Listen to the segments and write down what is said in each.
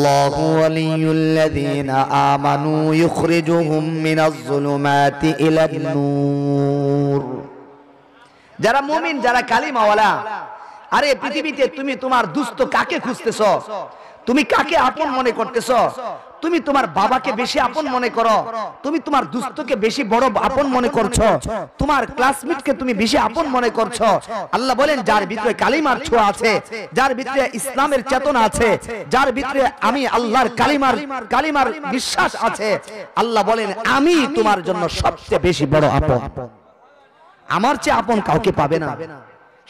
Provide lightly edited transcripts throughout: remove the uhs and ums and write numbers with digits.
আল্লাহু ওয়ালিয়ুল্লাযীনা আমানু ইউখরিজুহুম মিনাজ-যুলুমাতি ইলান-নূর। যারা মুমিন, যারা কালিমাওয়ালা, আরে পৃথিবীতে তুমি তোমার দুস্থ কাকে খুঁজতেছো? তুমি কাকে আপন মনে করতেছো? তুমি তোমার বাবাকে বেশি আপন মনে করো, তুমি তোমার দুস্থকে বেশি বড় আপন মনে করছো, তোমার ক্লাসমেটকে তুমি বেশি আপন মনে করছো। আল্লাহ বলেন যার ভিতরে কালিমার ছোঁয়া আছে, যার ভিতরে ইসলামের চেতনা আছে, যার ভিতরে আমি আল্লাহর কালিমার বিশ্বাস আছে, আল্লাহ বলেন আমি তোমার জন্য সবচেয়ে বেশি বড় আপন। আমার চেয়ে আপন কাউকে পাবে না।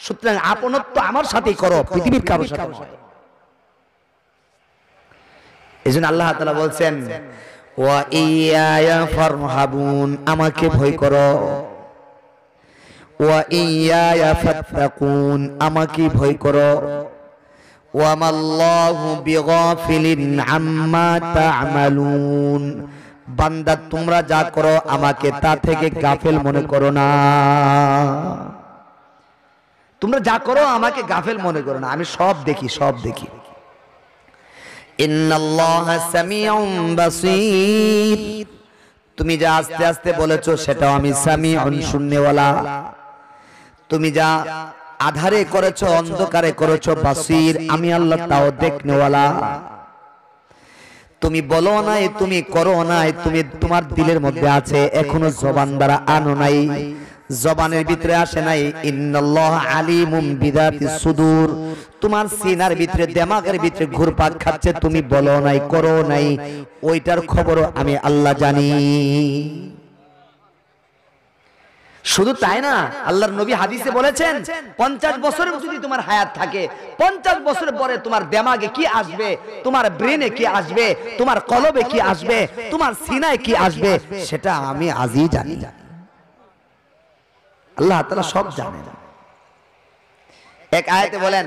সুতরাং আপনত্ব আমার সাথেই করো, পৃথিবীর কারোর সাথে নয়। এজন্য আল্লাহ তাআলা বলছেন ওয়া ইয়া ফারহাবুন, আমাকে ভয় করো। ওয়া ইয়া ফাত্তাকুন, আমাকে ভয় করো। ওয়া মাল্লাহু বিগাফিলিন আম্মা তা'মালুন, বান্দা তোমরা যা করো আমাকে তা থেকে গাফেল মনে করো না। তোমরা যা করো আমাকে গাফেল মনে করো না, আমি সব দেখি, সব দেখি। ইন্নাল্লাহা সামিউন বাসীর, তুমি যা আস্তে আস্তে বলেছো সেটাও আমি সামিউন, শুননেওয়ালা। তুমি যা আধারে করেছো, অন্ধকারে করেছো, বাসীর, আমি আল্লাহ তাও দেখনেওয়ালা। তুমি বলো নাই, তুমি করো নাই, তুমি তোমার দিলের মধ্যে আছে, এখনো জবান দ্বারা আনো নাই, জবানের ভিতরে আসে নাই। ইন্নাল্লাহা আলিমুম বিযাতিস সুদূর, তোমার সিনার ভিতরে, দিমাগের ভিতরে ঘুরপাক খাচ্ছে, তুমি বলো নাই, করো নাই, ওইটার খবরও আমি আল্লাহ জানি। শুধু তাই না, আল্লাহর নবী হাদিসে বলেছেন 50 বছরের যদি তোমার হায়াত থাকে, 50 বছর পরে তোমার দিমাগে কি আসবে, তোমার ব্রেনে কি আসবে, তোমার কলবে কি আসবে, তোমার সিনায় কি আসবে, সেটা আমি আজই জানি। আল্লাহ তাআলা সব জানেন। এক আয়াতে বলেন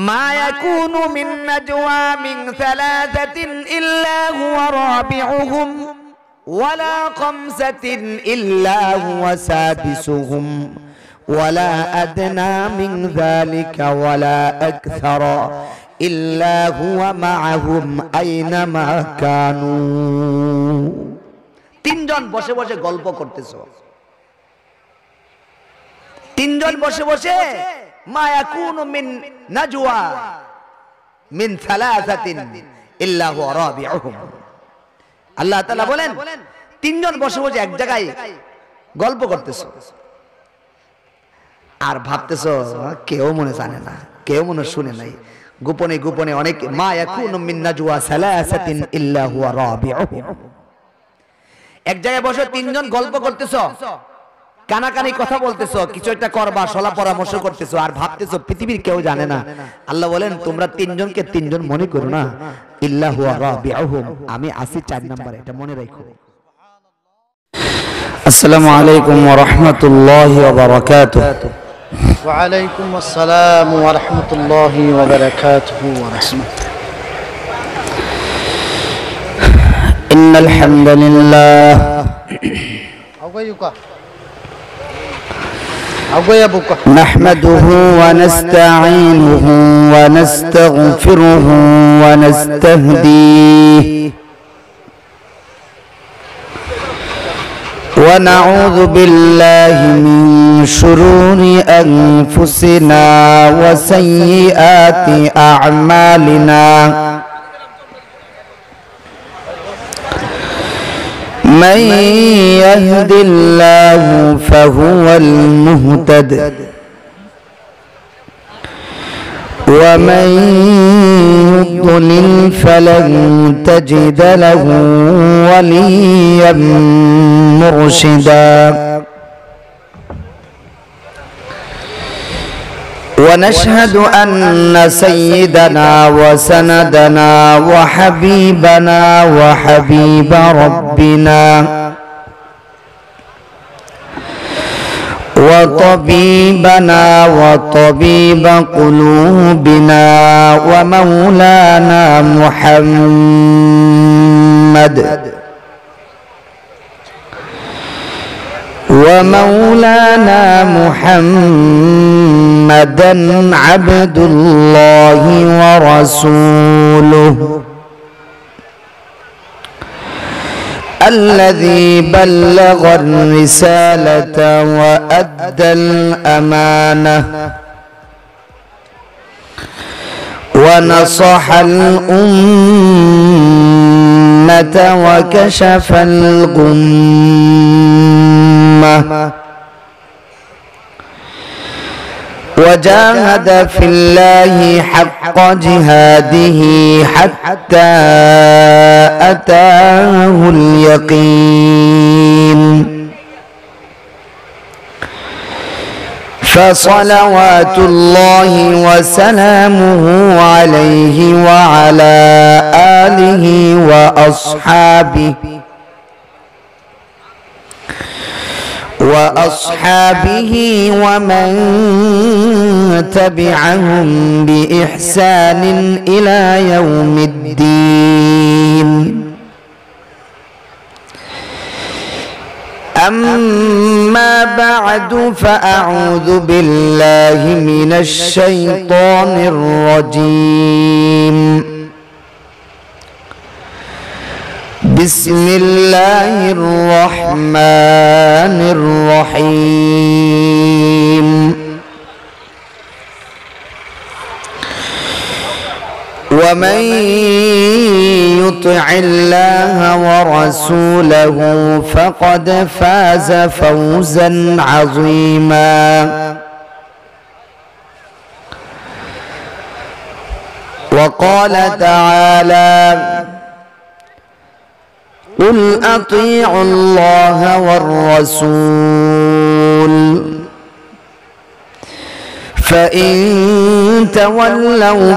মা ইয়াকুনু মিন নাজওয়া মিন সালাসাতিন ইল্লা হুয়া রাবিউহুম ওয়ালা খামসাতিন ইল্লা হুয়া সাদিসুহুম ওয়ালা আদনা মিন যালিকা ওয়ালা আকসারা ইল্লা হুয়া মাআহুম আইনামা কানু। তিনজন বসে বসে গল্প করতেছো, তিনজন বসে বসে মা ইয়াকুনু মিন নাজওয়া মিন সালাসাতিন ইল্লা হুয়া রাবিউহুম। আল্লাহ তাআলা বলেন তিনজন বসে বসে এক জায়গায় গল্প করতেছো আর ভাবতেছো কেউ মনে জানে না, কেউ মনে শুনে নাই, গোপনে গোপনে অনেক। মা ইয়াকুনু মিন নাজওয়া সালাসাতিন ইল্লা হুয়া রাবিউহুম, এক জায়গায় বসে তিনজন গল্প করতেছো, কানাকানি কথা বলতেছো, কিছু একটা করবা, সলা পরামর্শ করতেছো আর ভাবতেছো পৃথিবীর কেউ জানে না। আল্লাহ বলেন তোমরা তিনজনকে তিনজন মনে করো না, ইল্লা হুয়া রাবিউহুম, আমি আছি 4 নম্বরে, এটা মনে রাখো। আসসালামু আলাইকুম ওয়া রাহমাতুল্লাহি ওয়া বারাকাতুহু। ওয়া আলাইকুম আসসালাম ওয়া রাহমাতুল্লাহি ওয়া বারাকাতুহু ওয়া রাহমাতুল্লাহ। ইন্নাল হামদুলিল্লাহ نحمده ونستعينه ونستغفره ونستهديه ونعوذ بالله من شرور أنفسنا وسيئات أعمالنا من يهد الله فهو المهتد ومن يضلل فلن تجد له وليا مرشدا ونشهد أن سيدنا وسندنا وحبيبنا وحبيب ربنا وطبيبنا وطبيب قلوبنا ومولانا محمد ومولانا محمدا عبد الله ورسوله الذي بلغ الرسالة وأدى الأمانة ونصح الأمة وكشف الغمة وجاهد في الله حق جهاده حتى أتاه اليقين فصلوات الله وسلامه عليه وعلى آله وأصحابه ومن تبعهم بإحسان إلى يوم الدين. أما بعد فأعوذ بالله من الشيطان الرجيم. بسم الله الرحمن الرحيم. ومن يطع الله ورسوله فقد فاز فوزا عظيما. وقال تعالى: قل أطيعوا الله والرسول فإن تولوا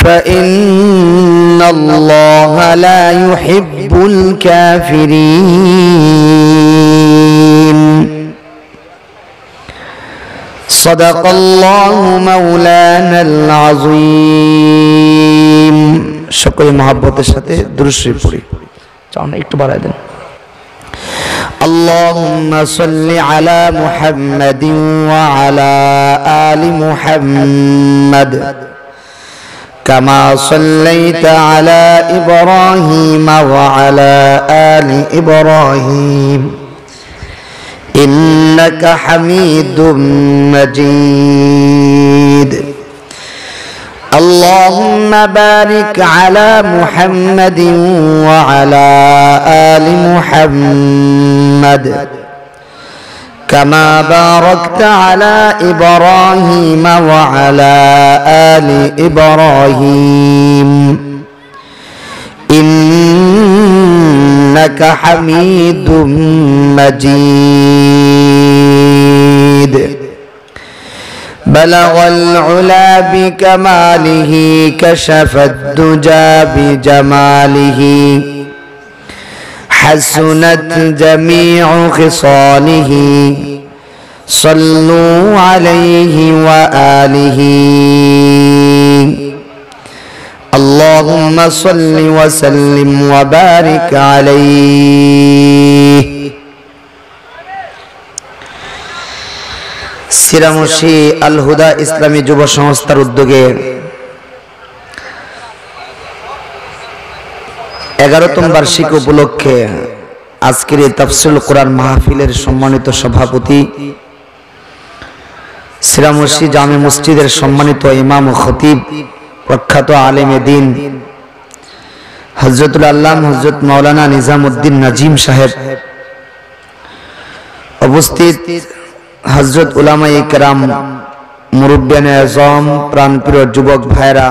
فإن الله لا يحب الكافرين. صدق الله مولانا العظيم. সকলে মহব্বতের সাথে দুরূদ শরীফ পড়ি। চাও না একটু বাড়ায় দেন। اللهم صل على محمد وعلى آل محمد كما صليت على إبراهيم وعلى آل إبراهيم إنك حميد مجيد. اللهم بارك على محمد وعلى آل محمد كما باركت على إبراهيم وعلى آل إبراهيم إنك حميد مجيد. بلغ العلا بكماله كشف الدجى بجماله حسنت جميع خصاله صلوا عليه وآله. اللهم صل وسلم وبارك عليه. সিরামুশি আল হুদা ইসলামী যুব সংস্থার উদ্যোগে 11তম বার্ষিক উপলক্ষে আজকের এই তাফসীরুল কোরআন মাহফিলের সম্মানিত সভাপতি, সিরামুশি জামে মসজিদের সম্মানিত ইমাম ও খতিব, প্রখ্যাত আলেমে দ্বীন হযরতুল আল্লামা হযরত মাওলানা নিজামউদ্দিন নাজিম সাহেব, উপস্থিত হযরত উলামায়ে কেরাম, মুরব্বিয়ানে আযম, প্রাণপ্রিয় যুবক ভাইরা,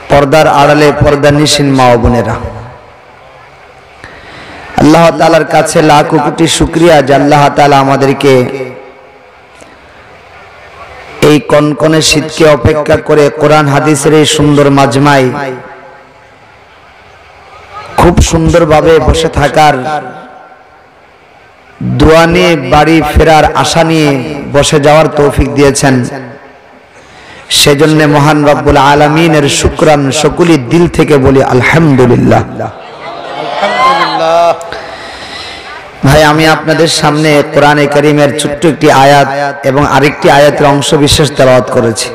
পর্দার আড়ালে পর্দানিশীন মা ও বোনেরা, আল্লাহ তাআলার কাছে লাখ কোটি শুকরিয়া যে আল্লাহ তাআলা আমাদেরকে এই কনকনে শীতকে অপেক্ষা করে কোরআন হাদিসের এই সুন্দর মাজমায় খুব সুন্দরভাবে বসে থাকার, দোয়া নিয়ে বাড়ি ফেরার আশা নিয়ে বসে যাওয়ার তৌফিক দিয়েছেন। সেজন্য মহান রব্বুল আলামিনের শুকরান সকলেই দিল থেকে বলি আলহামদুলিল্লাহ। আলহামদুলিল্লাহ। ভাই, আমি আপনাদের সামনে কোরআনে কারীমের ছোট্ট একটি আয়াত এবং আরেকটি আয়াতের অংশ বিশেষ তেলাওয়াত করেছি।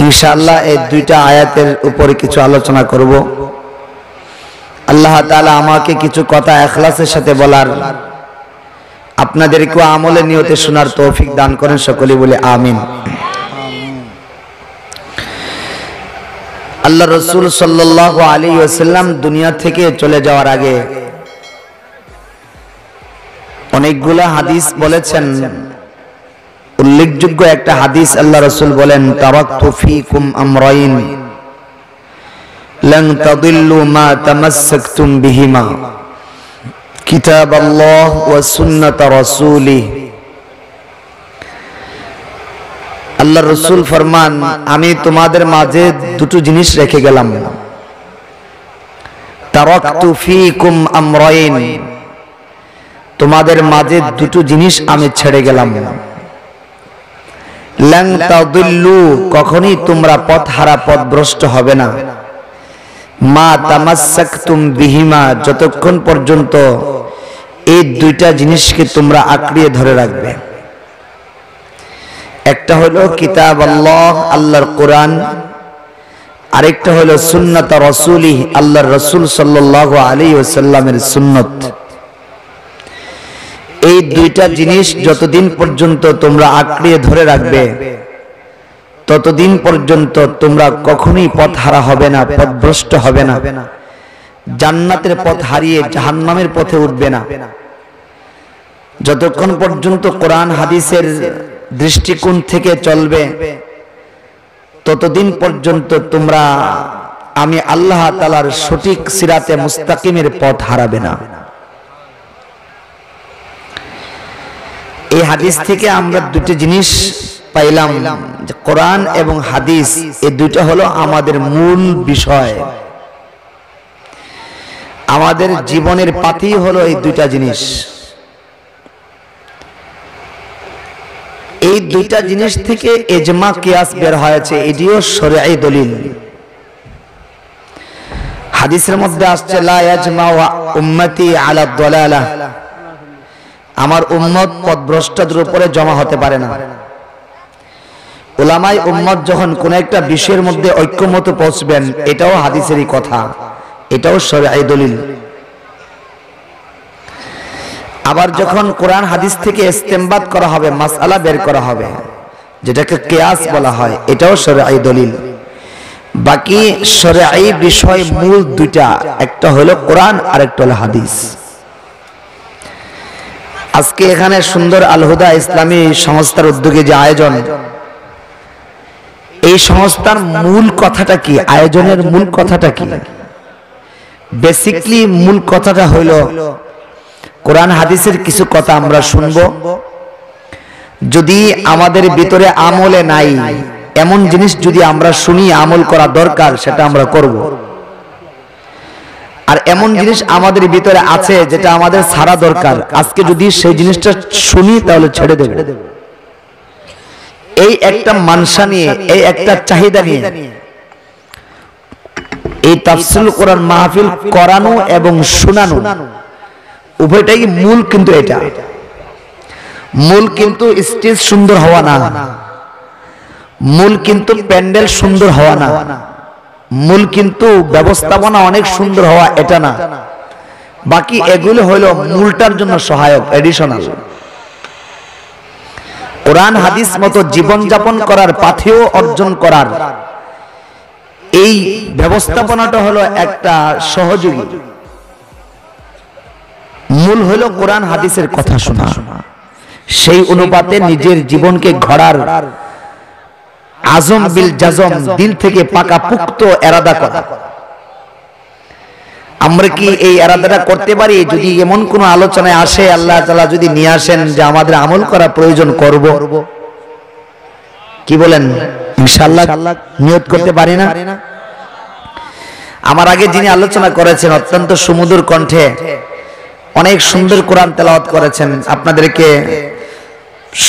ইনশাআল্লাহ এই দুইটা আয়াতের উপরে কিছু আলোচনা করব। আল্লাহ তাআলা আমাকে কিছু কথা ইখলাসের সাথে বলার, আপনাদেরকে আমলে নিয়তে শোনার তৌফিক দান করেন, সকলে বলে আমিন। আল্লাহ রাসূল সাল্লাল্লাহু আলাইহি ওয়াসাল্লাম দুনিয়া থেকে চলে যাওয়ার আগে অনেকগুলা হাদিস বলেছেন। উল্লেখযোগ্য একটা হাদিস আল্লাহ রাসূল বলেন, তারাকতু ফীকুম আমরাইন লান তাদিল্লু মা তামাসসাকতুম বিহিমা কিতাবাল্লাহ ওয়া সুন্নাত রাসূলি। আল্লাহ রাসূল ফরমান, আমি তোমাদের মাঝে দুটো জিনিস রেখে গেলাম। তারাকতু ফীকুম আমরাইন, তোমাদের মাঝে দুটো জিনিস আমি ছেড়ে গেলাম। লান তাদিল্লু, কখনোই তোমরা পথহারা পথভ্রষ্ট হবে না। মা তামাসসাকতুম বিহিমা, যতক্ষণ পর্যন্ত এই দুইটা জিনিসকে তোমরা আঁকড়িয়ে ধরে রাখবে। একটা হলো কিতাব আল্লাহ, আল্লাহর কোরআন, আরেকটা হলো সুন্নাত রাসূলি, আল্লাহর রাসূল সাল্লাল্লাহু আলাইহি ওয়াসাল্লামের সুন্নাত। এই দুইটা জিনিস যতদিন পর্যন্ত তোমরা আঁকড়িয়ে ধরে রাখবে, ততদিন পর্যন্ত তোমরা কখনোই পথ হারা হবে না, পথভ্রষ্ট হবে না, জান্নাতের পথ হারিয়ে জাহান্নামের পথে উঠবে না। যতক্ষণ পর্যন্ত কোরআন হাদিসের দৃষ্টিকোণ থেকে চলবে, ততদিন পর্যন্ত তোমরা আমি আল্লাহ তাআলার সঠিক সিরাতে মুস্তাকিমের পথ হারাবে না। এই হাদিস থেকে আমরা দুটি জিনিস পাইলাম, যে কোরআন এবং হাদিস এই দুইটা হলো আমাদের মূল বিষয়। আমাদের জীবনের পাথেয় হলো এই দুইটা জিনিস। এই দুইটা জিনিস থেকে ইজমা কিয়াস বের হয়েছে, এটিও শরঈ দলিল। হাদিসের মধ্যে আসছে, লা ইয়াজমাউ উম্মতি আলা দালালাহ, আমার উম্মত পথভ্রষ্টতার উপরে জমা হতে পারে না। উলামায়ে উম্মত যখন কোন একটা বিষয়ের মধ্যে ঐক্যমত পৌঁছবেন, এটাও হাদিসেরই কথা, এটাও শরঈ দলিল। আবার যখন কোরআন হাদিস থেকে ইস্তেমবাত করা হবে, মাসআলা বের করা হবে, যেটাকে কিয়াস বলা হয়, এটাও শরঈ দলিল। বাকি শরঈ বিষয় মূল দুইটা, একটা হলো কোরআন আর একটা হলো হাদিস। আজকে এখানে সুন্দর আল হুদা ইসলামী সংস্থার উদ্যোগে যে আয়োজন, এই সংস্থার মূল কথাটা কি, আয়োজনের মূল কথাটা কি? বেসিকলি মূল কথাটা হইল, কোরআন হাদিসের কিছু কথা আমরা শুনবো, যদি আমাদের ভিতরে আমলে নাই, এমন জিনিস যদি আমরা শুনি আমল করা দরকার, সেটা আমরা করব। আর এমন জিনিস আমাদের ভিতরে আছে যেটা আমাদের ছাড়া দরকার, আজকে যদি সেই জিনিসটা শুনি তাহলে ছেড়ে দেব। এই একটা মানসা নিয়ে, এই একটা চাহিদা নিয়ে এই তাফসীরুল কোরআন মাহফিল করানো এবং শোনানো উভয়টাই মূল। কিন্তু এটা মূল কিন্তু স্টেজ সুন্দর হওয়া না, মূল কিন্তু প্যান্ডেল সুন্দর হওয়া না, মূল কিন্তু ব্যবস্থাপনা অনেক সুন্দর হওয়া এটা না। বাকি এগুলো হলো মূলটার জন্য সহায়ক, এডিশনাল। কোরআন হাদিস মতো জীবন যাপন করার পাথেয় অর্জন করার এই ব্যবস্থাপনাটা হলো একটা সহযোগী। মূল হলো কোরআন হাদিসের কথা শোনা, সেই অনুপাতে নিজের জীবনকে গড়ার আজম বিল জাজম, দিল থেকে পাকা পুক্ত এরাদা করা। আমরা কি এই এরাদাটা করতে পারি? যদি এমন কোন আলোচনায় আসে, আল্লাহ তাআলা যদি নিয়ে আসেন যে আমাদের আমল করা প্রয়োজন, করব, কি বলেন? ইনশাআল্লাহ নিয়ত করতে পারি না? আমার আগে যিনি আলোচনা করেছেন অত্যন্ত সুমধুর কণ্ঠে অনেক সুন্দর কোরআন তেলাওয়াত করেছেন, আপনাদেরকে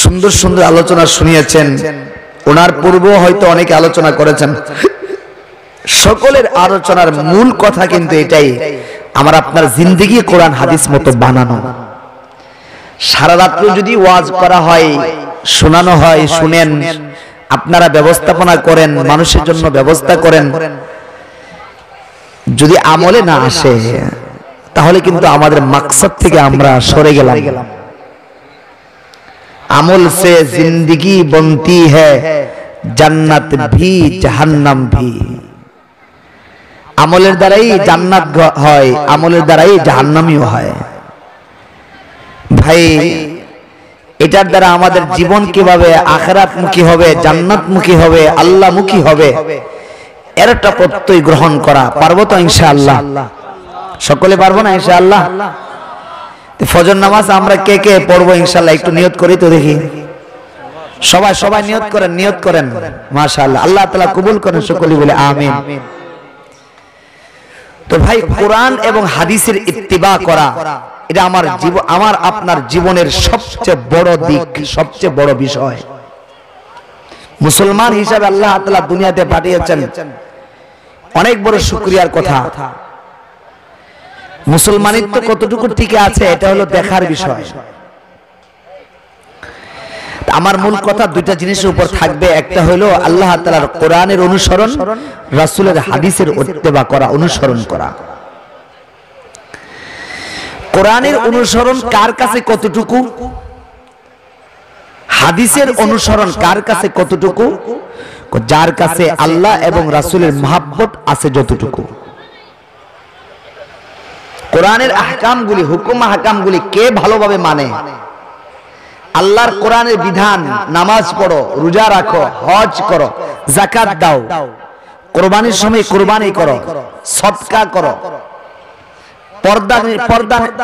সুন্দর সুন্দর আলোচনা শুনিয়েছেন। ওনার পূর্ব হয়তো অনেকে আলোচনা করেছেন, সকলের আলোচনার মূল কথা কিন্তু এটাই, আমার আপনার জিন্দেগি কোরআন হাদিস মতো বানানো। সারা রাত্র যদি ওয়াজ করা হয়, শোনানো হয়, শুনেন, আপনারা ব্যবস্থাপনা করেন, মানুষের জন্য ব্যবস্থা করেন, যদি আমলে না আসে তাহলে কিন্তু আমাদের মাকসাদ থেকে আমরা সরে গেলাম। আমল সে জিंदगी बनती है জান্নাত भी জাহান্নাম भी। আমলের দ্বারাই জান্নাত হয়, আমলের দ্বারাই জাহান্নামীও হয়। ভাই, এটার দ্বারা আমাদের জীবন কিভাবে আখিরাত মুখী হবে, জান্নাত মুখী হবে, আল্লাহ মুখী হবে, এর একটা প্রত্যয় গ্রহণ করা। পারবো তো ইনশাআল্লাহ? সকলে পারবো না ইনশাআল্লাহ? ফজর নামাজ আমরা কে কে পড়বো ইনশাআল্লাহ একটু নিয়ত করি তো দেখি। সবাই সবাই নিয়ত করেন, নিয়ত করেন। মাশাআল্লাহ, আল্লাহ তাআলা কবুল করেন, সকলে বলে আমিন। তো ভাই, কোরআন এবং হাদিসের ইত্তিবা করা, এটা আমার আপনার জীবনের সবচেয়ে বড় দিক, সবচেয়ে বড় বিষয়। মুসলমান হিসাবে আল্লাহ তাআলা দুনিয়াতে পাঠিয়েছেন, অনেক বড় শুকরিয়ার কথা। মুসলমানিত্ব কতটুকু টিকে আছে এটা হলো দেখার বিষয়। আমার মূল কথা দুইটা জিনিসের উপর থাকবে, একটা হলো আল্লাহ তাআলার কোরআনের অনুসরণ, রাসূলের হাদিসের ইত্তেবা করা, অনুসরণ করা। কোরআনের অনুসরণ কার কাছে কতটুকু, হাদিসের অনুসরণ কার কাছে কতটুকু? যার কাছে আল্লাহ এবং রাসূলের মহব্বত আছে যতটুকু। কোরআনের আহকামগুলি, হুকুম আহকামগুলি কে ভালোভাবে মানে? আল্লাহর কোরআনের বিধান, নামাজ পড়ো, রোজা রাখো, হজ করো, যাকাত দাও, কুরবানির সময় কুরবানি করো, সদকা করো,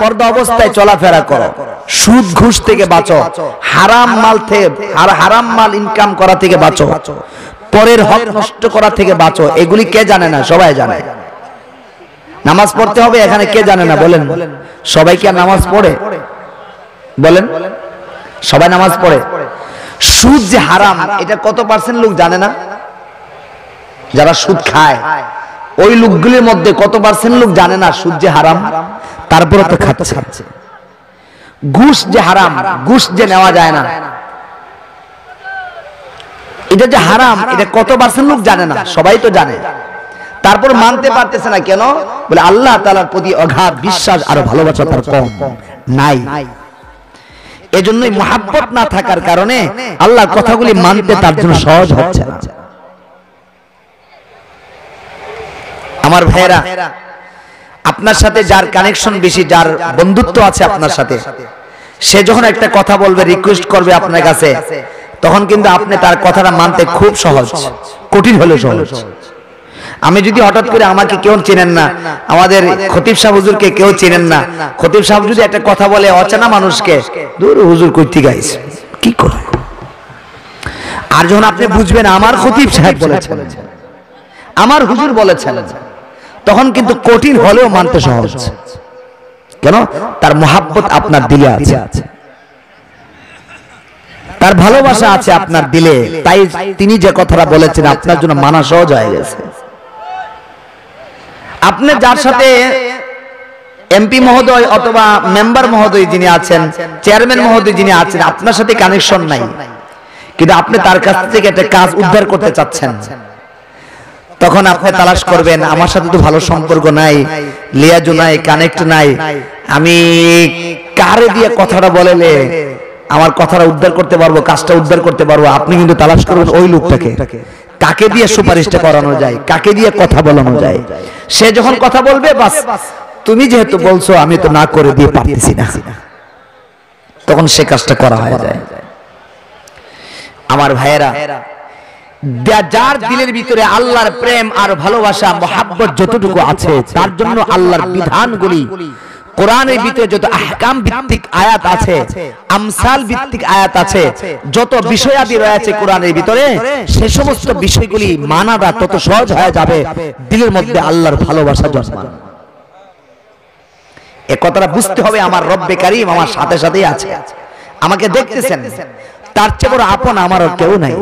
পর্দা অবস্থায় চলাফেরা করো, সুদ ঘুষ থেকে বাঁচো, হারাম মাল ইনকাম করা থেকে বাঁচো, পরের হক নষ্ট করা থেকে বাঁচো। এগুলি কে জানে না? সবাই জানে। নামাজ পড়তে হবে, এখানে কে জানে না বলেন? সবাই কি নামাজ পড়ে? বলেন, সবাই নামাজ পড়ে। সুদ যে হারাম, এটা কত পার্সেন্ট লোক জানে না? যারা সুদ খায় ওই লোকগুলির মধ্যে কত পার্সেন্ট লোক জানে না সুদ যে হারাম? তারপরে তো খাচ্ছে। ঘুষ যে হারাম, ঘুষ যে নেওয়া যায় না, এটা যে হারাম, এটা কত পার্সেন্ট লোক জানে না? সবাই তো জানে, তারপর মানতে পারতেছে না। কেন? বলে আল্লাহ তাআলার প্রতি অগাধ বিশ্বাস আর ভালোবাসা তার কম নাই। এজন্যই মুহাব্বত না থাকার কারণে আল্লাহর কথাগুলি মানতে তার জন্য সহজ হচ্ছে না। আমার ভাইরা, আপনার সাথে যার কানেকশন বেশি, যার বন্ধুত্ব আছে আপনার সাথে, সে যখন একটা কথা বলবে, রিকোয়েস্ট করবে আপনার কাছে, তখন কিন্তু আপনি তার কথাটা মানতে খুব সহজ, কঠিন হলেও সহজ। আমি যদি হঠাৎ করে, আমাকে কেউ চেনেন না, আমাদের খতিব সাহেব হুজুরকে কেউ চেনেন না, খতিব সাহেব যদি একটা কথা বলে অচেনা মানুষকে, দূর হুজুর কই থেকে আইছে, কি করে? আর যখন আপনি বুঝবেন আমার খতিব সাহেব বলেছেন, আমার হুজুর বলেছেন, তখন কিন্তু কঠিন হলেও মানতে সহজ। কেন? তার মুহাব্বত আপনার দিলে আছে, তার ভালোবাসা আছে আপনার দিলে, তাই তিনি যে কথাটা বলেছেন আপনার জন্য মানা সহজ হয়ে গেছে। আপনি যার সাথে এমপি মহোদয় অথবা মেম্বার মহোদয় যিনি আছেন, চেয়ারম্যান মহোদয় যিনি আছেন, আপনার সাথে কানেকশন নাই, কিন্তু আপনি তার কাছ থেকে একটা কাজ উদ্ধার করতে চাচ্ছেন, তখন আপনি তালাশ করবেন, আমার সাথে তো ভালো সম্পর্ক নাই, লিয়াজু নাই, কানেক্ট নাই, আমি কারে দিয়ে কথাটা বলেলে আমার কথাটা উদ্ধার করতে পারবো, কাজটা উদ্ধার করতে পারবো। আপনি কিন্তু তালাশ করবেন ওই লোকটাকে, কাকে দিয়ে সুপারিশটা করানো যায়, কাকে দিয়ে কথা বলানো যায়। সে যখন কথা বলবে, বাস তুমি যেহেতু বলছো আমি তো না করে দিয়ে পারতেছি না, তখন সে কাজটা করা হয়ে যায়। আমার ভাইয়েরা, যার দিলের ভিতরে আল্লাহর প্রেম আর ভালোবাসা, মুহাব্বত যতটুকু আছে, তার জন্য আল্লাহর বিধানগুলি, কোরআনের ভিতরে যত আহকাম ভিত্তিক আয়াত আছে, আমসাল ভিত্তিক আয়াত আছে, যত বিষয়াদি রয়েছে কোরআনের ভিতরে, সে সমস্ত বিষয়গুলি মানাটা তত সহজ হয়ে যাবে, দিলের মধ্যে আল্লাহর ভালোবাসা জন্মাবে। এই কথাটা বুঝতে হবে, আমার রব্বে কারীম আমার সাথে সাথেই আছে, আমাকে দেখতেছেন, তার চেয়ে বড় আপন আমার আর কেউ নাই।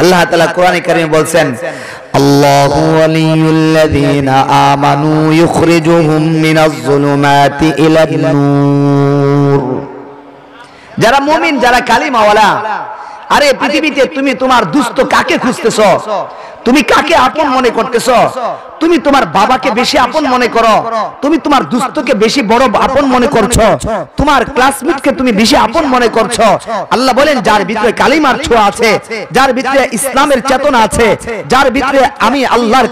আল্লাহ তাআলা কোরআনে কারিমে বলছেন আল্লাহু ওয়ালিয়ুল্লাযীনা আমানু ইউখরিজুহুম মিনাজ যুলুমাতি ইলান নূর। যারা মুমিন, যারা কালিমাওয়ালা, আরে পৃথিবীতে তুমি তোমার দুস্থ কাকে খুঁজতেছো? তুমি কাকে আপন মনে করতেছো? তুমি তোমার বাবাকে বেশি আপন মনে করো, তুমি তোমার দুস্থকে বেশি বড় আপন মনে করছো, তোমার ক্লাসমেটকে তুমি বেশি আপন মনে করছো। আল্লাহ বলেন যার ভিতরে কালিমার ছোঁয়া আছে, যার ভিতরে ইসলামের চেতনা আছে, যার ভিতরে আমি আল্লাহর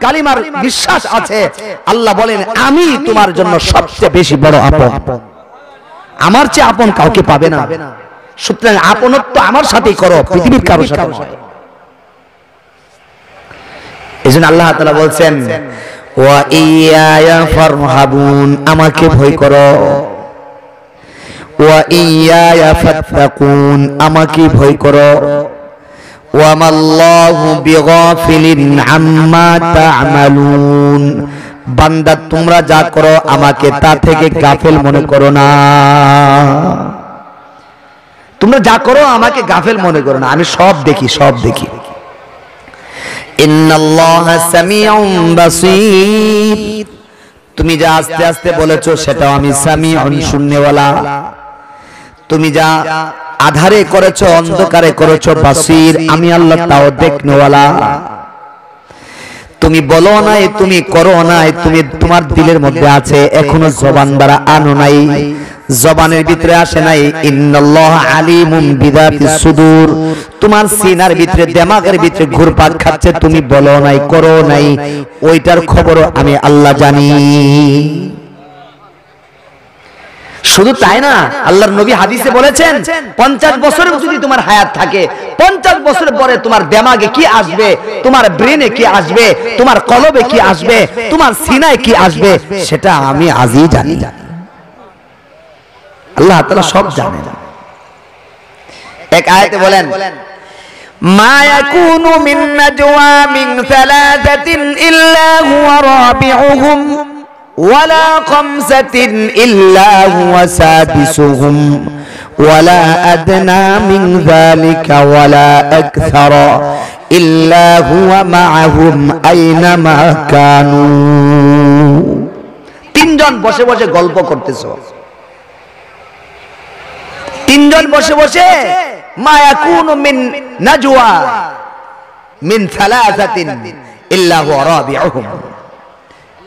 কালিমার বিশ্বাস আছে, আল্লাহ বলেন আমি তোমার জন্য সবচেয়ে বেশি বড় আপন। আমার চেয়ে আপন কাউকে পাবে না। সুতরাং আপনত্ব আমার সাথেই করো, পৃথিবীর কারোর সাথে নয়। এজন্য আল্লাহ তাআলা বলছেন ওয়া ইয়া ফারহাবুন, আমাকে ভয় করো। ওয়া ইয়া ফাত্তাকুন, আমাকে ভয় করো। ওয়া মাল্লাহু বিগাফিলিন আম্মা তা'মালুন, বান্দা তোমরা যা করো আমাকে তা থেকে গাফেল মনে করো না। তোমরা যা করো আমাকে গাফেল মনে করো না, আমি সব দেখি, সব দেখি। ইন্নাল্লাহা সামিউন বাসীর, তুমি যা আস্তে আস্তে বলেছো সেটাও আমি সামিউন, শুননেওয়ালা। তুমি যা আধারে করেছো, অন্ধকারে করেছো, বাসীর, আমি আল্লাহ তাও দেখনেওয়ালা। তুমি বলো নাই, তুমি করো নাই, তুমি তোমার দিলের মধ্যে আছে, এখনো জবান দ্বারা আনো নাই, জবানের ভিতরে আসে নাই। ইন্নাল্লাহা আলিমুম বিযাতিস সুদূর, তোমার সিনার ভিতরে, দিমাগের ভিতরে ঘুরপাক খাচ্ছে, তুমি বলো নাই, করো নাই, ওইটার খবরও আমি আল্লাহ জানি। শুধু তাই না, আল্লাহর নবী হাদিসে বলেছেন 50 বছরেও যদি তোমার হায়াত থাকে, 50 বছর পরে তোমার দিমাগে কি আসবে, তোমার ব্রেনে কি আসবে, তোমার কলবে কি আসবে, তোমার সিনায় কি আসবে, সেটা আমি আজই জানি। আল্লাহ তাআলা সব জানেন। এক আয়াতে বলেন মা ইয়াকুনু মিন নাজওয়া মিন সালাসাতিন ইল্লা হুয়া রাবিউহুম ওয়ালা খামসাতিন ইল্লা হুয়া সাদিসুহুম ওয়ালা আদনা মিন যালিকা ওয়ালা আকসারা ইল্লা হুয়া মাআহুম আইনামা কানু। তিনজন বসে বসে গল্প করতেছো, তিনজন বসে বসে মা ইয়াকুনু মিন নাজওয়া মিন সালাসাতিন ইল্লা হুয়া রাবিউহুম।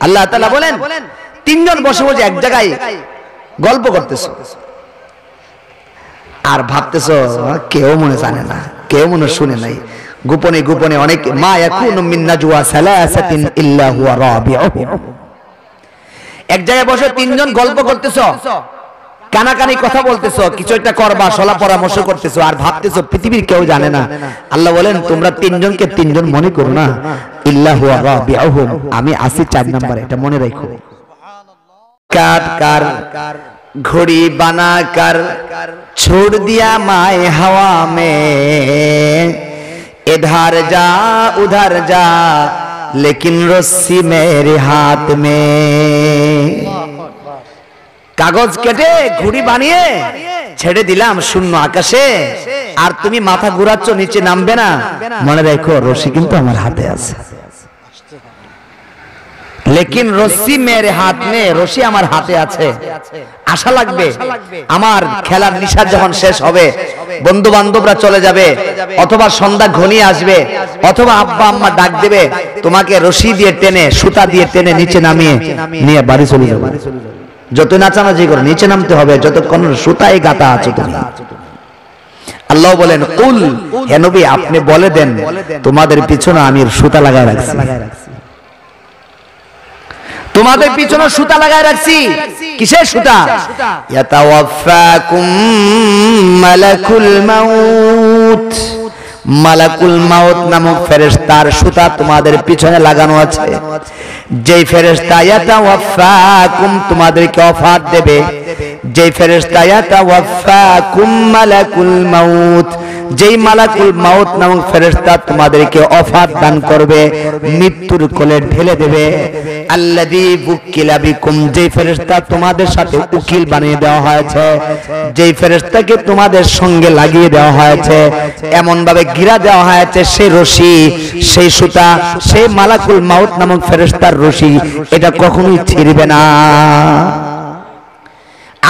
আল্লাহ তাআলা বলেন তিনজন বসে বসে এক জায়গায় গল্প করতেছো আর ভাবতেছো কেউ মনে জানে না, কেউ মনে শুনে নাই, গোপনে গোপনে অনেক। মা ইয়াকুনু মিন নাজওয়া সালাসাতিন ইল্লা হুয়া রাবিউহুম, এক জায়গায় বসে তিনজন গল্প করতেছো, কানাকানি কথা বলতেছো, কিছু একটা করবা, সলা পরামর্শ করতেছো আর ভাবতেছো পৃথিবীর কেউ জানে না। আল্লাহ বলেন তোমরা তিনজনকে তিনজন মনে করো না, ইল্লা হুয়া রাবিউহুম, আমি আছি 4 নম্বরে, এটা মনে রাখো। কার কার ঘড়ি বানা কর छोड़ दिया माए हवा में, इधर जा उधर जा लेकिन रस्सी मेरे हाथ में। কাগজ কেটে ঘুড়ি বানিয়ে ছেড়ে দিলাম শূন্য আকাশে, আর তুমি মাথা ঘুরাচ্ছ, নিচে নামবে না, মনে রাখো রশি কিন্তু আমার হাতে আছে। লেকিন রশি মেরে হাত মে, রশি আমার হাতে আছে। আশা লাগবে আমার খেলার নিশা যখন শেষ হবে, বন্ধু বান্ধবরা চলে যাবে, অথবা সন্ধ্যা ঘনিয়ে আসবে, অথবা আব্বা আম্মা ডাক দেবে, তোমাকে রশি দিয়ে টেনে, সুতা দিয়ে টেনে নিচে নামিয়ে নিয়ে বাড়ি চলে যাবে। যত নাচানাচি করে নিচে নামতে হবে, যতক্ষণ সুতায় গাঁথা আছে তুমি। আল্লাহ বলেন কুল, হে নবী আপনি বলে দেন তোমাদের পিছনে আমি সুতা লাগায় রাখছি, তোমাদের পিছনে সুতা লাগায় রাখছি। কিসের সুতা? ইয়াতাওয়াফাকুম মালাকুল মাউত, মালাকুল মাউত নামক ফেরেশতার সুতা তোমাদের পিছনে লাগানো আছে। যেই ফেরেশতা ইয়াতাওয়াফাকুম তোমাদেরকে ওফাত দেবে, যেই ফেরেশতা ইয়াতাওয়াফাকুম মালাকুল মাউত যেই মালাকুল মাউত নামক ফেরেশতা তোমাদেরকে অফাত দান করবে, মৃত্যুর কোলে ঢেলে দেবে। আল্লাযী বুকিলা বিকুম, যেই ফেরেশতা তোমাদের সাথে উকিল বানিয়ে দেওয়া হয়েছে, যেই ফেরেশতাকে তোমাদের সঙ্গে লাগিয়ে দেওয়া হয়েছে, এমন ভাবে গিরা দেওয়া হয়েছে, সেই রশি, সেই সুতা, সেই মালাকুল মাউত নামক ফেরেশতার রশি, এটা কখনোই ছিঁড়বে না।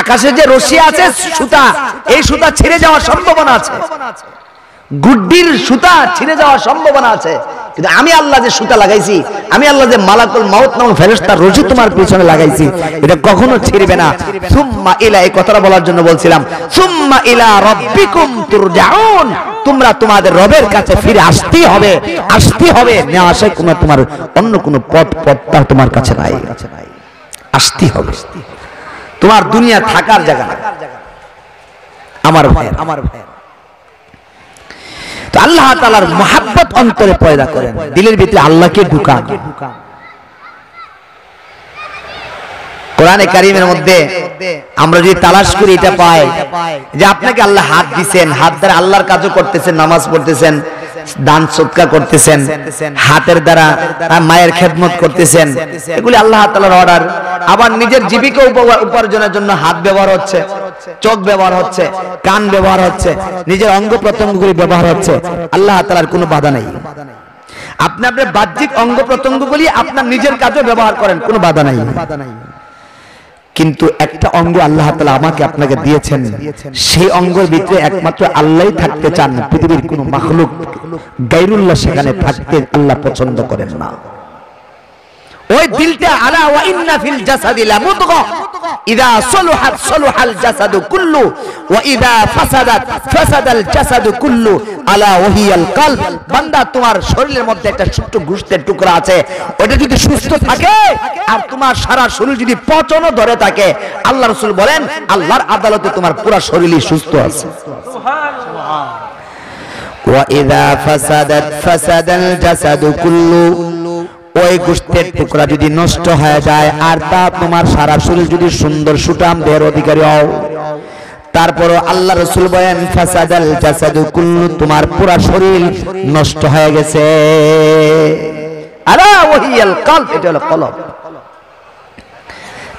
আকাশে যে রশি আছে সুতা, এই সুতা ছিঁড়ে যাওয়ার সম্ভাবনা আছে, গুড্ডির সুতা ছিঁড়ে যাওয়ার সম্ভাবনা আছে, কিন্তু আমি আল্লাহ যে সুতা লাগাইছি, আমি আল্লাহ যে মালাকুল মাউত নামক ফেরেশতার রশি তোমার পিছনে লাগাইছি, এটা কখনো ছিঁড়বে না। সুম্মা ইলা, এই কথাটা বলার জন্য বলছিলাম, সুম্মা ইলা রাব্বিকুম তুরজাউন, তোমরা তোমাদের রবের কাছে ফিরে আসতেই হবে, আসতেই হবে। না আসে কোনো তোমার অন্য কোনো পথটা তোমার কাছে নাই, আসতেই হবে। তোমার দুনিয়া থাকার জায়গা না আমার ভাই, আমার ভাই। তো আল্লাহ তাআলার মহব্বত অন্তরে পয়দা করেন, দিলের ভিতরে আল্লাহকে ঢুকান। কোরআনে কারীমের মধ্যে আমরা যদি তালাশ করি এটা পাই যে আপনাকে আল্লাহ হাত দিবেন, হাত দ্বারা আল্লাহর কাজও করতেছেন, নামাজ পড়তেছেন, দান সদকা করতেছেন, হাতের দ্বারা মায়ের খেদমত করতেছেন, এগুলি আল্লাহ তাআলার অর্ডার। আবার নিজের জীবিকা উপার্জনের জন্য হাত ব্যবহার হচ্ছে, চোখ ব্যবহার হচ্ছে, কান ব্যবহার হচ্ছে, নিজের অঙ্গ প্রত্যঙ্গগুলি ব্যবহার হচ্ছে, আল্লাহ তাআলার কোনো বাধা নাই। আপনি আপনার বাহ্যিক অঙ্গ প্রত্যঙ্গগুলি আপনার নিজের কাজে ব্যবহার করেন, কোনো বাধা নাই। কিন্তু একটা অঙ্গ আল্লাহ তাআলা আমাকে আপনাকে দিয়েছেন, সেই অঙ্গের ভিতরে একমাত্র আল্লাহই থাকতে চান, পৃথিবীর কোনো মাখলুক গায়রুল্লাহ সেখানে থাকতে আল্লাহ পছন্দ করেন না। ওই দিলটা, আলা ওয়া ইন্না ফিল জাসাদি লামুদগা ইযা সলুহাত সলুহাল জাসাদু কুল্লু ওয়া ইযা ফাসাদাত ফাসাদাল জাসাদু কুল্লু আলা ওয়াহিয়াল কলব। বান্দা, তোমার শরীরের মধ্যে একটা ছোট্ট গোশতের টুকরা আছে, ওটা যদি সুস্থ থাকে আর তোমার সারা শরীর যদি পচনও ধরে থাকে, আল্লাহ রাসূল বলেন আল্লাহর আদালতে তোমার পুরো শরীরই সুস্থ আছে। সুবহানাল্লাহ। ওয়া ইযা ফাসাদাত ফাসাদাল জাসাদু কুল্লু, ওই গোশতের টুকরা যদি নষ্ট হয়ে যায় আর তা তোমার সারা শরীর যদি সুন্দর সুঠাম দেহের অধিকারী হও, তারপরও আল্লাহ রাসূল বলেন ফাসাদাল জাসাদু কুল্লু, তোমার পুরো শরীর নষ্ট হয়ে গেছে। আলা ওয়াহিয়াল কলব, এটা হলো কলব।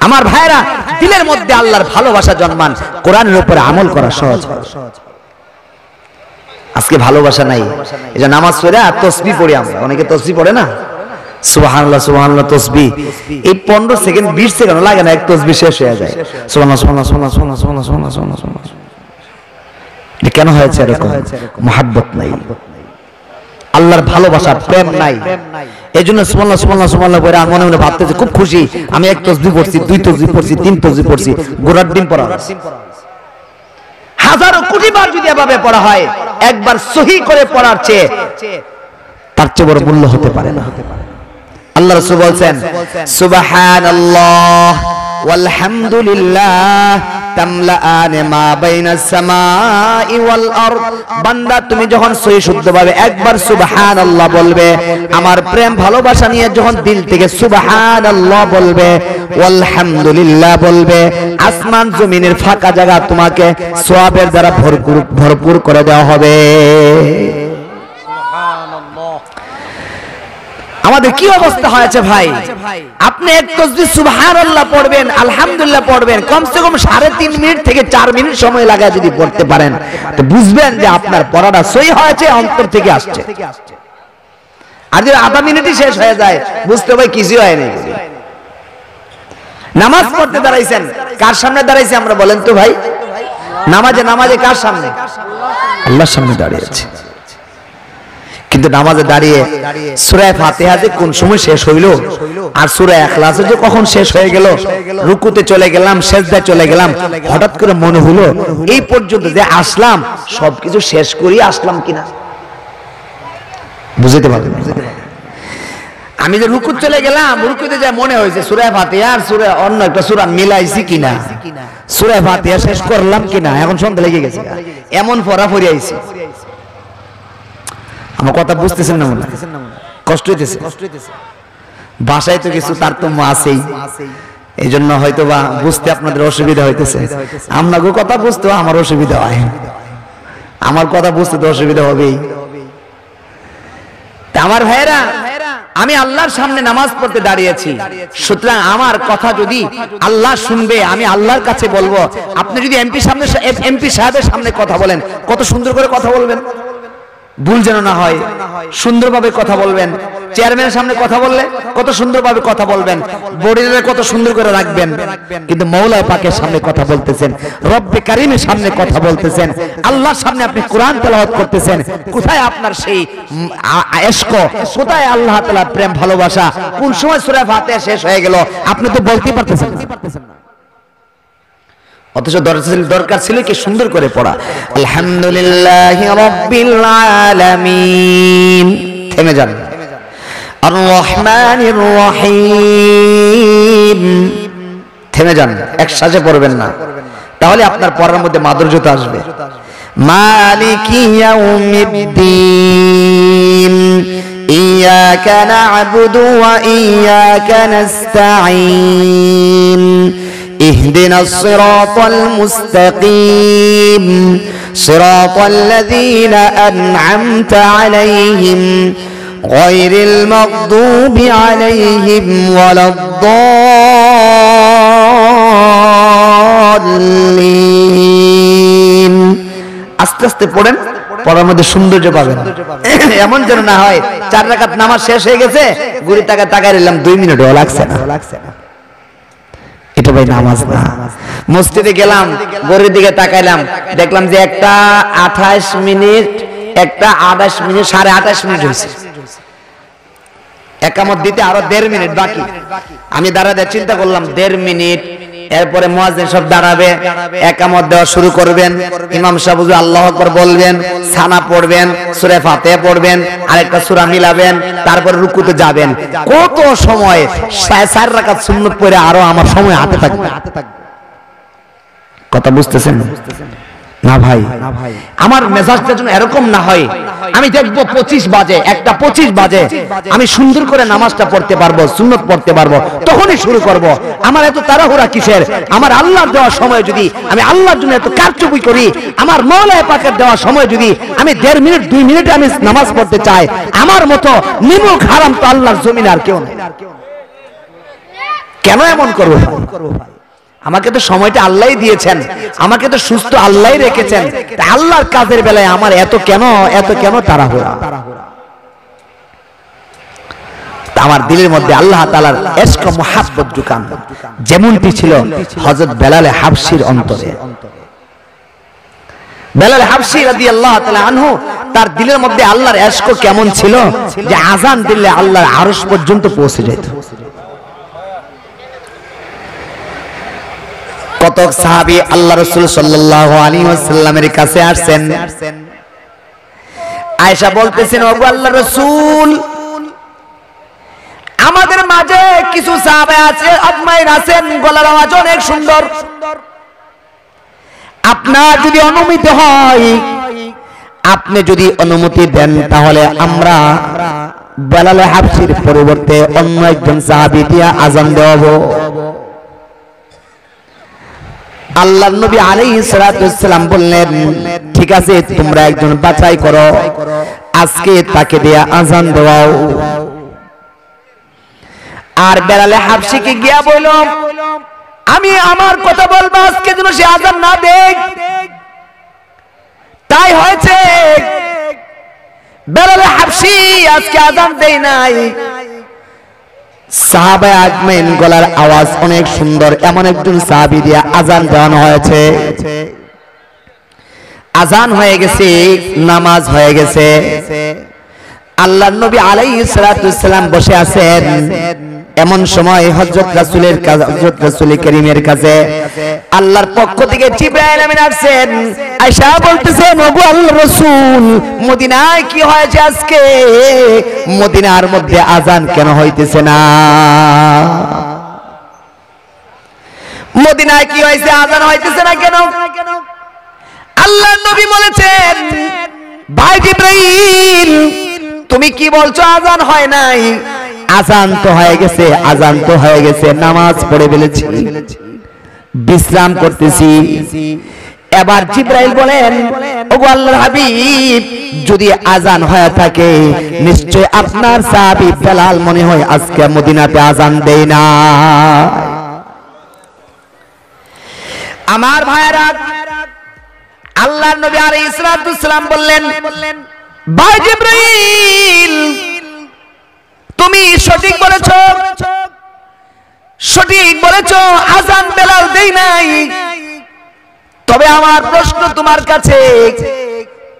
আমার ভাইরা, দিলের মধ্যে আল্লাহর ভালোবাসা জন্মান, কোরআনের উপরে আমল করা সহজ। আজকে ভালোবাসা নাই, এই যে নামাজ পড়ে আর তাসবিহ পড়ি, আমরা অনেকে তাসবিহ পড়ে না, সুবহানাল্লাহ সুবহানাল্লাহ তাসবিহ, এই 15 সেকেন্ড 20 সেকেন্ড লাগে না, এক তাসবিহ শেষ হয়ে যায়। সুবহানাল্লাহ সুবহানাল্লাহ সুবহানাল্লাহ সুবহানাল্লাহ সুবহানাল্লাহ সুবহানাল্লাহ। এটা কেন হয়েছে এরকম? মুহাব্বত নাই, আল্লাহর ভালোবাসা, প্রেম নাই। এইজন্য সুবহানাল্লাহ সুবহানাল্লাহ সুবহানাল্লাহ বলে মনে মনে ভাবতেছে খুব খুশি, আমি এক তাসবিহ পড়ছি, 2 তাসবিহ পড়ছি, 3 তাসবিহ পড়ছি, গোড়ার দিন পড়া। হাজারো কোটি বার যদি এভাবে পড়া হয়, একবার সহি করে পড়ার চেয়ে তার চেয়ে বড় মূল্য হতে পারে না। আল্লাহ রাসূল বলেন সুবহানাল্লাহ ওয়ালহামদুলিল্লাহ তামলাআন মা বাইনাস সামাই ওয়াল আরদ। বান্দা, তুমি যখন সহি শুদ্ধভাবে একবার সুবহানাল্লাহ বলবে, আমার প্রেম ভালোবাসা নিয়ে যখন দিল থেকে সুবহানাল্লাহ বলবে, ওয়ালহামদুলিল্লাহ বলবে, আসমান জমিনের ফাঁকা জায়গা তোমাকে সওয়াবের দ্বারা ভরপুর করে দেওয়া হবে। আমাদের কি অবস্থা হয়েছে ভাই? আপনি এক তাসবিহ সুবহানাল্লাহ পড়বেন, আলহামদুলিল্লাহ পড়বেন, কমসে কম 3.5 মিনিট থেকে 4 মিনিট সময় লাগায় যদি পড়তে পারেন, তো বুঝবেন যে আপনার পড়াটা সহি হয়েছে, অন্তর থেকে আসছে। আর যদি আধা মিনিটই শেষ হয়ে যায়, বুঝতে হবে কিছু হয়নি। নামাজ পড়তে দাঁড়াইছেন, কার সামনে দাঁড়াইছে আমরা বলেন তো ভাই? নামাজে কার সামনে? আল্লাহর সামনে দাঁড়িয়েছে। কিন্তু নামাজে দাঁড়িয়ে সূরা ফাতিহা যে কোন সময় শেষ হইল আর সূরা ইখলাস যে কখন শেষ হয়ে গেল, রুকুতে চলে গেলাম, সিজদায় চলে গেলাম, হঠাৎ করে মনে হলো এই পর্যন্ত যে আসলাম সবকিছু শেষ করি আসলাম কিনা, বুঝতে পারলেন? আমি যে রুকুতে চলে গেলাম, রুকুতে যা মনে হয়েছে সূরা ফাতিহা আর সূরা অন্য একটা সূরা মিলাইছি কিনা, সূরা ফাতিহা শেষ করলাম কিনা, এখন সন্ধ্যা লেগে গেছে, এমন পড়াফড়ি আইছি। আমার কথা বুঝতেছেন না? মনে কষ্ট হইতেছে, ভাষায় তো কিছু তারতম্য আছেই, এই জন্য হয়তো বা বুঝতে আপনাদের অসুবিধা হইতেছে। আপনাকে কথা বুঝতেও আমার অসুবিধা হয়, আমার কথা বুঝতে তো অসুবিধা হবেই। আমার ভাইরা, আমি আল্লাহর সামনে নামাজ পড়তে দাঁড়িয়েছি, সুতরাং আমার কথা যদি আল্লাহ শুনবে, আমি আল্লাহর কাছে বলবো। আপনি যদি এমপি সাহেবের সামনে কথা বলেন, কত সুন্দর করে কথা বলবেন, ভুল যেন না হয়, সুন্দরভাবে কথা বলবেন। চেয়ারম্যানের সামনে কথা বললে কত সুন্দরভাবে কথা বলবেন, বডিরে কত সুন্দর করে রাখবেন। কিন্তু মওলা পাকের সামনে কথা বলতেছেন, রব্বে কারীমের সামনে কথা বলতেছেন, আল্লাহর সামনে আপনি কোরআন তেলাওয়াত করতেছেন। কোথায় আপনার সেই ইশক, কোথায় আল্লাহ তাআলার প্রেম ভালোবাসা? কোন সময় সূরা ফাতিহা শেষ হয়ে গেল আপনি তো বলতেই পারতেছেন না। অথচ দরকার ছিল কি সুন্দর করে পড়া, আলহামদুলিল্লাহি রাব্বিল আলামিন, থেমে যান, আর রহমানির রহিম, থেমে যান, একসাথে পড়বেন না, তাহলে আপনার পড়ার মধ্যে মাধুর্যতা আসবে। মালিকি ইয়াউমিদ্দিন, ইয়াকা না'বুদু ওয়া ইয়াকা নাস্তাঈন, اهدنا الصراط المستقيم صراط الذين أنعمت عليهم غير المغضوب عليهم ولا الضالين। আস্তে আস্তে পড়েন, পড়ার মধ্যে সৌন্দর্য পাবেন। এমন যেন না হয় 4 রাকাত নামাজ শেষ হয়ে গেছে, ঘড়ি তাকায় রইলাম 2 মিনিটও লাগছে না। এটা ভাই নামাজ না। মসজিদে গেলাম, ঘড়ির দিকে তাকাইলাম, দেখলাম যে একটা 28 মিনিট, একটা 28 মিনিট, 28.5 মিনিট হয়েছে। একামত দিতে আরো 1.5 মিনিট বাকি। আমি দাঁড়াতে চিন্তা করলাম 1.5 মিনিট, এরপরে মুয়াজ্জিন সব দাঁড়াবে, একামত দেওয়া শুরু করবেন, ইমাম সাহেব হুজুর আল্লাহু আকবার বলবেন, সানা পড়বেন, সূরা ফাতিহা পড়বেন, আরেকটা সূরা মিলাবেন, তারপর রুকুতে যাবেন। কত সময়, 4 রাকাত সুন্নাত পড়ে আরো আমার সময় হাতে থাকবে। কথা বুঝতেছেন না ভাই? আমার মেজাজটা যেন এরকম না হয়, আমি দেখবো 25 বাজে, 1:25 বাজে, আমি সুন্দর করে নামাজটা পড়তে পারবো, সুন্নত পড়তে পারবো, তখনই শুরু করব। আমার এত তাড়াহুড়া কিসের? আমার আল্লাহর দেওয়া সময় যদি আমি আল্লাহর জন্য এত কারচুপি করি, আমার মওলা পাকের দেওয়া সময় যদি আমি 1.5 মিনিট 2 মিনিটে আমি নামাজ পড়তে চাই, আমার মতো নিমুখ হারাম তো আল্লাহর জমিনে আর কেউ নেই। কেন এমন করবো ভাই? আমাকে তো সময়টা আল্লাহই দিয়েছেন, আমাকে তো সুস্থ আল্লাহই রেখেছেন, আল্লাহর কাজের বেলায় আমার এত কেন তাড়াহুড়া? আমার দিলের মধ্যে আল্লাহ তাআলার ইশক মুহাব্বত ঢুকান, যেমনটি ছিল হযরত বেলাল হাবশীর অন্তরে। বেলাল হাবশী রাদিয়াল্লাহু তাআলা আনহু, তার দিলের মধ্যে আল্লাহর ইশক কেমন ছিল যে আযান দিলে আল্লাহর আরশ পর্যন্ত পৌঁছে যেত। কত সাহাবী আল্লাহ রাসূল সাল্লাল্লাহু আলাইহি ওয়াসাল্লামের কাছে আসছেন, আয়েশা বলতেছেন, ওগো আল্লাহর রাসূল, আমাদের মাঝে কিছু সাহাবা আছে, আজমাইন আছেন, গলার আওয়াজ অনেক সুন্দর, আপনার যদি অনুমতি হয়, আপনি যদি অনুমতি দেন, তাহলে আমরা বেলাল হাবশীর পরিবর্তে অন্য একজন সাহাবী দিয়া আযান দেওয়াবো। আল্লাহর নবী আলাইহিস সালাতু ওয়াসসালাম বললেন, ঠিক আছে, তোমরা একজন বাছাই করো, আজকে তাকে দিয়ে আযান দেওয়াও। আর বেলাল হাবশীকে গিয়া বলল, আমি আমার কথা বলবো, আজকে যেন সে আযান না দেয়। তাই হয়েছে, বেলাল হাবশী আজকে আযান দেয় নাই। সাহাবা আজমাইন গলার আওয়াজ অনেক সুন্দর, এমন একজন সাহাবী দিয়া আযান দেওয়ানো হয়েছে। আযান হয়ে গেছে, নামাজ হয়ে গেছে। আল্লাহর নবী আলাইহিস সালাতু ওয়াসসালাম বসে আছেন। এমন সময় হযরত রাসূল কারীমের কাছে আল্লাহর পক্ষ থেকে জিবরাইল আমিন আসছেন। আয়েশা বলতেছেন, ওগো আল্লাহর রাসূল, মদিনায় কি হয়েছে আজকে? মদিনার মধ্যে আযান কেন হইতেছে না? মদিনায় কি হয়েছে, আযান হইতেছে না কেন? আল্লাহর নবী বলেছেন, ভাই জিবরাইল, তুমি কি বলছো আযান হয় নাই? আযান তো হয়ে গেছে, আযান তো হয়ে গেছে, নামাজ পড়ে ফেলেছি, বিশ্রাম করতেছি। এবার জিবরাইল বলেন, ওগো আল্লাহর হাবিব, যদি আজান হয়ে থাকে নিশ্চয় আপনার সাহাবী বেলাল মনে হয় আজকে মদিনাতে আজান দেয় না। আমার ভাইরা, আল্লাহর নবী আলাইহিস সালাম বললেন, ভাই জিবরাইল, তুমি সঠিক বলেছো, সঠিক বলেছো, আজান বেলাল দেই নাই। তবে আমার প্রশ্ন তোমার কাছে,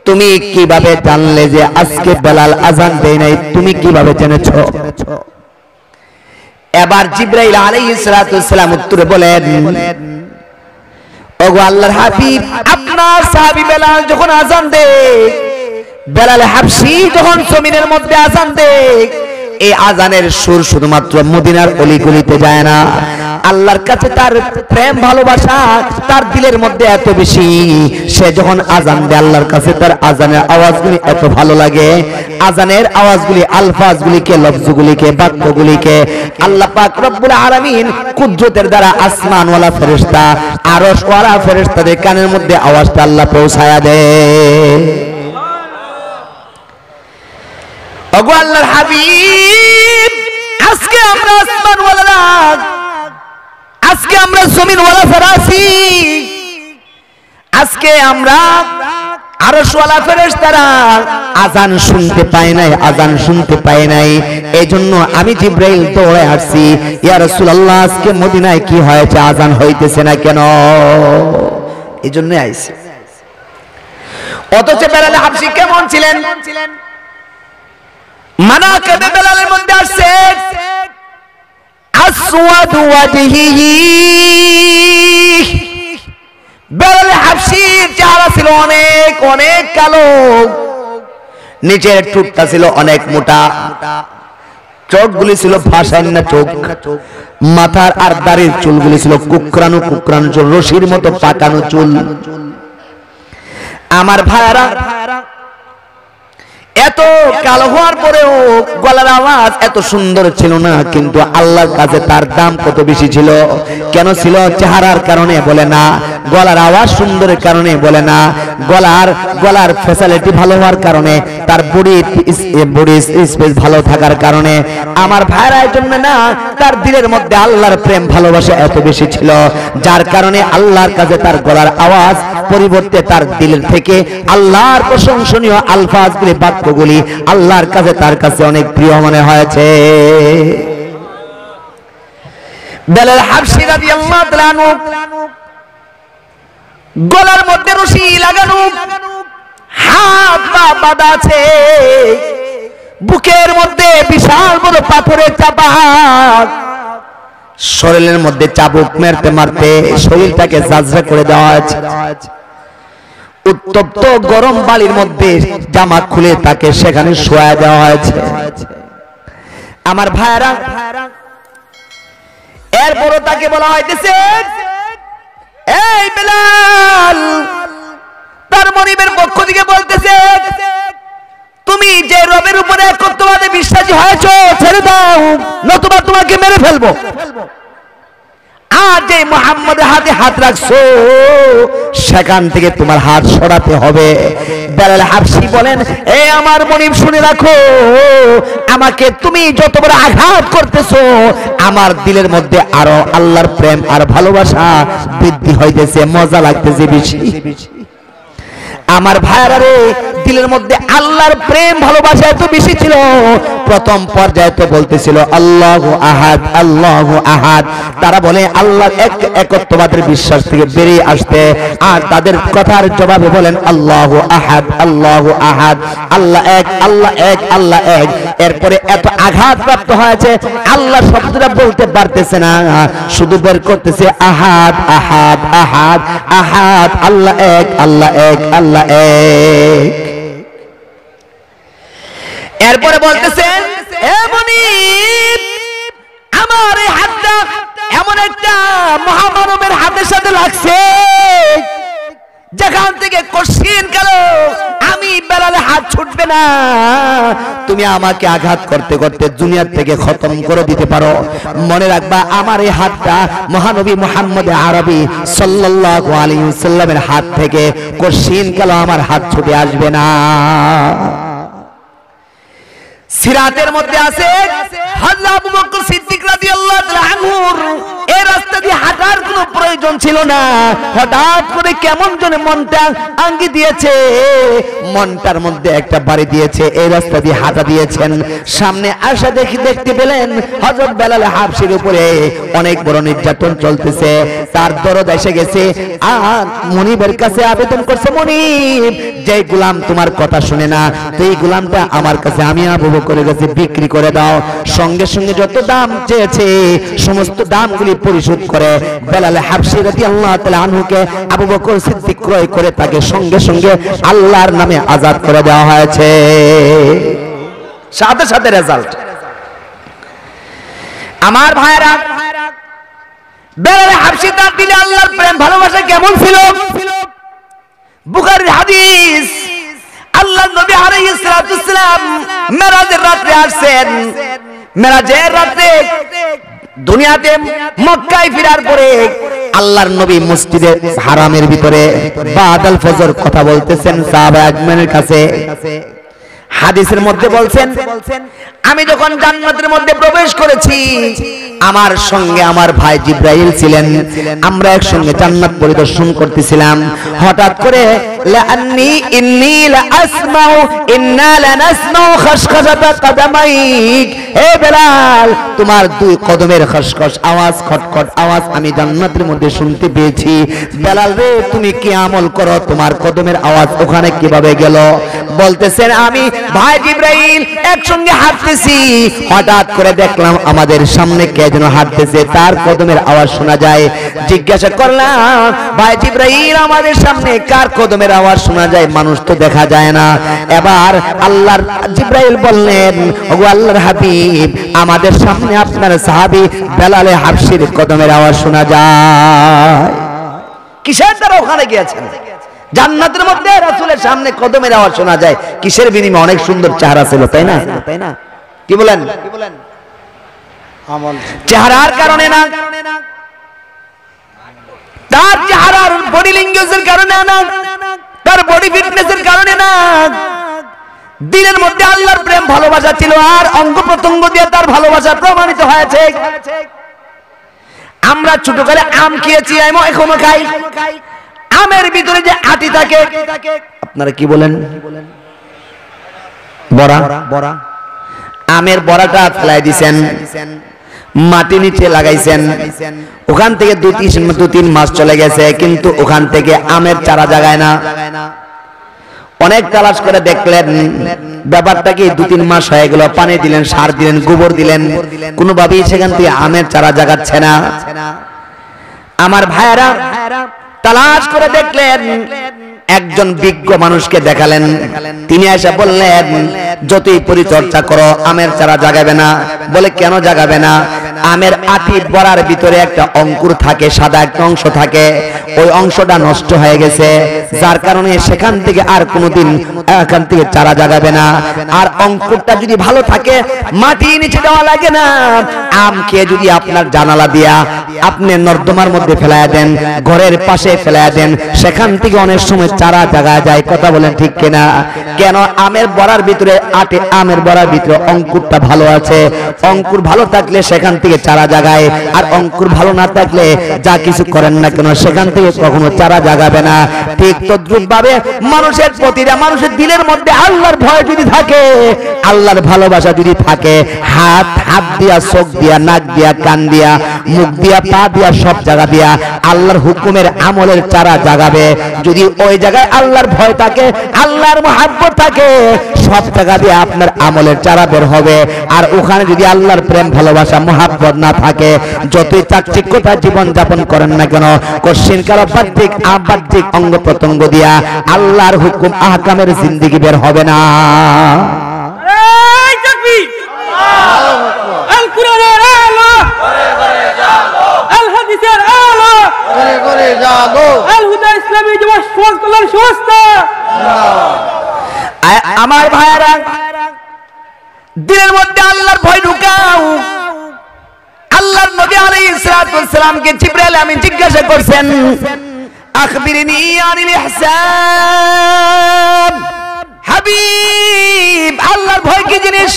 তুমি কিভাবে জানলে যে আজকে বেলাল আজান দেয় নাই? তুমি কিভাবে জেনেছো? এবার জিবরাইল আলাইহিস সালাম উত্তরে বলেন, ওগো আল্লাহর হাবিব, আপনার সাহাবী বেলাল যখন আজান দেয়, বেলাল হাবশী যখন জমিনের মধ্যে আজান দেয়, এই আজানের সুর শুধুমাত্র মদিনার অলিগলিতে যায় না, আল্লাহর কাছে তার প্রেম ভালোবাসা তার দিলের মধ্যে এত বেশি, সে যখন আজান দেয় আল্লাহর কাছে তার আজানের আওয়াজগুলি এত ভালো লাগে, আজানের আওয়াজগুলি, আলফাজগুলিকে, লফজগুলিকে, বাক্যগুলিকে আল্লাহ পাক রব্বুল আলামিন কুদরতের দ্বারা আসমানওয়ালা ফেরেশতা, আরশওয়ালা ফেরেশতাদের কানের মধ্যে আওয়াজটা আল্লাহ পৌঁছায়া দেয়। ওগো আল্লাহর হাবিব, আজকে আমরা আসমানওয়ালারা, আজকে আমরা জমিনওয়ালা ফেরাসি, আজকে আমরা আরশওয়ালা ফেরেশতারা আজান শুনতে পাই নাই, আজান শুনতে পাই নাই। এইজন্য আমি জিবরাইল দৌড়ে আসছি, ইয়া রাসূলুল্লাহ, আজকে মদিনায় কি হয়েছে? আজান হইতেছে না কেন? এইজন্য আইছি। অথচ বেলাল হাবশী কেমন ছিলেন? মানাকিবে বেলালের মধ্যে আসছে, আসওয়াদু ওয়াজহিহি, বেলাল হাবশীর চেহারা ছিল অনেক অনেক কালো, নিচের ঠোঁটটা ছিল অনেক মোটা, চোখগুলি ছিল ভাসান্না চোখ, মাথার আর দাড়ির চুলগুলি ছিল কুকরানো কুকরানো চুল, রশির মতো পাকানো চুল। আমার ভাইরা, এত কালো হওয়ার পরেও গলার আওয়াজ এত সুন্দর ছিল না, কিন্তু আল্লাহর কাছে তার দাম কত বেশি ছিল। কেন ছিল? চেহারার কারণে বলে না, গলার আওয়াজ সুন্দরের কারণে বলে না, গলার ফ্যাসিলিটি ভালো হওয়ার কারণে, তার বডি স্পেস ভালো থাকার কারণে, আমার ভাইরার জন্য না, তার দিলের মধ্যে আল্লাহর প্রেম ভালোবাসা এত বেশি ছিল, যার কারণে আল্লাহর কাছে তার গলার আওয়াজ পরিবর্তে তার দিলের থেকে আল্লাহর প্রশংসনীয় আলফাজগুলি, বাক্যগুলি আল্লাহর কাছে তার কাছে অনেক প্রিয় মনে হয়েছে। বেলাল হাবশী রাদিয়াল্লাহু তাআলা আনহু গলার মধ্যে রশি লাগানো, হাত পা বাঁধা আছে, বুকের মধ্যে বিশাল বড় পাথরের চাপা, শরীরের মধ্যে চাবুক মারতে মারতে শরীরটাকে ঝাঁঝরা করে দেওয়া আছে। উত্তপ্ত গরম বালির মধ্যে জামা খুলে তাকে সেখানে শোয়া দেওয়া হয়েছে। আমার ভাইরা, এরপরও তাকে বলা হইতেছে, এই বেলাল, তার মনিবের পক্ষ থেকে বলতেছে, তুমি যে রবের উপরে একত্ববাদে বিশ্বাসী হয়েছো ছেড়ে দাও, নতুবা তোমাকে মেরে ফেলবো। আর যে মুহাম্মদের হাতে হাত রাখছো সেখান থেকে তোমার হাত সরাতে হবে। বেলাল হাবশী বলেন, এ আমার মনিব, শুনে রাখো, আমাকে তুমি যত বড় আঘাত করতেছো, আমার দিলের মধ্যে আরো আল্লাহর প্রেম আর ভালোবাসা বৃদ্ধি হইতেছে, মজা লাগতেছে বেশি। আমার ভাইরা রে, দিলের মধ্যে আল্লাহর প্রেম ভালোবাসা এত বেশি ছিল, প্রথম পর্যায়ে তো বলতেছিল আল্লাহু আহাদ, আল্লাহু আহাদ। তারা বলে আল্লাহর একত্ববাদের বিশ্বাস থেকে বেরিয়ে আসতে, আর তাদের কথার জবাবে বলেন আল্লাহু আহাদ, আল্লাহু আহাদ, আল্লাহ এক, আল্লাহ এক, আল্লাহ এক। এরপরে এত আঘাত প্রাপ্ত হয়েছে, আল্লাহ শব্দটা বলতে পারতেছে না, শুধু বের করতেছে আহাদ, আহাদ, আহাদ, আহাদ, আল্লাহ এক, আল্লাহ এক, আল্লাহ এক। এরপরে বলতেছেন, এ মুনিব, আমার এই হাতটা এমন একটা মহামানবের হাতের সাথে লাগছে যেখান থেকে কঠিন কালো আমি বেলালে হাত ছুটবে না, তুমি আমাকে আঘাত করতে করতে দুনিয়ার থেকে খতম করে দিতে পারো। মনে রাখবা আমার এই হাতটা মহানবী মুহাম্মদ আরবি সাল্লাল্লাহু আলাইহি ওয়াসাল্লামের হাত থেকে কোশ্চিন কালো আমার হাত ছুটে আসবে না। সিরাতের মধ্যে আছে হযরত আবু বকর সিদ্দিক রাদিয়াল্লাহু তাআলা আনহুর এই রাস্তা দিয়ে হাঁটার কোনো প্রয়োজন ছিল না, হঠাৎ করে কেমন জনে মনটা আঙ্গি দিয়েছে, মনটার মধ্যে একটা বাড়ি দিয়েছে, এই রাস্তা দিয়ে হাঁটা দিয়েছেন। সামনে আসা দেখতে পেলেন হযরত বেলাল হাবশির উপরে অনেক বড় নির্যাতন চলতেছে, তার দরদ এসে গেছে। আর মনিবের কাছে আবেদন করছে, মনিব যে গোলাম তোমার কথা শুনে না, এই গোলামটা আমার কাছে আমি আবু বকরের কাছে বিক্রি করে দাও। সঙ্গে সঙ্গে যত দাম চেয়েছে সমস্ত দামগুলি পরিশোধ করে বেলাল হাবশী রাদিয়াল্লাহু তাআলা আনহুকে আবু বকর সিদ্দিক ক্রয় করে তাকে সঙ্গে সঙ্গে আল্লাহর নামে আজাদ করে দেওয়া হয়েছে। সাথে সাথে রেজাল্ট। আমার ভাইরা, বেলাল হাবশী তার দিলে আল্লাহর প্রেম ভালোবাসা কেমন ছিল? বুখারীর হাদিস, আল্লাহর নবী আলাইহিস সালাতু ওয়াসসালাম মেরাজের রাতে আসেন। মেরাজের রাতে দুনিয়াতে মক্কায় ফেরার পরে আল্লাহর নবী মসজিদে হারামের ভিতরে বাদাল ফজর কথা বলতেছেন সাহাবা আজমানের কাছে। হাদিসের মধ্যে বলছেন, আমি যখন জান্নাতের মধ্যে প্রবেশ করেছি আমার সঙ্গে আমার ভাই জিব্রাইল ছিলেন, আমরা একসঙ্গে জান্নাত পরিদর্শন করতেছিলাম। হঠাৎ করে লাআন্নী ইন্নী লাআসমাউ ইন্না লানাসমাউ খাশখাশাতা কদমাইক, হে বেলাল তোমার দুই কদমের খসখস আওয়াজ, খটখট আওয়াজ আমি জান্নাতের মধ্যে শুনতে পেয়েছি। বেলাল রে তুমি কি আমল করো, তোমার কদমের আওয়াজ ওখানে কিভাবে গেল? বলতেছেন আমি ভাই জিব্রাইল একসঙ্গে হাঁটতেছি, হঠাৎ করে দেখলাম আমাদের সামনে কে যেন হাঁটতেছে, তার কদমের আওয়াজ শোনা যায়। জিজ্ঞাসা করলাম ভাই জিব্রাইল আমাদের সামনে কার কদমের আওয়াজ শোনা যায়? মানুষ তো দেখা যায় না। এবার আল্লাহর জিব্রাইল বললেন, ওগো আল্লাহর হাবিব আমাদের সামনে আপনার সাহাবী বেলাল হাবশীর কদমের আওয়াজ শোনা যায়। কিসের দ্বারা ওখানে গিয়েছেন? জান্নাতের মধ্যে রাসূলের সামনে কদমের আওয়াজ শোনা যায়, কিসের বিনিময়ে? অনেক সুন্দর চেহারা ছিল, তাই না? কি বলেন? চেহারার কারণে না, তার চেহারার বডি ল্যাঙ্গুয়েজের কারণে না, তার বডি ফিটনেসের কারণে না, দিলের মধ্যে আল্লাহর প্রেম ভালোবাসা ছিল, আর অঙ্গ প্রত্যঙ্গ দিয়ে তার ভালোবাসা প্রমাণিত হয়েছে। আমরা ছোটকালে আম খেয়েছি, এখনো খাই। আমের ভিতরে যে আটি থাকে, আপনারা কি বলেন? বড়া। বড়া, আমের বড়াটা ফেলাই দিছেন, মাটি নিচে লাগাইছেন, ওখান থেকে দু তিন মাস চলে গেছে, কিন্তু ওখান থেকে আমের চারা জাগায় না। অনেক তালাশ করে দেখলেন, ব্যাপারটা কি? 2-3 মাস হয়ে গেল, পানি দিলেন, সার দিলেন, গোবর দিলেন, কোনোভাবেই সেখান থেকে আমের চারা জাগাচ্ছে না। আমার ভাইয়েরা তালাশ করে দেখলেন, একজন বিজ্ঞ মানুষকে দেখালেন, তিনি এসে বললেন যতই পরিচর্যা করো আমের চারা জাগাবে না। বলে কেন জাগাবে না? আমের আটি বড়ার ভিতরে একটা অঙ্কুর থাকে, সাদা একটা অংশ থাকে, ওই অংশটা নষ্ট হয়ে গেছে, যার কারণে সেখান থেকে আর কোনোদিন এখান থেকে চারা জাগাবে না। আর অঙ্কুরটা যদি ভালো থাকে মাটি নিচে দেওয়া লাগে না। আম খেয়ে যদি আপনার জানালা দিয়া আপনি নর্দমার মধ্যে ফেলায়া দেন, ঘরের পাশে ফেলায়া দেন, সেখান থেকে অনেক সময় চারা জাগা যায়। কথা বলেন ঠিক কিনা? কেন? আমের বড়ার ভিতরে আমের বড়ার ভিতরে অঙ্কুরটা ভালো আছে, অঙ্কুর ভালো থাকলে সেখান থেকে চারা জাগায়, আর অঙ্কুর ভালো না থাকলে যা কিছু করেন না কেন সেখান থেকে কখনো চারা জাগাবে না। ঠিক তদ্রুপ ভাবে মানুষের প্রতিটা মানুষের দিলের মধ্যে আল্লাহর ভয় যদি থাকে, আল্লাহর ভালোবাসা যদি থাকে, হাত দিয়া, চোখ দিয়া, নাক দিয়া, কান দিয়া, মুখ দিয়া, পা দিয়া, সব জায়গা দিয়া আল্লাহর হুকুমের আমলের চারা জাগাবে। যদি ওই জায়গায় আল্লাহর ভয় থাকে, আল্লাহর মহব্বত থাকে, সব জায়গা দিয়ে আপনার আমলের চারা বের হবে। আর ওখানে যদি আল্লাহর প্রেম ভালোবাসা মহব্বত না থাকে, যতই চাকচিক্যতা জীবন যাপন করেন না কেন, কশিন কারো বাহ্যিক অঙ্গ প্রত্যঙ্গ দিয়া আল্লাহর হুকুম আহকামের জিন্দেগি বের হবে না। আল কুরআনের আলো, আল হাদিসের আলো, করে করে জাগো, আল হুদা ইসলামী যুব সমাজ কল্যাণ সংস্থা। আমার ভাইরা, দিলের মধ্যে আল্লাহর ভয় ঢুকাও। আল্লাহর নবী আলাইহিস সালাতু ওয়াস সালামকে জিবরাইল আমিন জিজ্ঞাসা করছেন, আখবিরনি আনিল ইহসান। হাবিব, আল্লাহর ভয় কি জিনিস?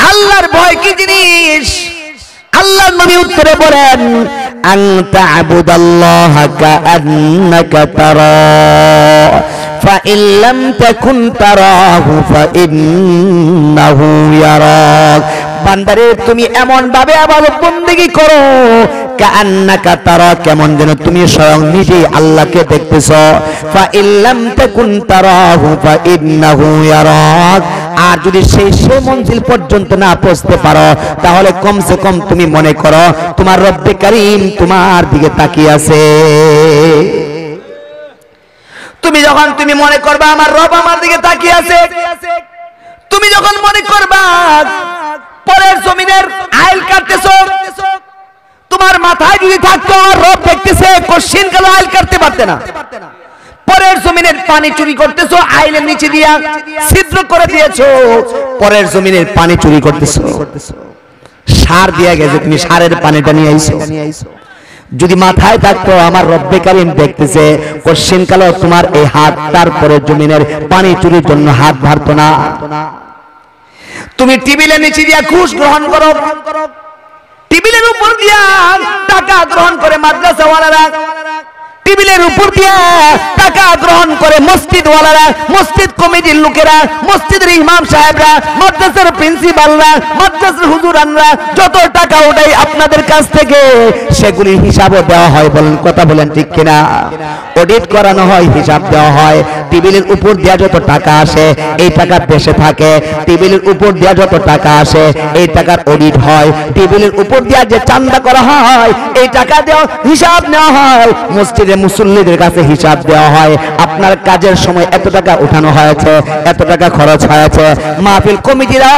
আল্লাহর ভয় কি জিনিস? আল্লাহর নবী উত্তরে বলেন, আন তা'বুদাল্লাহা কাআন্নাকা তারা فإن لم تكن تراه فإنه يراك। বান্দারে তুমি এমন ভাবে ইবাদত বندگی করো কাআন্নাকা তারা, কেমন যেন তুমি স্বয়ং নিজেই আল্লাহকে দেখতেছো। فإن لم تكن تراه فإنه يراك। আর যদি সেই মঞ্জিল পর্যন্ত না পৌঁছতে পারো তাহলে কমসে কম তুমি মনে করো তোমার রব্বে কারীম তোমার দিকে তাকিয়ে আছে। তুমি যখন তুমি মনে করবা আমার রব আমার দিকে তাকিয়ে আছে, তুমি যখন মনে করবা পরের জমিনের আইল কাটতেছো, তোমার মাথায় যদি থাকতো রব দেখতেছে, কোশ্চিন কালো আইল কাটতে পারতে না। পরের জমিনের পানি চুরি করতেছো, আইলের নিচে দিয়া ছিদ্র করে দিয়েছো, পরের জমিনের পানি চুরি করতেছো। সার দিয়া গেছে, তুমি সারের পানিটা নিয়ে আইছো। যদি মাথায় থাকতো আমার রব্বে কারীম দেখতেছে, কোশ্চিন কালো তোমার এই হাত তারপরে জমিনের পানি চুরির জন্য হাত বাড়তো না। তুমি টেবিলের নিচে দিয়া ঘুষ গ্রহণ করো, টেবিলের উপর দিয়া টাকা গ্রহণ করে মাদ্রাসাওয়ালারা, টেবিলের উপর দিয়া টাকা গ্রহণ করে মসজিদওয়ালারা, মসজিদ কমিটির লোকেরা, মসজিদের ইমাম সাহেবরা, মাদ্রাসার প্রিন্সিপালরা, মাদ্রাসার হুজুরানরা যত টাকা ওঠাই আপনাদের কাছ থেকে সেগুলির হিসাবও দেওয়া হয়। বলেন, কথা বলেন ঠিক কিনা? অডিট করানো হয়, হিসাব দেওয়া হয়। টেবিলের উপর দিয়া যত টাকা আসে এই টাকা বেঁচে থাকে, টেবিলের উপর দিয়া যত টাকা আসে এই টাকার অডিট হয়। টেবিলের উপর দিয়া যে চাঁদা করা হয় এই টাকা দেওয়া হিসাব নেওয়া হয়, মসজিদে মুসল্লিদের কাছে হিসাব দেওয়া হয়। আপনার কাজের সময় এত টাকা উঠানো হয়েছে, এত টাকা খরচ হয়েছে। মাহফিল কমিটিরা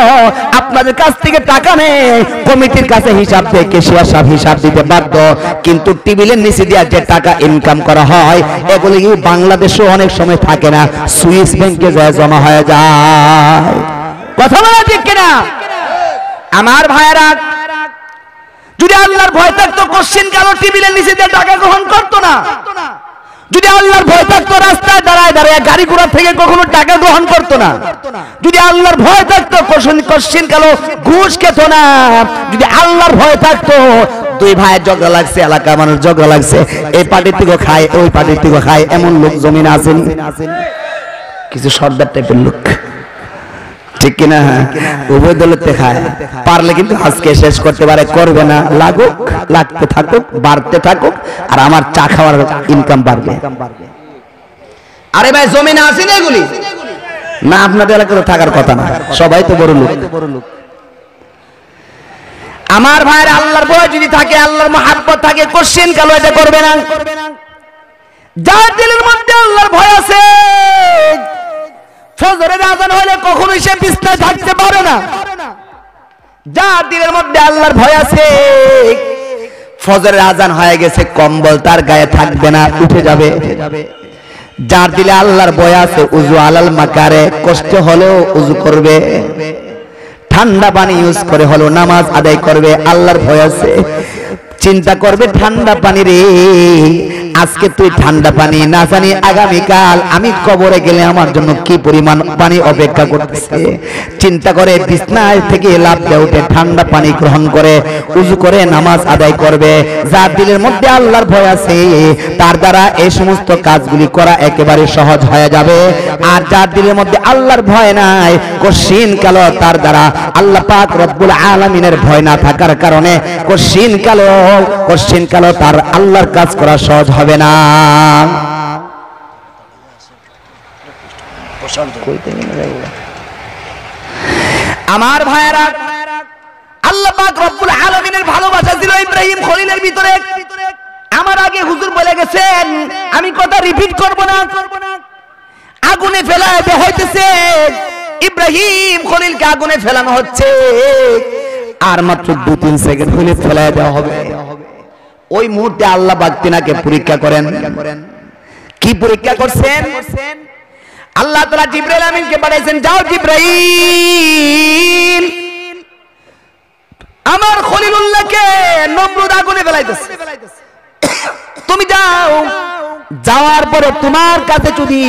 আপনাদের কাছ থেকে টাকা নেয়, কমিটির কাছে হিসাব দিয়ে কেশিয়া সাহেব হিসাব দিতে বাধ্য। কিন্তু টেবিলের নিচে দিয়ে যে টাকা ইনকাম করা হয় এগুলি বাংলাদেশেও অনেক সময় থাকে না, সুইস ব্যাংকে জমা হয়ে যায়। কথা বলা ঠিক কিনা? আমার ভাইয়েরা, যদি আল্লাহর ভয় থাকতো কোশ্চিন কালো টেবিলের নিচে দিয়ে টাকা গ্রহণ করতো না। যদি আল্লাহর ভয় থাকতো রাস্তায় দাঁড়ায় দাঁড়ায় গাড়ি ঘোড়া থেকে কখনো টাকা গ্রহণ করতো না। যদি আল্লাহর ভয় থাকতো কোশ্চিন কালো ঘুষ খেত না। যদি আল্লাহর ভয় থাকতো দুই ভাইয়ের ঝগড়া লাগছে, এলাকা মানুষ ঝগড়া লাগছে, এই পার্টির থেকে খায় ওই পার্টির থেকে খায়, এমন লোক জমিনে আছেন কিছু সর্দার টাইপের লোক, ঠিক কিনা? উভয় দলেতে খায়, পারলে কিন্তু আজকে শেষ করতে পারে, করবে না, লাগুক, লাগতে থাকুক, বাড়তে থাকুক, আর আমার চা খাওয়ার ইনকাম বাড়বে। আরে ভাই জমিনে আছে না এগুলি? না, আপনাদের এলাকায় থাকার কথা না, সবাই তো বড় লোক। আমার ভাইয়ের আল্লাহর ভয় যদি থাকে, আল্লাহর মহাব্বত থাকে, কোশ্চিন কালো এটা করবে না। যার দিলের মধ্যে আল্লাহর ভয় আছে, ফজরের আযান হলে কখনোই সে বিছানায় থাকতে পারে না। যার দিলের মধ্যে আল্লাহর ভয় আছে, ফজরের আযান হয়ে গেছে, কম্বল তার গায়ে থাকবে না, উঠে যাবে। যার দিলে আল্লাহর ভয় আছে, উযু আলাল মাকারে, কষ্ট হলেও উযু করবে, ঠান্ডা পানি ইউজ করে হলো নামাজ আদায় করবে। আল্লাহর ভয় আছে, চিন্তা করবে ঠান্ডা পানি রে, আজকে তুই ঠান্ডা পানি না জানি আগামীকাল আমি কবরে গেলে আমার জন্য কি পরিমাণ পানি অপেক্ষা করতেছে। চিন্তা করে বিছানায় থেকে লাফ দিয়ে উঠে ঠান্ডা পানি গ্রহণ করে উযু করে নামাজ আদায় করবে। যার দিলের মধ্যে আল্লাহর ভয় আছে তার দ্বারা এই সমস্ত কাজগুলি করা একেবারে সহজ হয়ে যাবে। আর যার দিলের মধ্যে আল্লাহর ভয় নাই, কোশ্চিন কালো তার দ্বারা আল্লাহ পাক রব্বুল আলামিনের ভয় না থাকার কারণে কোশ্চিন কালো তার আল্লাহর কাজ করা সহজ হবে না। আমার ভাইয়েরা, আল্লাহ পাক রব্বুল আলামিনের ভালোবাসা ছিল ইব্রাহিম খলিলের ভিতরে। আমার আগে হুজুর বলে গেছেন, আমি কথা রিপিট করব না। আগুনে ফেলায় দেওয়া হইতেছে, ইব্রাহিম খলিলকে আগুনে ফেলানো হচ্ছে, আর মাত্র 2-3 সেকেন্ড হলে ফেলায় দেওয়া হবে। ওই মুহূর্তে আল্লাহ পাক তিনাকে পরীক্ষা করেন। কি পরীক্ষা করছেন? আল্লাহ তাআলা জিবরাইল আমিনকে পাঠাইছেন, যাও জিবরাইল আমার খলিলুল্লাহকে নমরুদ আগুনে ফেলাইতেছে, তুমি যাও, যাওয়ার পরে তোমার কাছে যদি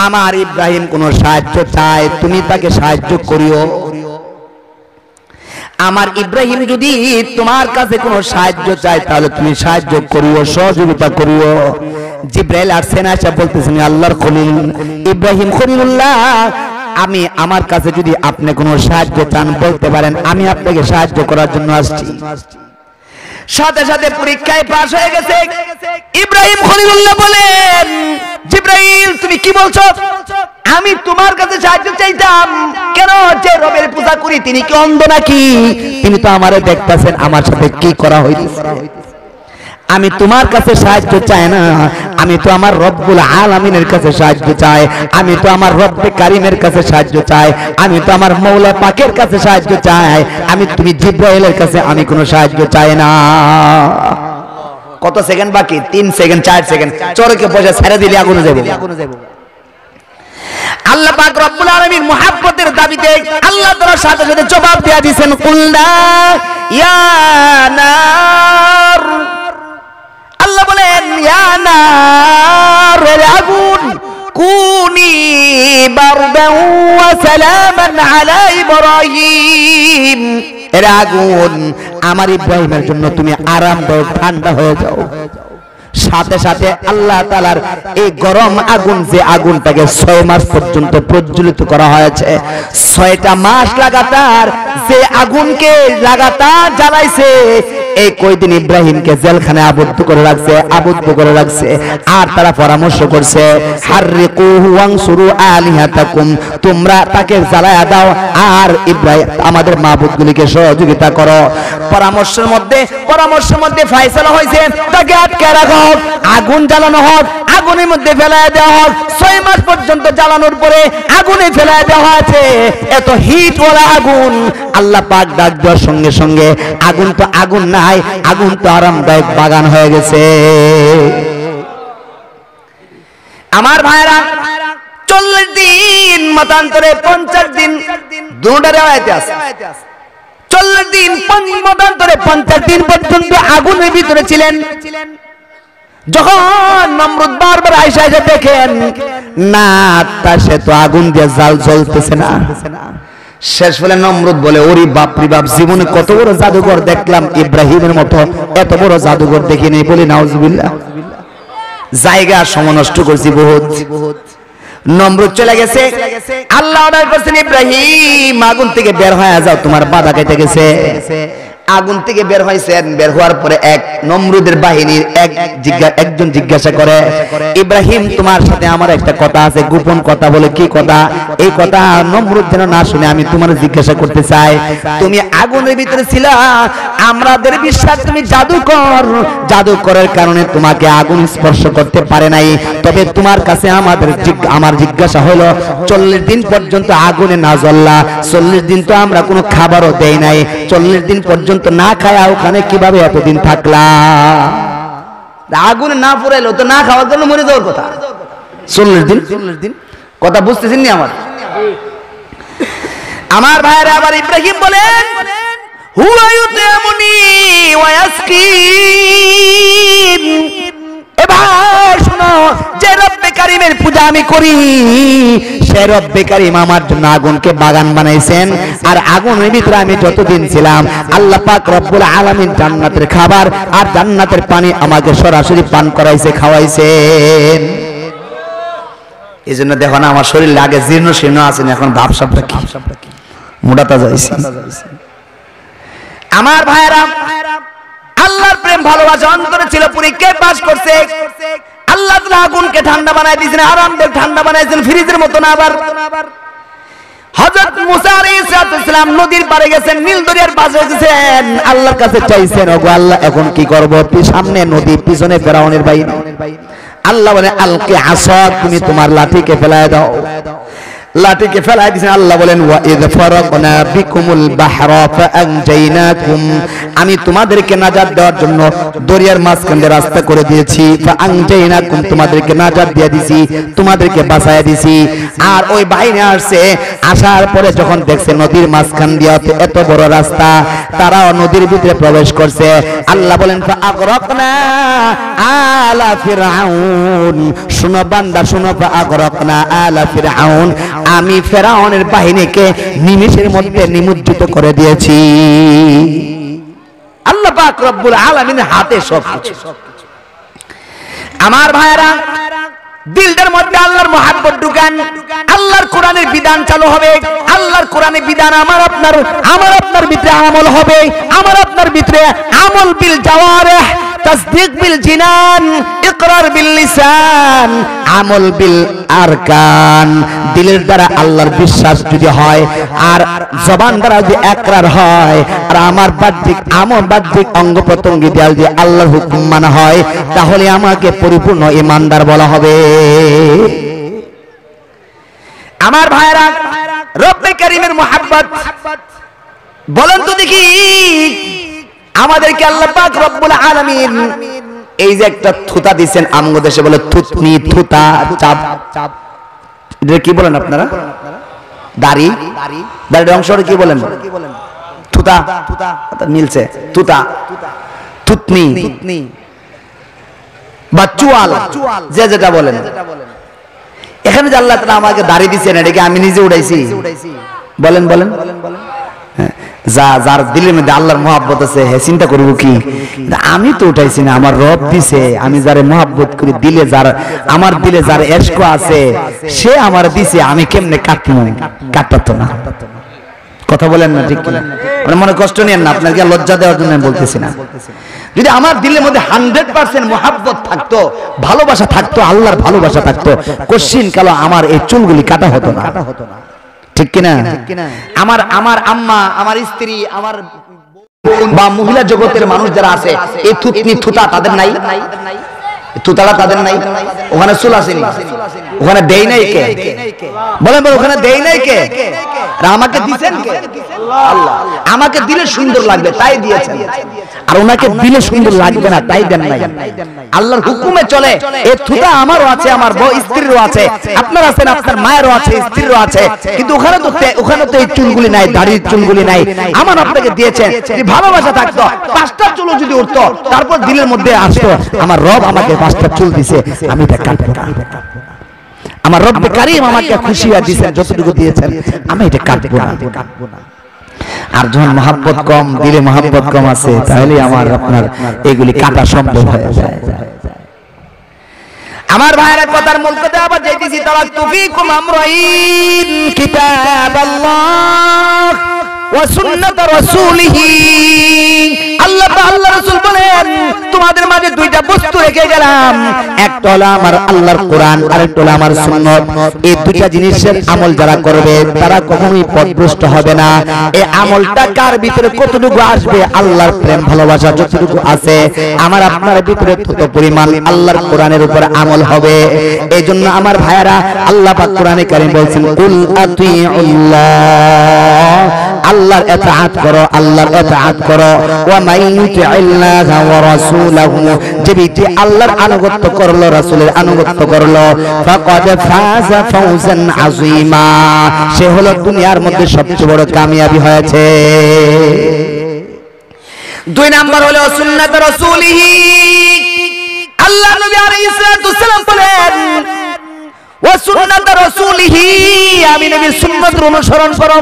আমার ইব্রাহিম কোনো সাহায্য চায় তুমি তাকে সাহায্য করিও। আমার ইব্রাহিম যদি তোমার কাছে কোনো সাহায্য চায় তাহলে তুমি সাহায্য করিও, সহযোগিতা করিও। জিবরাইল আসছেন, আসা বলতেছেন, আল্লাহর খলিল ইব্রাহিম খলিলুল্লাহ, আমি আমার কাছে যদি আপনি কোনো সাহায্য চান বলতে পারেন, আমি আপনাকে সাহায্য করার জন্য আসছি। সাথে সাথে পরীক্ষায় পাস হয়ে গেছে। ইব্রাহিম খলিলুল্লাহ বলেন, জিবরাইল তুমি কি বলছো? আমি তোমার কাছে সাহায্য চাইতাম। কেন? যে রবের পূজা করি তিনি কি অন্ধ নাকি? তিনি তো আমারে দেখতেছেন আমার সাথে কি করা হইতেছে। আমি তোমার কাছে সাহায্য চাই না, আমি তো আমার রব্বুল আলামিনের কাছে সাহায্য চাই, আমি তো আমার রব্বে কারিমের কাছে সাহায্য চাই, আমি তো আমার মৌলা পাকের কাছে সাহায্য চাই, আমি তুমি জিবরাইলের কাছে আমি কোনো সাহায্য চাই না। কত সেকেন্ড বাকি? 3 সেকেন্ড 4 সেকেন্ড। চরকে পয়সা ছেড়ে দিলে আগুনে যাবে। আল্লাহ পাক রব্বুল আলামিন মুহাব্বতের দাবিতে আল্লাহ তাআলার সাথে সাথে জবাব দেয়া দিয়েছেন, কুলনা ইয়া নার, আল্লাহ বলেন ইয়া নার আগুন, কুনি বারদান ওয়া সালামান আলা ইব্রাহিম, এর আগুন আমার ইব্রাহিমের জন্য তুমি আরামদায়ক ঠান্ডা হয়ে যাও। সাথে সাথে আল্লাহ তাআলার এই গরম আগুন, যে আগুনটাকে 6 মাস পর্যন্ত প্রজ্বলিত করা হয়েছে, 6টা মাস লাগাতার যে আগুনকে লাগাতার জ্বালাইছে, এই কয়দিন ইব্রাহিমকে জেলখানায় আবদ্ধ করে রাখছে। আর তারা পরামর্শ করছে, হাররিকুহু ওয়ানসুরু আলিহাতাকুম, তোমরা তাকে জ্বালায়া দাও আর ইব্রাহিম আমাদের মাবুদগুলিকে সহযোগিতা করো। পরামর্শের মধ্যে ফয়সালা হয়েছে তাকে আটকে রাখো, আগুন জ্বালানো হোক, আগুনের মধ্যে ফেলায় দেওয়া হোক। 6 মাস পর্যন্ত জ্বালানোর পরে আগুনে ফেলায় দেওয়া আছে। এত হিট ওলা আগুন, আল্লাহ পাক ডাক দেওয়ার সঙ্গে সঙ্গে আগুন তো আগুন নাই, আগুন তো আরামদায়ক বাগান হয়ে গেছে। আমার ভাইরা 40 দিন মতান্তরে 50 দিন, দুটো রেওয়ায়েতে আছে। 40 দিন মতান্তরে 50 দিন পর্যন্ত আগুনের ভিতরে ছিলেন। যখন নমরুদ বারবার আয়েশা দেখেন না তা সে তো আগুন দিয়ে জাল জ্বলতেছে না, শেষ হলে নমরুদ বলে, ওরে বাপ রে বাপ, জীবনে কত বড় জাদুঘর দেখলাম, ইব্রাহিমের মতো এত বড় জাদুঘর দেখিনি। বলি নাউজুবিল্লাহ, জায়গা সমনষ্ট করছি বহুত। নমরুদ চলে গেছে, আল্লাহ অর্ডার করছেন, ইব্রাহিম আগুন থেকে বের হয়ে যাও, তোমার বাধা কেটে গেছে। আগুন থেকে বের হয়েছেন, বের হওয়ার পরে এক নমরুদের বাহিনীর একজন জিজ্ঞাসা করে, ইব্রাহিম তোমার সাথে আমার একটা কথা আছে, গোপন কথা। বলে কি কথা? এই কথা নমরুদ যেন না শুনে আমি তোমার জিজ্ঞাসা করতে চাই। তুমি আগুনের ভিতরে ছিলা, আমাদের বিশ্বাস তুমি জাদুকরের কারণে তোমাকে আগুন স্পর্শ করতে পারে নাই। তবে তোমার কাছে আমার জিজ্ঞাসা হলো, 40 দিন পর্যন্ত আগুনে না জ্বললা, 40 দিন তো আমরা কোনো খাবারও দেই নাই, 40 দিন পর্যন্ত না খায়া ওখানে কিভাবে এতদিন থাকলা? আগুনে না পুরাইলো তো না খাওয়ার জন্য মরে যাওয়ার কথা। 40 দিন কথা বুঝতেছেন নি? আমার ভাইরা আবার ইব্রাহিম বলেন, হুয়া ইউতামুনি ওয়া ইয়াসকিন, এবার শোনো, যে রব্বে কারিমের পূজা আমি করি, সে রব্বে কারিম আমার জন্য আগুনকে বাগান বানাইছেন। আর আগুনের ভিতরে আমি যতদিন ছিলাম, আল্লাহ পাক রব্বুল আলামিন জান্নাতের খাবার আর জান্নাতের পানি আমাকে সরাসরি পান করাইছে, খাওয়াইছেন। এই জন্য দেখো না, আমার শরীর আগে জীর্ণ শীর্ণ আছে, এখন ভাবসাবটা কি মোটা তাজা হয়েছে। আমার ভাইরা, আল্লাহর প্রেম ভালোবাসা অন্তরে ছিল, পরীক্ষায় পাস করছে। আল্লাহ তাআলা আগুনকে ঠান্ডা বানাই দিয়েছেন, আরামদায়ক ঠান্ডা বানাইছেন, ফ্রিজের মতো না। আবার হযরত মুসা আলাইহিস সালাম নদীর পাড়ে গেছেন, নীল দরিয়ার পাশে গেছেন, আল্লাহর কাছে চাইছেন, ওগো আল্লাহ এখন কি করব? সামনে নদী, পিছনে ফেরাউনের বাহিনী। আল্লাহ বলে, আলকি আসা, তুমি তোমার লাঠিকে ফেলায় দাও। লাঠিকে ফেলাই দিয়েছেন। আল্লাহ বলেন ওয়া ইয ফারাকনা বিকুমুল বাহরা ফাআনজাইনাকুম, আমি তোমাদেরকে নাজাত দেওয়ার জন্য দরিয়ার মাঝখানে রাস্তা করে দিয়েছি। ফাআনজাইনাকুম, তোমাদেরকে নাজাত দিয়ে দিয়েছি, তোমাদেরকে বাঁচায়া দিয়েছি। আর ওই বাহিনী আসছে, আসার পরে যখন দেখছে নদীর মাঝখান দিয়ে এত বড় রাস্তা, তারাও নদীর ভিতরে প্রবেশ করছে। আল্লাহ বলেন ফাআগরাকনা আলা ফিরআউন, শুনো বান্দা শুনো, ফাআগরাকনা আলা ফিরআউন, আমি ফেরাউনের বাহিনীকে নিমেষের মধ্যে নিমজ্জিত করে দিয়েছি। আল্লাহ পাক রব্বুল আলামিনের হাতে সবকিছু। আমার ভাইরা, দিলটার মধ্যে আল্লাহর মহব্বত ঢুকান, আল্লাহর কোরআনের বিধান চালু হবে। আল্লাহর কোরআনের বিধান আমার আপনার ভিতরে আমল হবে। আমার আপনার ভিতরে আমল বিল জাওয়ারিহ, তাসদীক বিল জিনান, ইকরার বিল লিসান, আমল বিল আরকান। দিলের দ্বারা আল্লাহর বিশ্বাস যদি হয়, আর জবান দ্বারা যদি ইকরার হয়, আর আমার বাহ্যিক অঙ্গ প্রত্যঙ্গ দিয়ে যদি আল্লাহর হুকুম মানা হয়, তাহলে আমাকে পরিপূর্ণ ঈমানদার বলা হবে। আমার ভাইরা, রব্বে কারীমের মুহাব্বত বলেন তো দেখি, আমাদেরকে আল্লাহ পাক রব্বুল আলামিন এই যে একটা থুতা দিবেন, আমগো দেশে বলে থুতনি, থুতা, চাপ, এটা কি বলেন আপনারা? দাড়ির অংশটা কি বলেন? থুতা, মিলছে, থুতা, থুতনি বা চুয়াল, যে যেটা বলেন। এখানে যে আল্লাহ তাআলা আমাকে দাড়ি দিয়েছেন, এটা কি আমি নিজে উড়াইছি? বলেন বলেন। যার দিলের মধ্যে আল্লাহর মহব্বত আছে, হে চিন্তা করব কি, আমি তো উঠাইছি না, আমার রব দিছে। আমি যারে মহব্বত করি, দিলে আমার দিলে যার ইশক আছে, সে আমার দিছে, আমি কেমনে কাটবো? কাটতো না। কথা বলেন না, ঠিক কিনা? মানে মনে কষ্ট নিয়েন না, আপনাকে লজ্জা দেওয়ার জন্য আমি বলতেছি না। যদি আমার দিলের মধ্যে 100% মহব্বত থাকতো, ভালোবাসা থাকতো, আল্লাহর ভালোবাসা থাকতো, কোশ্চিন কালো আমার এই চুলগুলি কাটা হতো না। ঠিক কিনা? আমার আম্মা, আমার স্ত্রী, আমার বা মহিলা জগতের মানুষ যারা আছে, এই থুতনি থুতা তাদের নাই, থুতাটা তাদের নাই। ওখানে চুল আসেনি, ওখানে দেই নাই কে? বলেন বলেন, ওখানে দেই নাই কে? আর আমাকে দিবেন কে? আল্লাহ। আমাকে দিলে সুন্দর লাগবে তাই দিয়েছেন, আর ওনাকে দিলে সুন্দর লাগবে না তাই দেন নাই। আল্লাহর হুকুমে চলে। এই থুতা আমারও আছে, আমার বউ স্ত্রীরও আছে, আপনার আছেন, আপনার মায়েরও আছে, স্ত্রীরও আছে, কিন্তু ওখানে তো এই চুলগুলি নাই, দাড়ির চুলগুলি নাই। আমার আপনাকে দিয়েছেন, যদি ভালোবাসা থাকতো, 5টা চুলও যদি উঠতো, তারপর দিলের মধ্যে আসতো, আমার রব আমাকে 5টা চুল দিছে, আমি এটা কাটবো না। আমার রব্বে কারীম আমাকে খুশি হয়ে দিয়েছেন, যতটুকু দিয়েছেন, আমি এটা কাটবো না। আর যখন মহব্বত কম, দিলে মহব্বত কম আছে, তাহলে আমার আপনার এগুলি কাটা সম্ভব হয়ে যায়। আমার ভাইয়ের কথার মূল কথা আবার যাইতেছি, তারাকতু ফীকুম আমরাইন, কিতাবাল্লাহ ওয়া সুন্নাত রাসূলিহি। আল্লাহ রাসূল বলেন, তোমাদের মাঝে 2টা বস্তু রেখে গেলাম, একটা হলো আমার আল্লাহর কোরআন, আরেকটা হলো আমার সুন্নাত। এই 2টা জিনিসের আমল যারা করবে, তারা কখনোই পথভ্রষ্ট হবে না। এই আমলটা কার ভিতরে কতটুকু আসবে? আল্লাহর প্রেম ভালোবাসা যতটুকু আছে, আমার আপনার ভিতরে তত পরিমাণ আল্লাহর কোরআনের উপর আমল হবে। এইজন্য আমার ভাইয়েরা, আল্লাহ পাক কোরআনে কারীম বলেন, কুল আতিউল্লাহ, আল্লাহর ইতাআত করো, আল্লাহর ইতাআত করো। ওয়া মান ইউতি'আল্লাহা ওয়া রাসূলাহু, যে ব্যক্তি আল্লাহর আনুগত্য করলো, রাসূলের আনুগত্য করলো, ফাকাদ ফাযা ফাওজান আযীমা, সে হলো দুনিয়ার মধ্যে সবচেয়ে বড় কামিয়াবি হয়েছে। 2 নাম্বার হলো সুন্নাত রাসূলিহি। আল্লাহ নবী আলাইহিস সালাম বলেন, ওয়া সুন্নাত রাসূলিহি, আমি নবীর সুন্নাতের অনুসরণ করো,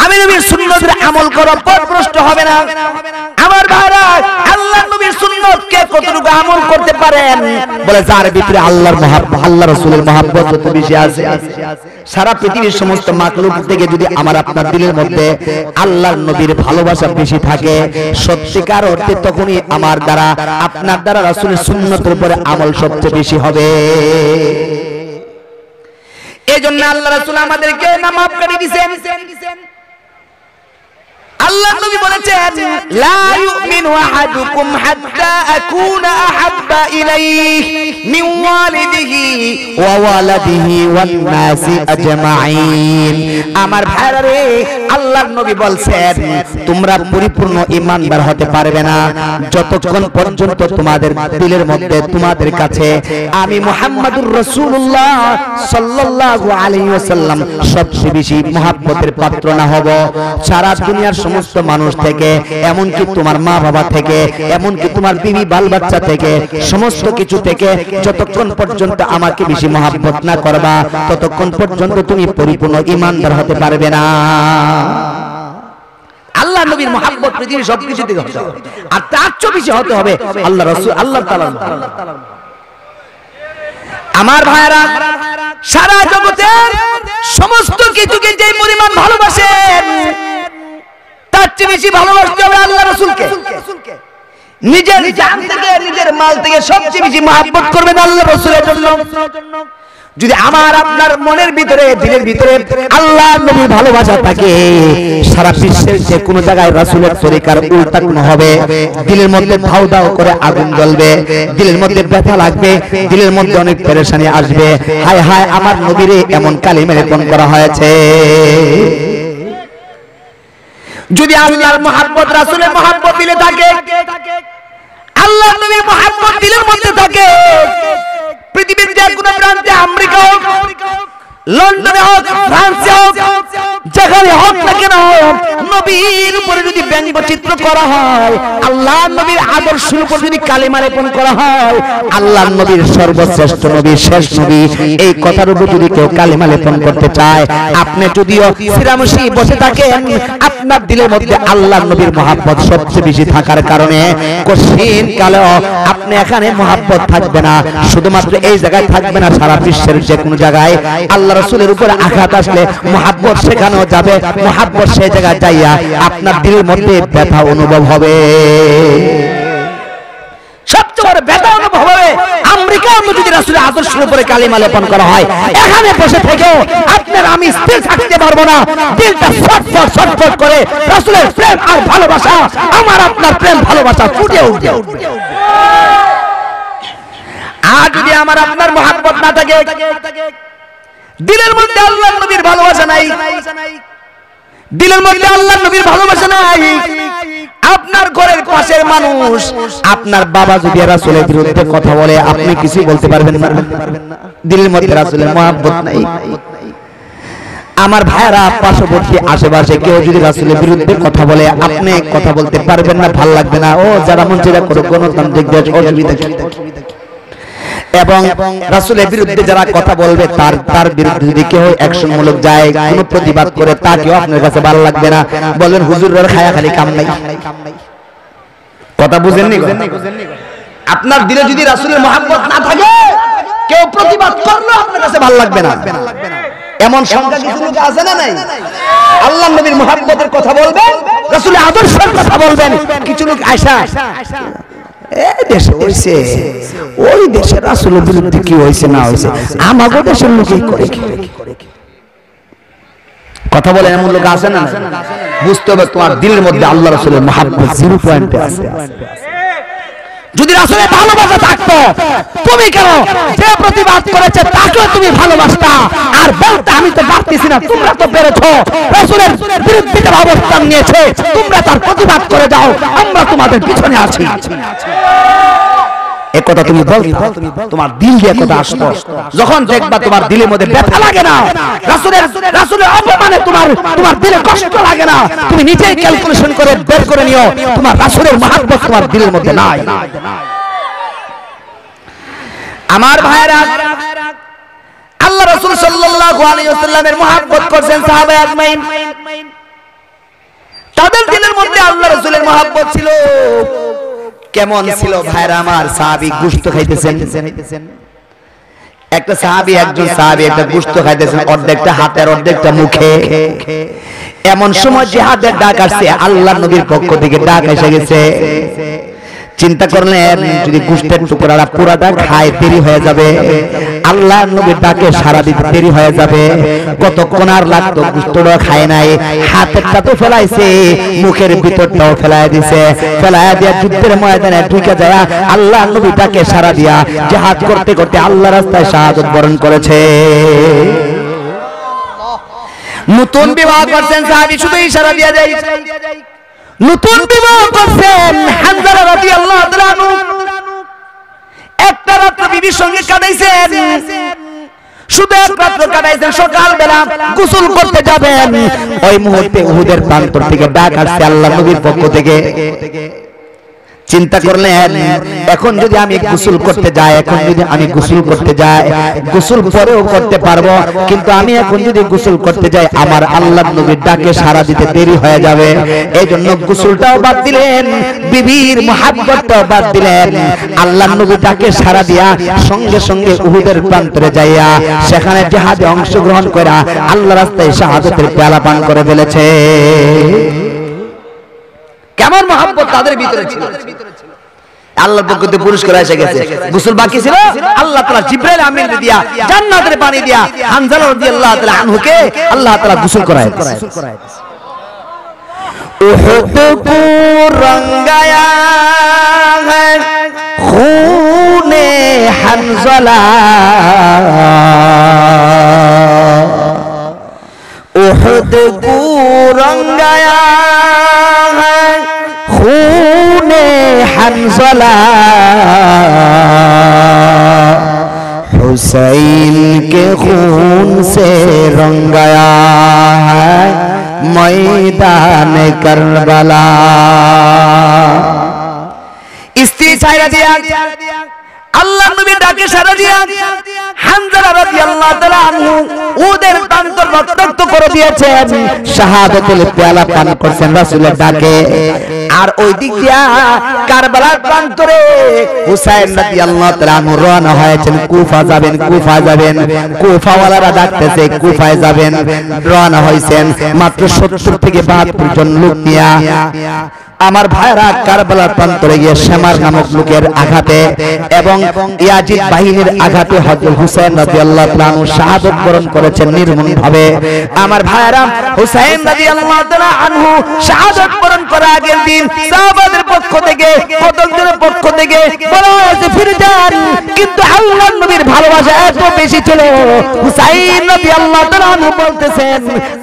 আমি নবীর সুন্নাতের আমল করো, পথভ্রষ্ট হবে না। আমার ভাইরা, আল্লাহ নবীর সুন্নাতকে কতটুকু আমল করতে পারেন? বলে যার ভিতরে আল্লাহর মহব্বত, আল্লাহ রাসূলের মহব্বত যত বেশি আছে, সারা পৃথিবীর সমস্ত মাখলুক থেকে যদি আমার আপনার দিলের মধ্যে আল্লাহর নবীর ভালোবাসা বেশি থাকে, সত্যিকার অর্থে তখনই আমার দ্বারা, আপনার দ্বারা রাসূলের সুন্নাতের উপরে আমল সবচেয়ে বেশি হবে। এজন্য আল্লাহ রাসূল আমাদেরকে মাফ করে দিয়েছেন। আল্লাহ নবী বলেছেন, লা ইউমিনু আহাদুকুম হাত্তা আকুনা আহাব্বা ইলাইহি মিন ওয়ালিদিহি ওয়া ওয়ালাদিহি ওয়ান নাসি আজমাইন। আমার ভাইরা রে, আল্লাহর নবী বলছেন তোমরা পরিপূর্ণ ঈমানদার হতে পারবে না যতক্ষণ পর্যন্ত তোমাদের দিলের মধ্যে তোমাদের কাছে আমি মুহাম্মাদুর রাসূলুল্লাহ সাল্লাল্লাহু আলাইহি ওয়াসাল্লাম সবচেয়ে বেশি মহব্বতের পাত্র না হব। সারা দুনিয়ার সমস্ত মানুষ থেকে, এমনকি তোমার মা বাবা থেকে, এমনকি তোমার বিবি বাল বাচ্চা থেকে, সমস্ত কিছু থেকে যতক্ষণ পর্যন্ত আমাকে বেশি মহব্বত না করবা ততক্ষণ পর্যন্ত তুমি পরিপূর্ণ ঈমানদার হতে পারবে না। আল্লাহ নবীর মহব্বত পৃথিবীর সবকিছু থেকে হতে হবে, আর তার চেয়ে বেশি হতে হবে আল্লাহ রাসূল আল্লাহ তাআলা। আমার ভাইরা, সারা জগতের সমস্ত কিছুকে যে পরিমাণ ভালোবাসেন তার চেয়ে বেশি ভালোবাসতে হবে আল্লাহ রাসূলকে। নিজের জান থেকে, নিজের মাল থেকে সবচেয়ে বেশি মহব্বত করবেন আল্লাহ রাসূলের জন্য। যদি আমার আপনার মনের ভিতরে, দিলের ভিতরে আল্লাহ নবীর ভালোবাসা থাকে, সারা বিশ্বের যে কোনো জায়গায় রাসূলের তরিকার উল্টা কোন হবে, দিলের মধ্যে ধাউ ধাউ করে আগুন জ্বলবে, দিলের মধ্যে ব্যথা লাগবে, দিলের মধ্যে অনেক পেরেশানি আসবে। হায় হায়, আমার নবীরে এমন কালিমা লেপন করা হয়েছে। যদি আল্লাহর মহব্বত, রাসূলের মহব্বত দিলে থাকে, আল্লাহ নবীর মহব্বত দিলের মধ্যে থাকে, পৃথিবীর যে কোনো প্রান্তে, আমেরিকা হোক, লন্ডনে হোক, ফ্রান্সে হোক, যেখানে হোক না কেন, নবীর উপরে যদি ব্যঙ্গচিত্র করা হয়, আল্লাহ নবীর আদর্শের উপর যদি কালিমা লেপন করা হয়, আল্লাহ নবীর সর্বশ্রেষ্ঠ নবী, শেষ নবী, এই কথার উপর যদি কেউ কালিমা লেপন করতে চায়, আপনি যদিও সিরামসি বসে থাকেন, আপনার দিলের মধ্যে আল্লাহ নবীর মহব্বত সবচেয়ে বেশি থাকার কারণে কঠিন কালেও আপনি এখানে মহব্বত থাকবে না, শুধুমাত্র এই জায়গায় থাকবে না, সারা বিশ্বের যে কোনো জায়গায় আল্লাহ রাসূলের উপরে আঘাত আসলে মহব্বত সেখানেও যাবে, মহব্বত সেই জায়গায় যাইয়া আপনার দিলের মধ্যে ব্যথা অনুভব হবে। সবচেয়ে বড় ব্যথা অনুভব হবে আমেরিকার মধ্যে যদি রাসূলের আদর্শের উপরে কালিমা লেপন করা হয়। এখানে বসে থেকেও আপনার আমি স্থির থাকতে পারবো না, দিলটা ছটফট ছটফট করে রাসূলের প্রেম আর ভালোবাসা, আমার আপনার প্রেম ভালোবাসা ফুটে উঠবে। আর যদি আমার আপনার মহব্বত না থাকে, দিলের মধ্যে আল্লাহর নবীর ভালোবাসা নাই, দিলের মধ্যে আল্লাহর নবীর ভালোবাসা নাই, আপনার ঘরের পাশের মানুষ, আপনার বাবা যদি রাসূলের বিরুদ্ধে কথা বলে আপনি কিছু বলতে পারবেন না, দিলের মধ্যে রাসূলের মহব্বত নাই। আমার ভাইরা, পার্শ্ববর্তী আশেপাশে কেউ যদি রাসূলের বিরুদ্ধে কথা বলে আপনি কথা বলতে পারবেন না, ভালো লাগবে না। ও যারা মন চাইরা করো, গণতান্ত্রিক দেশ, অসুবিধা কি? এবং রাসূলের বিরুদ্ধে যারা কথা বলবে তার বিরুদ্ধে যদি কেউ অ্যাকশনমূলক যায়, কোনো প্রতিবাদ করে, তাকেও আপনার কাছে ভালো লাগবে না, বলবেন হুজুরের খায়া খালি কাম নাই। কথা বুঝেননি? আপনার দিলে যদি রাসূলের মহব্বত না থাকে, কেউ প্রতিবাদ করলেও আপনার কাছে ভালো লাগবে না। এমন সংখ্যা কিছু লোক আছে না নাই? আল্লাহ নবীর মহব্বতের কথা বলবেন, রাসূলের আদর্শের কথা বলবেন, কিছু লোক আয়সা এই দেশে হইছে, ওই দেশে রাসূলের বিরুদ্ধে কি হইছে না হইছে, আমাদের দেশের লোকই করে কি কথা বলে, এমন লোক আছে না? বুঝতে হবে তোমার দিলের মধ্যে আল্লাহ রাসূলের মহব্বত 0 পয়েন্টে আছে। যদি রাসূলের ভালোবাসা থাকতো, তুমি কেন যে প্রতিবাদ করেছে তাকেও তুমি ভালোবাসতা, আর বলতে আমি তো পারতেছি না, তোমরা তো পেরেছো, রাসূলের বিরুদ্ধে অবস্থান নিয়েছে, তোমরা তার প্রতিবাদ করে যাও, আমরা তোমাদের পিছনে আছি। এক কথা তুমি বলছো, তোমার দিল দিয়ে কথা আসতো, যখন দেখবা তোমার দিলের মধ্যে ব্যথা লাগে না, রাসূলের অপমানে তোমার দিলে কষ্ট লাগে না, তুমি নিজেই ক্যালকুলেশন করে বের করে নিও তোমার রাসূলের মহব্বত তোমার দিলের মধ্যে নাই। আমার ভাইরা, আল্লাহ রাসূল সাল্লাল্লাহু আলাইহি ওয়াসাল্লামের মহব্বত করছেন সাহাবায়ে আজমাইন, তাদের দিলের মধ্যে আল্লাহ রাসূলের মহব্বত ছিল। কেমন ছিল ভাইরা আমার? সাহাবী গোশত খাইতেছেন, একটা সাহাবী, একজন সাহাবী একটা গোশত খাইতেছেন, অর্ধেকটা হাতের অর্ধেকটা মুখে। এমন সময় জিহাদের ডাক আসছে, আল্লাহর নবীর পক্ষ থেকে ডাক এসে গেছে। চিন্তা করলেন যদি গোশতের টুকরাটা পুরাটা খায় দেরি হয়ে যাবে, আল্লাহর নবীর ডাকে সারা দিতে দেরি হয়ে যাবে। কতক্ষণ আর লাগতো, গুস্তটা খায় নাই, হাতেরটা তো ফেলাইছে, মুখের ভিতরটাও ফেলাই দিছে, ফেলাইয়া দিয়া যুদ্ধের ময়দানে ঢুকে যায় আল্লাহর নবীর ডাকে সারা দিয়া জিহাদ করতে করতে আল্লাহর রাস্তায় শাহাদাত বরণ করেছে। নতুন বিবাহ করছেন সাহাবী, শুধু ইশারা দিয়া যায়। নতুন বিবাহ করছেন হানজালা রাদিয়াল্লাহু তাআলা আনহু, একটা রাত বিবির সঙ্গে কাটাইছেন, শুধু এক রাত কাটাইছেন। সকালবেলা গোসল করতে যাবেন, ওই মুহূর্তে উহুদের প্রান্তর থেকে ডাক আসছে আল্লাহর নবীর পক্ষ থেকে। চিন্তা করলেন, এখন যদি আমি গোসল করতে যাই, গোসল পরেও করতে পারবো, কিন্তু আমি এখন যদি গোসল করতে যাই আমার আল্লাহর নবীর ডাকে সাড়া দিতে দেরি হয়ে যাবে। এই জন্য গোসলটাও বাদ দিলেন, বিবির মুহাব্বতটাও বাদ দিলেন। আল্লাহর নবীর ডাকে সাড়া দিয়া সঙ্গে সঙ্গে উহুদের প্রান্তরে যাইয়া সেখানে জিহাদে অংশগ্রহণ করা আল্লাহর রাস্তায় শাহাদাতের পেয়ালা পান করে ফেলেছে। কেমন মহব্বত তাদের ভিতরে ছিল। আল্লাহর পক্ষ থেকে পুরস্কার এসে গেছে। গোসল বাকি ছিল, আল্লাহ তাআলা জিবরাইল আমিন দিয়া জান্নাতের পানি দিয়া হানজালা রাদিয়াল্লাহু তাআলা আনহুকে আল্লাহ তাআলা গোসল করায় দিয়েছে। উহুদ কো রঙ্গায়া है खूने হানজালা, उहुद को रंगाया है खूने हंज़ला, हुसैन के खून से रंगाया है मैदान करबला। स्त्री छाया दिया আল্লাহ নবী ডাকে সাড়া দিয়া হানজালা রাদিয়াল্লাহু তাআলা আনহু ওদের প্রান্তর রক্তাক্ত করে দিয়েছেন, শাহাদাতের পেয়ালা পান করছেন রাসূলের ডাকে। আর ওই দিক দিয়া কারবালার প্রান্তরে হুসাইন রাদিয়াল্লাহু তাআলা আনহু রওনা হয়েছেন, কুফা যাবেন। কুফাওয়ালারা ডাকতেছে কুফায় যাবেন, রওনা হয়েছেন মাত্র 70 থেকে 72 জন লোক নিয়ে। আমার ভাইরা কারবালার প্রান্তরে গিয়ে শামার নামক লোকের আঘাতে এবং ইয়াজিদ বাহিনীর আঘাতে হযরত হুসাইন রাদিয়াল্লাহু তাআলা আনহু শাহাদাত বরণ করেছেন নির্মমভাবে। আমার ভাইরা হুসাইন রাদিয়াল্লাহু তাআলা আনহু শাহাদাত বরণ করার আগের দিন সাহাবাদের পক্ষ থেকে, কতজনের পক্ষ থেকে বলা হয়েছে ফিরে যান, কিন্তু আল্লাহর নবীর ভালোবাসা এত বেশি ছিল, হুসাইন রাদিয়াল্লাহু তাআলা আনহু বলতেছেন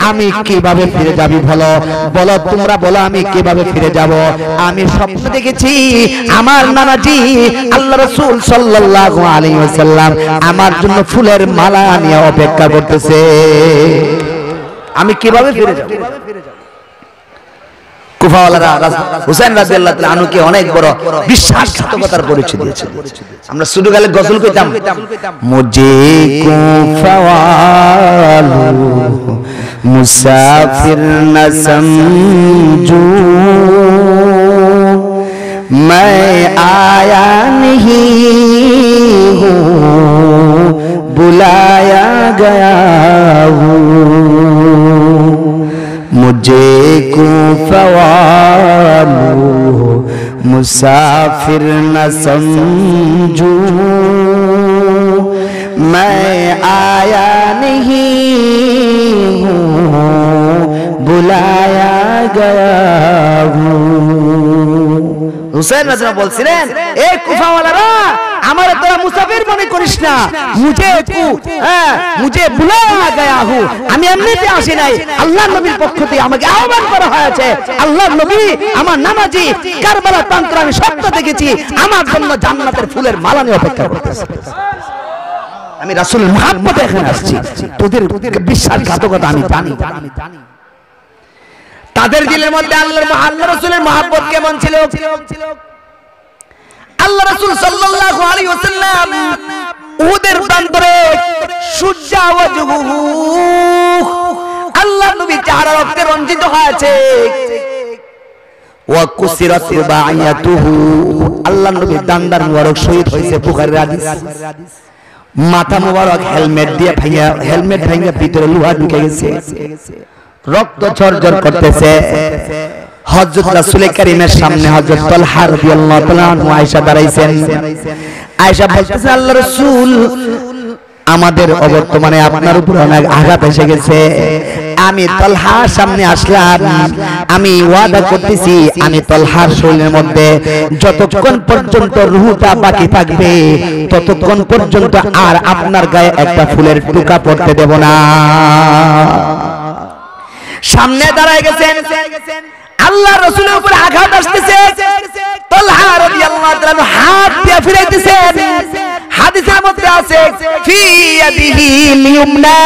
আমি কিভাবে ফিরে যাবি, বলো তোমরা বলো আমি কিভাবে ফিরে যাব। আমি স্বপ্ন দেখেছি আমার নানাজি আল্লাহ রাসূল সাল্লাল্লাহু আলাইহি ওয়াসাল্লাম আমার জন্য ফুলের মালা নিয়ে অপেক্ষা করতেছে, আমি কিভাবে ফিরে যাব। কুফাওয়ালারা হুসাইন রাদিয়াল্লাহু তাআলা আনহুকে অনেক বড় বিশ্বাসঘাতকতার পরিচয় দিয়েছে। আমরা ছোটকালে গজল কইতাম, মুঝে কুফাওয়ালু মুসাফির না সমঝো, मैं आया नहीं हूँ बुलाया गया हूँ, मुझे कुफवालू मुसाफिर न समझो, मैं आया नहीं हूँ बुलाया गया हूँ। হুসাইন রাদিয়াল্লাহু বলছিলেন, এই কুফাওয়ালারা আমারে তোরা মুসাফির মনে করিস না, মুঝে বুলায়া গায়া হু, আমি এমনিতে আসি নাই, আল্লাহর নবীর পক্ষ থেকে আমাকে আহ্বান করা হয়েছে। আল্লাহর নবী আমার নামাজি কারবালার প্রান্তরে আমি স্বপ্ন দেখেছি আমার জন্য জান্নাতের ফুলের মালা নিয়ে অপেক্ষা করতেছে। আমি রাসূলের মুহাব্বতে এখানে আসছি, তোদের বিশ্বাসঘাতকতা আমি জানি। তাদের দিলের মধ্যে আল্লাহ রাসূলের মুহাব্বত কেমন ছিল। আল্লাহ রাসূল সাল্লাল্লাহু আলাইহি ওয়াসাল্লাম উহুদের প্রান্তরে সুজ্জা ওয়াজহুহু, আল্লাহর নবী চেহারা রক্তে রঞ্জিত হয়েছে। ওয়া কুসিরাত রুবাইয়াতুহু, আল্লাহর নবী দান্দার মুবারক শহীদ হয়েছে, বুখারীর হাদিস। মাথা মুবারক হেলমেট ভাঙা ভিতরে লোহা ঢুকে গেছে, রক্ত ঝরঝর করতেছে। হযরত রাসূল কারীমের সামনে হযরত তালহা রাদিয়াল্লাহু তাআলা আনহু আয়েশা দাঁড়াইছেন। আয়েশা বলতেছে, আল্লাহর রাসূল আমাদের অবর্তমানে আপনার উপর অনেক আঘাত এসে গেছে। আমি তলহার সামনে আসলাম, আমি ওয়াদা করতেছি আমি তলহার শরীরের মধ্যে যতক্ষণ পর্যন্ত রূহটা বাকি থাকবে ততক্ষণ পর্যন্ত আর আপনার গায়ে একটা ফুলের টুকা পড়তে দেব না। সামনে দাঁড়ায় গেছেন, আল্লাহ রাসূলের উপর আঘাত আসতেছে, তালহা রাদিয়াল্লাহু তাআলা হাত দিয়ে ফিরাইতেছেন। হাদিসের মধ্যে আছে ফি ইয়াদিহি লিয়ুমনা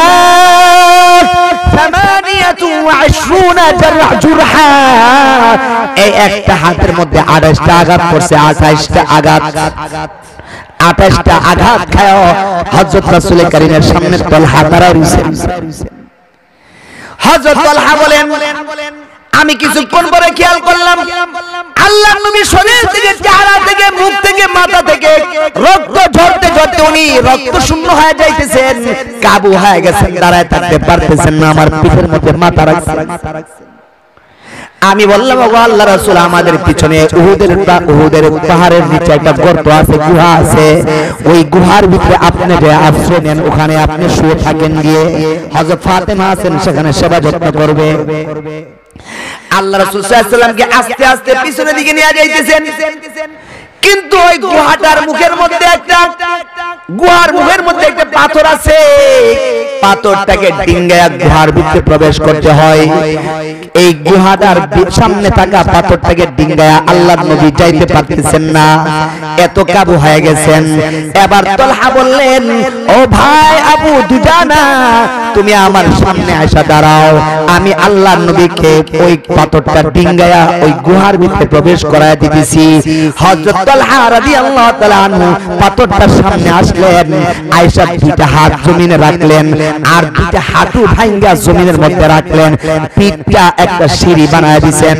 28 জুরহা, এই একটা হাতের মধ্যে 28টা আঘাত পড়ছে, 28টা আঘাত, 28টা আঘাত খায় হযরত রাসূল কারীমের সামনে তালহা দাঁড়ায় রইছেন। হযরত তালহা বলেন আমি কিছুক্ষণ পরে খেয়াল করলাম আল্লাহর নবী শরীর থেকে, চেহারা থেকে, মুখ থেকে, মাথা থেকে রক্ত ঝরতে ঝরতে উনি রক্ত শূন্য হয়ে যাইতেছেন, কাবু হয়ে গেছেন, দাঁড়ায় থাকতে পারতেছেন না, আমার পিঠের মধ্যে মাথা রাখছেন। আমি বললাম ওগো আল্লাহর রাসূল আমাদের পিছনে উহুদের পাহাড়ের নিচে একটা গর্ত আছে, গুহা আছে, ওই গুহার ভিতরে আপনি যে আশ্রয় নেন ওখানে আপনি শুয়ে থাকেন, গিয়ে হযরত ফাতেমা আছেন সেখানে সেবা যত্ন করবে। আল্লাহ রাসূল সাল্লাল্লাহু আলাইহি ওয়াসাল্লামকে আস্তে আস্তে পিছনের দিকে নিয়ে যাইতেছেন, কিন্তু ওই গুহাটার মুখের মধ্যে একটা পাথর আছে, পাথরটাকে ডিঙ্গায়া গুহার ভিতরে প্রবেশ করতে হয়। এই গুহাটার সামনে থাকা পাথরটাকে ডিঙ্গায়া আল্লাহর নবী যাইতে পারতেছেন না, এত কাবু হয়ে গেছেন। এবার তালহা বললেন ও ভাই আবু দুজানা তুমি আমার সামনে আয়সা দাঁড়াও, আমি আল্লাহর নবীকে ওই পাথরটা ডিঙ্গায়া ওই গুহার ভিতরে প্রবেশ করায় দিতেছি। হযরত তালহা রাদিয়াল্লাহু তাআলা আনহু পাথরটার সামনে আসলেন, আয়েশা দুইটা হাত জমিনে রাখলেন আর দুইটা হাঁটু ভাঙ্গা জমিনের মধ্যে রাখলেন, পিঠটা একটা সিঁড়ি বানায় দিয়েছেন।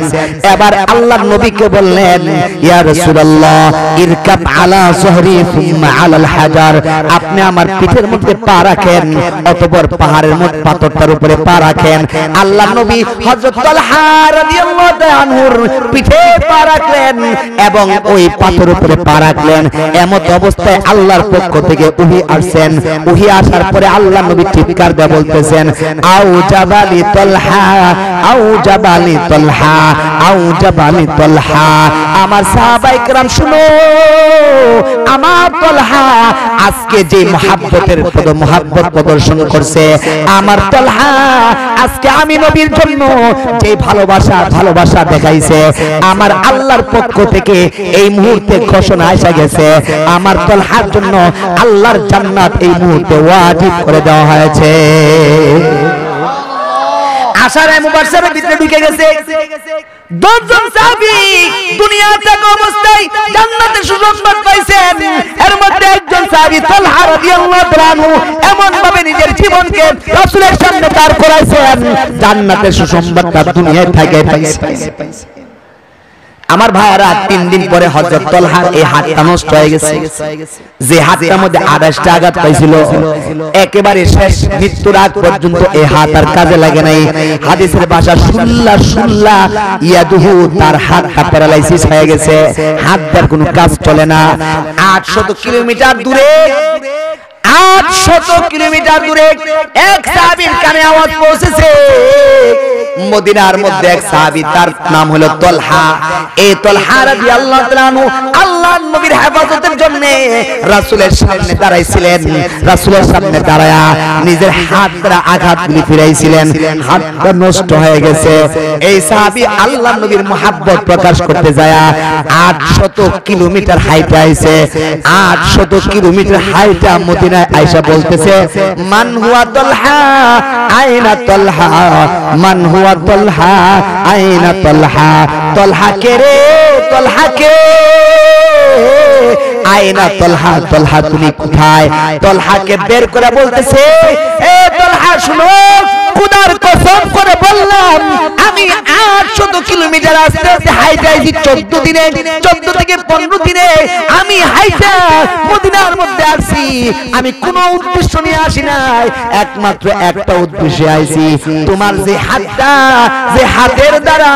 এবার আল্লাহর নবীকে বললেন ইয়া রাসূলুল্লাহ ইরকাব আলা যহরি সুম্মা আলাল হাজার, আপনি আমার পিঠের মধ্যে পা রাখেন, অতঃপর পাহাড়ের মধ্যে পাথরটার উপরে পা রাখেন। আল্লাহর নবী হযরত তালহা রাদিয়াল্লাহু তাআলা আনহুর পিঠে পা রাখলেন এবং ওই পাথর উপরে পা রাখলেন। এমত অবস্থায় আল্লাহর পক্ষ থেকে ওহী আসছেন, ওহী আসার পরে আল্লাহর নবী চিৎকার দিয়ে বলতেছেন আউ জাবালি তালহা, আউ জাবালি তালহা, আউ জাবালি তালহা। আমার সাহাবায়ে কেরাম শুনো, আমার তালহা আজকে যে মহব্বত প্রদর্শন করছে, আমার তালহা আজকে আমি নবীর জন্য যে ভালোবাসা দেখাইছে, আমার আল্লাহর পক্ষ থেকে এই মুহূর্তে ঘোষণা এসে গেছে, আমার তালহার জন্য আল্লাহর জান্নাত এই মুহূর্তে ওয়াজিব করে দেওয়া হয়েছে। আশারায়ে মুবাশশারের ভিতরে ঢুকে গেছে 10 জন সাহাবী, দুনিয়া থেকে অবস্থায় জান্নাতের সুসংবাদ পাইছেন। এর মধ্যে একজন সাহাবী তালহা রাদিয়াল্লাহু তাআলা আনহু এমন ভাবে নিজের জীবনকে রাসূলের সামনে দাঁড় করাইছেন, জান্নাতের সুসংবাদটা দুনিয়ায় থেকে পাইছে। আমার ভাইরা 3 দিন পরে হযরত তালহার এই হাতটা নষ্ট হয়ে গেছে, যে হাতটার মধ্যে 28টা আঘাত পাইছিল, একেবারে শেষ মৃত্যুর আগ পর্যন্ত এই হাত আর কাজে লাগে নাই। হাদিসের ভাষা সুল্লা ইয়াদুহু, তার হাতটা প্যারালাইসিস হয়ে গেছে, হাতটার কোনো কাজ চলে না। 800 কিলোমিটার দূরে 800 কিলোমিটার দূরে এক সাহাবীর কানে আওয়াজ পৌঁছেছে, মদিনার মধ্যে এক সাহাবী, তার নাম হলো তালহা। এই তালহা রাদিয়াল্লাহু তাআলা আনহু আল্লাহর নবীর হেফাজতের জন্য রাসূলের সামনে দাঁড়াইছিলেন, রাসূলের সামনে দাঁড়ায়া নিজের হাত দ্বারা আঘাতগুলি ফিরাইছিলেন, হাতটা নষ্ট হয়ে গেছে। এই সাহাবী আল্লাহর নবীর মহব্বত প্রকাশ করতে যায় 800 কিলোমিটার হাইটে আইছে, 800 কিলোমিটার হাইটে মদিনায় আয়েশা বলতেছে মান হুয়া তালহা আইনা তালহা, মান হুয়া তালহা আইনা তালহা, তালহা কে রে, তালহা কে, আইনা তালহা, তালহা তুমি কোথায়? তালহাকে বের করে বলতেছে এ তালহা শুনো, খোদার কসম করে বললাম আমি 800 কিলোমিটার আস্তে আস্তে হাইটে আইছি 14 দিনে, 14 থেকে 15 দিনে আমি হাইটে মদিনার মধ্যে আসছি। আমি কোনো উদ্দেশ্য নিয়ে আসি নাই, একমাত্র একটা উদ্দেশ্যে আইছি, তোমার যে হাতটা, যে হাতের দ্বারা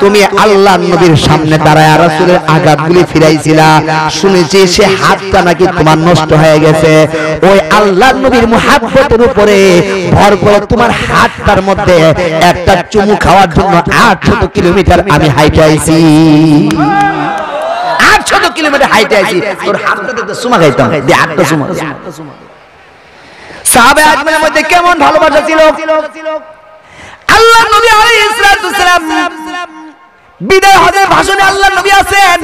তুমি আল্লাহর নবীর সামনে দাঁড়ায় রাসূলের আঘাতগুলি ফিরাইছিলা, শুনেছি সে হাতটা নাকি তোমার নষ্ট হয়ে গেছে। ওই আল্লাহর নবীর মুহাব্বতের উপরে ভর করে তোমার হাতটার মধ্যে একটা চুমু খাওয়ার জন্য 800 কিলোমিটার আমি হাইটে আইছি। 800 কিলোমিটার হাইটে আইছি, তোর হাতটা দেখতে চুমা খাইতাম, দে 8টা চুমা। সাহাবায়ে আজমানের মধ্যে কেমন ভালোবাসা ছিল। আল্লাহর নবী আলাইহিস সালাতু সালাম বিদায় হজের ভাষণে আল্লাহর নবী আছেন,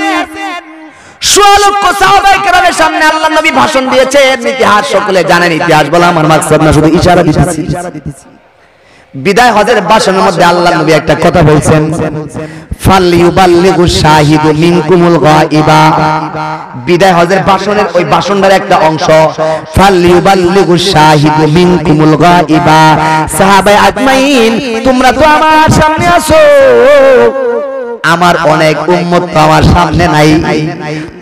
16 লক্ষ সাহাবায়ে কেরামের সামনে আল্লাহর নবী ভাষণ দিয়েছেন। ইতিহাস সকলে জানেন, ইতিহাস বলা আমার মাকসাদ না, শুধু ইশারা দিতেছি। বিদায় হজের ভাষণের মধ্যে আল্লাহর নবী একটা কথা বলছেন, ফালইউবাল্লিগু শাহিদু মিনকুমুল গায়বা। বিদায় হজের ভাষণের ওই ভাষণটার একটা অংশ, ফালইউবাল্লিগু শাহিদু মিনকুমুল গায়বা। সাহাবায়ে আজমাইন তোমরা তো আমার সামনে আছো, আমার অনেক উম্মত তো আমার সামনে নাই,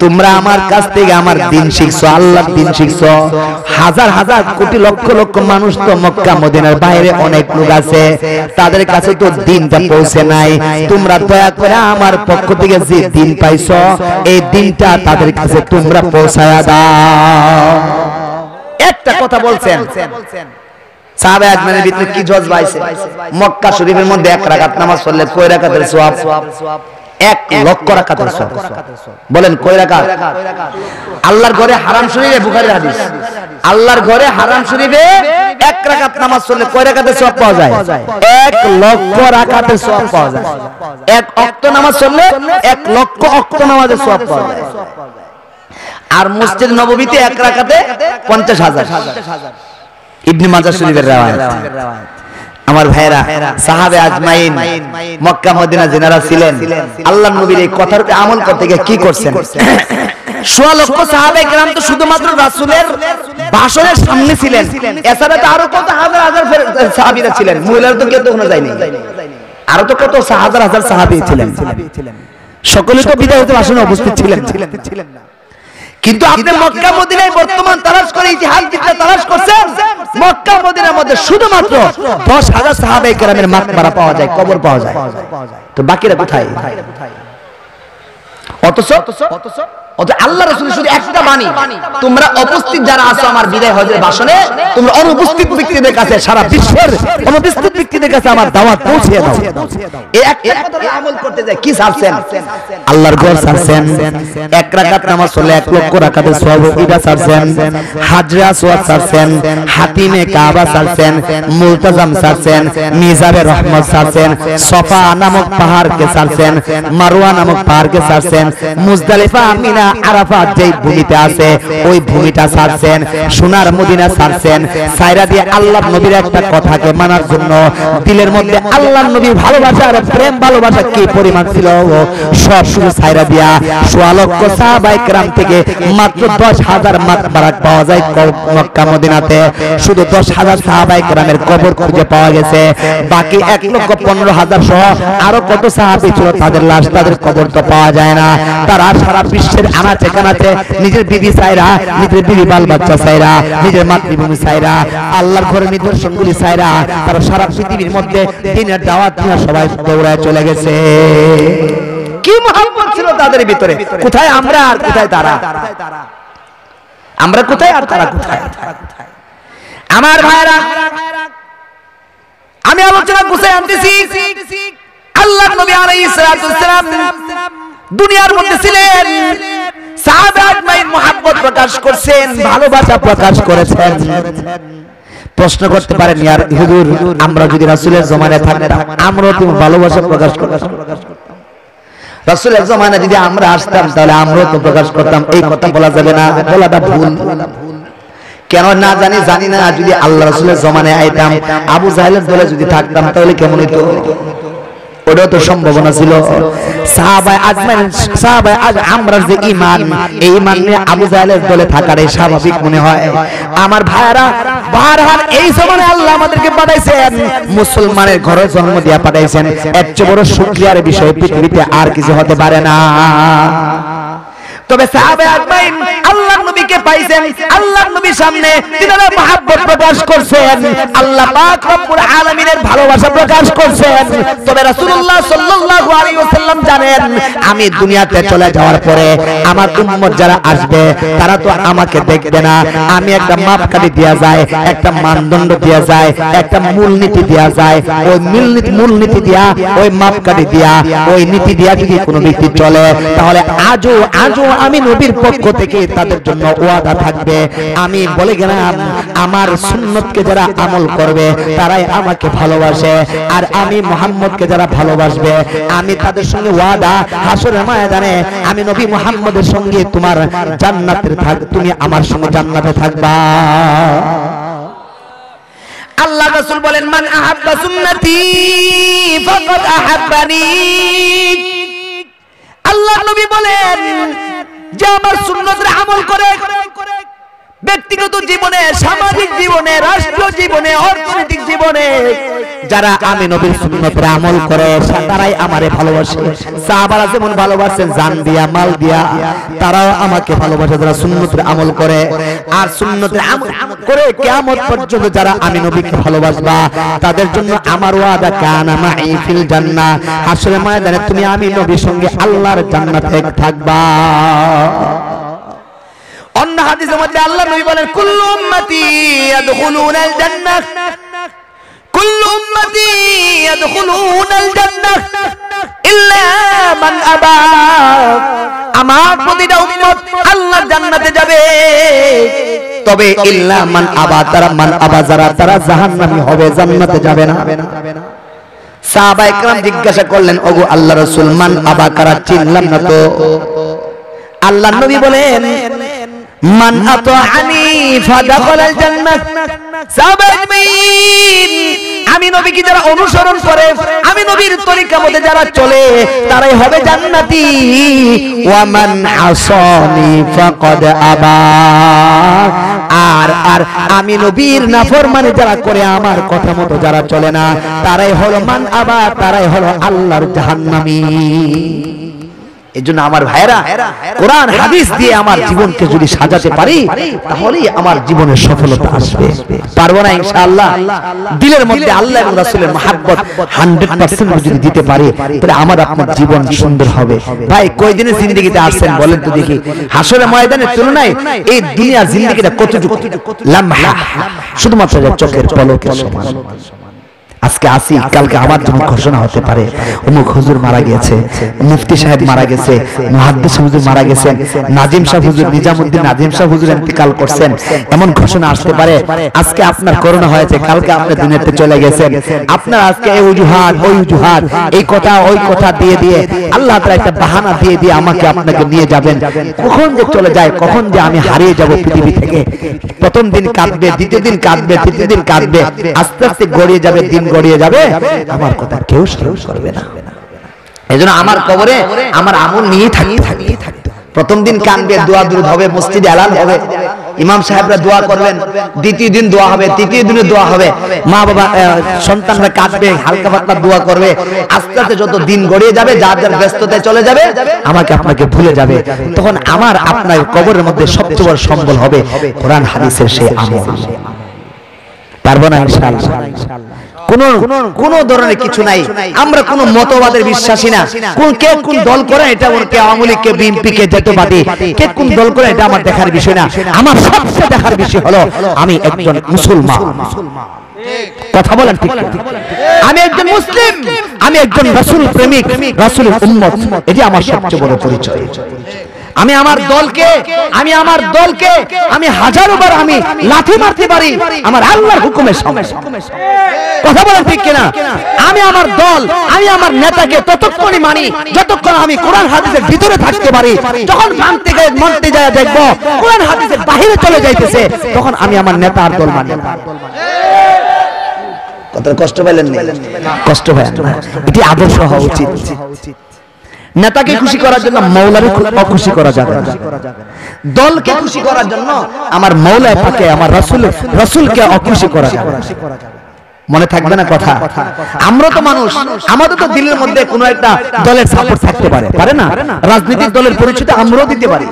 তোমরা আমার কাছ থেকে আমার দিন শিখছো, আল্লাহর দিন শিখছো। হাজার হাজার কোটি লক্ষ লক্ষ মানুষ তো মক্কা মদিনার বাইরে অনেক লোক আছে, তাদের কাছে তো দিনটা পৌঁছে নাই। তোমরা দয়া করে আমার পক্ষ থেকে যে দিন পাইছো এই দিনটা তাদের কাছে তোমরা পৌঁছায়া দাও। একটা কথা বলছেন। সাহাবায়ে আজমানের ভিতরে কি জজবা আছে। মক্কা শরীফের মধ্যে 1 রাকাত নামাজ পড়লে কয় রাকাতের সওয়াব? 1 লক্ষ রাকাতের সওয়াব। বলেন কয় রাকাত? আল্লাহর ঘরে হারাম শরীফে, বুখারীর হাদিস, আল্লাহর ঘরে হারাম শরীফে 1 রাকাত নামাজ পড়লে কয় রাকাতের সওয়াব পাওয়া যায়? 1 লক্ষ রাকাতের সওয়াব পাওয়া যায়। 1 ওয়াক্ত নামাজ পড়লে 1 লক্ষ ওয়াক্ত নামাজের সওয়াব পাওয়া যায়। আর মসজিদ নববীতে 1 রাকাতে 50,000। ইবনে মাজাহ শরীফের riwayat। আমার ভাইরা, সাহাবে আজমাইন মক্কা মদিনা যারা ছিলেন আল্লাহর নবীর এই কথার আমল করতে গিয়ে কি করছেন? 16 লক্ষ সাহাবে কেরাম তো শুধুমাত্র রাসূলের ভাষণের সামনে ছিলেন, এছাড়া তো আরো কত হাজার হাজার সাহাবীরা ছিলেন, মহিলারা তো কেউ ওখানে যায়নি, আরো তো কত হাজার হাজার সাহাবী ছিলেন, সকলে তো বিদায় হতে ভাষণে উপস্থিত ছিলেন না। কিন্তু আপনি মক্কা মদিনায় বর্তমান তালাশ করে ইতিহাস বিদ্যা তালাশ করছেন, মক্কা মদিনার মধ্যে শুধুমাত্র 10,000 সাহাবায়ে কেরামের মাকবারা পাওয়া যায়, কবর পাওয়া যায়। তো বাকিরা কোথায়? অথচ আল্লাহ রাসূল শুধু একটা বাণী, তোমরা উপস্থিত যারা আছো আমার বিদায় হজের ভাষণে, তোমরা অনুপস্থিত ব্যক্তিদের কাছে, সারা বিশ্বের অনুপস্থিত ব্যক্তিদের কাছে আমার দাওয়াত পৌঁছে দাও। এই একটা কথার আমল করতে যায় কি ছাড়ছেন? আল্লাহর ঘর ছাড়ছেন, 1 রাকাত নামাজ পড়লে 1 লক্ষ রাকাতের সওয়াব, এটা ছাড়ছেন। হাজরে আসওয়াদ ছাড়ছেন, হাতিমে কাবা ছাড়ছেন, মুলতাজাম ছাড়ছেন, মিজাবে রহমত ছাড়ছেন, সফা নামক পাহাড়কে ছাড়ছেন, মারওয়া নামক পাহাড়কে ছাড়ছেন, মুজদালিফা, মিনা, আরাফাত যেই ভূমিতে আছে ওই ভূমিটা ছাড়ছেন, সোনার মদিনা ছাড়ছেন। সাইরা দিয়ে আল্লাহর নবীর একটা কথাকে মানার জন্য দিলের মধ্যে আল্লাহর নবীর ভালোবাসা আর প্রেম ভালোবাসা কি পরিমাণ ছিল, সব শুধু সাইরা দিয়া 16 লক্ষ সাহাবায়ে কেরাম থেকে মাত্র 10,000 মাকবারা পাওয়া যায় মক্কা মদিনাতে। শুধু 10,000 সাহাবায়ে কেরামের কবর খুঁজে পাওয়া গেছে, বাকি 1,15,000 সহ আরো কত সাহাবী ছিল তাদের লাশ, তাদের কবর তো পাওয়া যায় না। তারা সারা বিশ্বের আনাচে কানাচে নিজের বিবি সাইরা, নিজের বিবি বাল বাচ্চা সাইরা, নিজের মাতৃভূমি সাইরা, আল্লাহর ঘরের নিদর্শনগুলি সাইরা তারা সারা পৃথিবীর মধ্যে দিনের দাওয়াত নিয়ে সবাই দৌড়ায় চলে গেছে। কি মহব্বত ছিল তাদের ভিতরে! কোথায় আমরা আর কোথায় তারা? আমরা কোথায় আর তারা কোথায়? আমার ভাইরা, আমি আলোচনা গুছিয়ে আনতেছি। আল্লাহর নবী আলাইহিস সালাতু ওয়াসসালাম দুনিয়ার মধ্যে ছিলেন, সাহাবা আজমাইন মুহাব্বত প্রকাশ করছেন, ভালোবাসা প্রকাশ করেছেন। প্রশ্ন করতে পারেন, ইয়ার হুজুর আমরা যদি রাসূলের জমানায় থাকতাম আমরাও তো ভালোবাসা প্রকাশ করতাম, রাসূলের জমানায় যদি আমরা আসতাম তাহলে আমরাও তো প্রকাশ করতাম। এই কথা বলা যাবে না, বলাটা ভুল। কেন না জানি না, যদি আল্লাহ রাসূলের জমানায় আইতাম, আবু জাহেলের দলে যদি থাকতাম তাহলে কেমন হইতো? ওটা তো সম্ভাবনা ছিল। সাহাবায়ে আজমাইন সাহাবায়ে আমরার যে ঈমান, এই ঈমান নিয়ে আবু জাহেলের দলে থাকাটাই স্বাভাবিক মনে হয়। আমার ভাইরা বারবার এই জমানায় আল্লাহ আমাদেরকে পাঠাইছেন, মুসলমানের ঘরে জন্ম দিয়া পাঠাইছেন। এর চেয়ে বড় শুকরিয়ার বিষয় পৃথিবীতে আর কিছু হতে পারে না। তবে সাহাবায়ে আজমাইন আল্লাহর নবীকে পাইছেন, আল্লাহর নবীর সামনে তিনারা মহব্বত প্রকাশ করছেন, আল্লাহ পাক রব্বুল আলামিনের ভালোবাসা প্রকাশ করছেন। তবে রাসূলুল্লাহ সাল্লাল্লাহু আলাইহি ওয়াসাল্লাম জানেন, আমি দুনিয়াতে চলে যাওয়ার পরে আমার উম্মত যারা আসবে তারা তো আমাকে দেখবে না, আমি একটা মাপকাঠি দেয়া যায়, একটা মানদণ্ড দেয়া যায়, একটা মূলনীতি দেয়া যায়। ওই মূলনীতি দিয়া, ওই মাপকাঠি দিয়া, ওই নীতি দিয়া যদি কোনো ব্যক্তি চলে, তাহলে আজও আমি নবীর পক্ষ থেকে তাদের জন্য ওয়াদা থাকবে। আমি বলে গেলাম, আমার সুন্নতকে যারা আমল করবে তারাই আমাকে ভালোবাসে, আর আমি মুহাম্মদকে যারা ভালোবাসবে আমি তাদের সঙ্গে ওয়াদা, হাসরের ময়দানে আমি নবী মুহাম্মদের সঙ্গে তোমার জান্নাতে তুমি আমার সঙ্গে জান্নাতে থাকবা। আল্লাহ রাসূল বলেন, মান আহাব্বা সুন্নতি ফাকাদ আহাব্বানি। আল্লাহ নবী বলেন, যে আমার সুন্নতের আমল করে ব্যক্তিগত জীবনে, সামাজিক জীবনে, রাষ্ট্রীয় জীবনে, অর্থনৈতিক জীবনে যারা আমি নবীর সুন্নতের আমল করে তারাই আমারে ভালোবাসে। সাহাবারা যেমন ভালোবাসেন জান দিয়া, মাল দিয়া, তারাও আমাকে ভালোবাসে যারা সুন্নতের আমল করে। আর সুন্নতের আমল করে কিয়ামত পর্যন্ত যারা আমি নবীকে ভালোবাসবা তাদের জন্য আমার ওয়াদা, কানা মাই ফিল জান্নাহ, হাসরের ময়দানে তুমি আমি নবীর সঙ্গে আল্লাহর জান্নাতে থাকবা। অন্য হাদিসের মধ্যে আল্লাহ নবী বলেন, কুল্লু উম্মতি ইয়াদখুলুনাল জান্নাহ, কুল্লু উম্মতি ইয়াদখুলুনাল জান্নাহ ইল্লা মান আবা। আমার প্রতিটা উম্মত আল্লাহর জান্নাতে যাবে, তবে ইল্লা মান আবা, তারা মান আবা যারা, তারা জাহান্নামী হবে, জান্নাতে যাবে না। সাহাবায়ে কেরাম জিজ্ঞাসা করলেন, ওগো আল্লাহর রাসূল, মান আবা কারা, চিনলাম না তো। আল্লাহর নবী বলেন, মান আতাআনি ফাদাখালাল জান্নাহ। সাহাবায়ে আমি নবীকে যারা অনুসরণ করে, আমি নবীর তরিকা মতে যারা চলে তারাই হবে জান্নাতি। ওয়া মান আসানি ফাকাদ আবা। আর আমি নবীর নাফরমানি যারা করে, আমার কথা মতো যারা চলে না, তারাই হলো মান আবা, তারাই হলো আল্লাহর জাহান্নামী। এজন্য আমার ভাইরা, কোরআন হাদিস দিয়ে আমার জীবনকে যদি সাজাতে পারি তাহলেই আমার জীবনের সফলতা আসবে। পারবো না ইনশাআল্লাহ? দিলের মধ্যে আল্লাহ এবং রাসূলের মহব্বত 100% যদি দিতে পারি তাহলে আমার আপনার জীবন সুন্দর হবে। ভাই কয়দিনের জিন্দেগিতে আসছেন বলেন তো দেখি? হাসরের ময়দানের তুলনায় এই দুনিয়ার জিন্দেগিটা কতটুকু লাম্হা, শুধুমাত্র চোখের পলকের সমান। আজকে আসি, কালকে আমার জন্য ঘোষণা হতে পারে অমুক হুজুর মারা গেছে, মুফতি সাহেব মারা গেছে, মুহাদ্দিস হুজুর মারা গেছেন, নাজিম সাহেব হুজুর, নিজামউদ্দিন নাজিম সাহেব হুজুর ইন্তেকাল করছেন, এমন ঘোষণা আসতে পারে। আজকে আপনার করোনা হয়েছে, কালকে আপনি দুনিয়াতে চলে গেছেন। আপনার আজকে এই অজুহাত, ওই অজুহাত, এই কথা ওই কথা দিয়ে দিয়ে আল্লাহ তাআলা একটা বাহানা দিয়ে দিয়ে আমাকে আপনাকে নিয়ে যাবেন। কখন যে চলে যায়, কখন যে আমি হারিয়ে যাব পৃথিবী থেকে। প্রথম দিন কাঁদবে, দ্বিতীয় দিন কাঁদবে, তৃতীয় দিন কাঁদবে, আস্তে আস্তে গড়িয়ে যাবে, দিন গড়িয়ে যাবে, আমার কথা কেউ স্মরণ করবে না। এজন্য আমার কবরে আমার আমল নিয়ে থাকতে। প্রথম দিন কাঁদবে, দোয়া দুরূদ হবে, মসজিদে এলান হবে, ইমাম সাহেবরা দোয়া করবেন, দ্বিতীয় দিন দোয়া হবে, তৃতীয় দিনে দোয়া হবে, মা বাবা সন্তানরা কাঁদবে, হালকা পাতলা দোয়া করবে। আস্তে আস্তে যত দিন গড়িয়ে যাবে, যার যার ব্যস্ততায় চলে যাবে, আমাকে আপনাকে ভুলে যাবে। তখন আমার আপনার কবরের মধ্যে সবচেয়ে বড় সম্বল হবে কোরআন হাদিসের সেই আমল। পারবো না ইনশাআল্লাহ? কোন ধরনের কিছু নাই। আমরা কোন মতবাদের বিশ্বাসী না। কে কোন দল করে এটা কে আওয়ামী লীগ, কে বিএনপি, কে জাতীয়বাদী, কে কোন দল করে এটা আমার দেখার বিষয় না। আমার সবচেয়ে দেখার বিষয় হলো আমি একজন মুসলমান। কথা বলেন ঠিক? আমি একজন মুসলিম, আমি একজন রাসূল প্রেমিক, রাসূলের উম্মত। এটি আমার সবচেয়ে বড় পরিচয়। আমি আমার দলকে আমি হাজারো বার আমি লাথি মারতে পারি আমার আল্লাহর হুকুমের সামনে। কথা বলেন ঠিক কিনা? আমি আমার দল, আমি আমার নেতাকে ততক্ষণই মানি যতক্ষণ আমি কোরআন হাদিসের ভিতরে থাকতে পারি। যখন মানতে যায় দেখবো কোরআন হাদিসের বাহিরে চলে যাইতেছে, তখন আমি আমার নেতা আর দল মানি না। কত কষ্ট পাইলেন না? কষ্ট পাইলেন না। এটি আদর্শ হওয়া উচিত। নেতাকে খুশি করার জন্য মৌলারে অখুশি করা যাবে না। দলকে খুশি করার জন্য আমার মৌলায় পাকে আমার রাসূলকে অখুশি করা যাবে না। মনে থাকবে না কথা? আমরা তো মানুষ, আমাদের তো দিলের মধ্যে কোনো একটা দলের সাপোর্ট থাকতে পারে না? রাজনৈতিক দলের পরিচয় আমরাও দিতে পারি।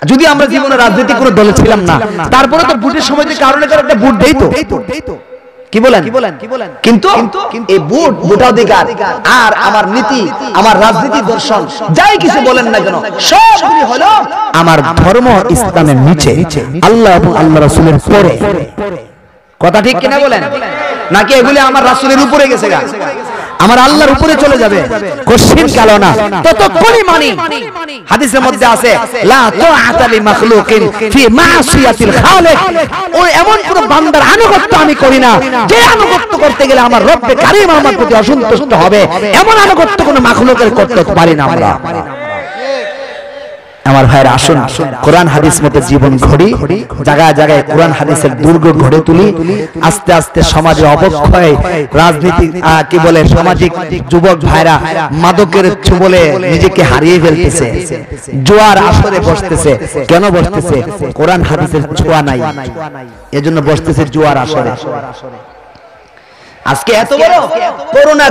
যদি আমরা জীবনে রাজনৈতিক কোনো দলে ছিলাম না, তারপরে তো ভোটের সময় যে কারণে একটা ভোট দেই তো, কি বলেন? কিন্তু এই ভোটাধিকার আর আমার নীতি, আমার রাজনীতি দর্শন যাই কিছু বলেন না কেন, সবগুলি হলো আমার ধর্ম ইসলামের নিচে, আল্লাহ এবং আল্লাহ রাসূলের পরে। কথা ঠিক কিনা বলেন? নাকি এগুলি আমার রাসূলের উপরে গেছে গা, আমার আল্লাহর উপরে চলে যাবে? কোশ্চিন কালো না ততক্ষণই মানি। হাদিসের মধ্যে আছে লা তাআতা লি মাখলুকিন ফি মাসিয়াতিল খালিক। ওই এমন কোন বান্দার আনুগত্য আমি করি না যে আনুগত্য করতে গেলে আমার রব্বে কারীম আমার প্রতি অসন্তুষ্ট হবে, এমন আনুগত্য কোন মাখলুকের করতে পারি না আমরা। আমার ভাইরা আসুন কোরআন হাদিস মতে জীবন গড়ি, জায়গায় জায়গায় কোরআন হাদিসের দুর্গ গড়ে তুলি। আস্তে আস্তে সমাজে অবক্ষয়, রাজনীতি কি বলে সামাজিক যুবক ভাইরা মাদকের বলে নিজেকে হারিয়ে ফেলতেছে, জোয়ার আসরে বসতেছে। কেন বসতেছে? কোরআন হাদিসের ছোঁয়া নাই, এজন্য বসতেছে জোয়ার আসরে। আজকে এত বড়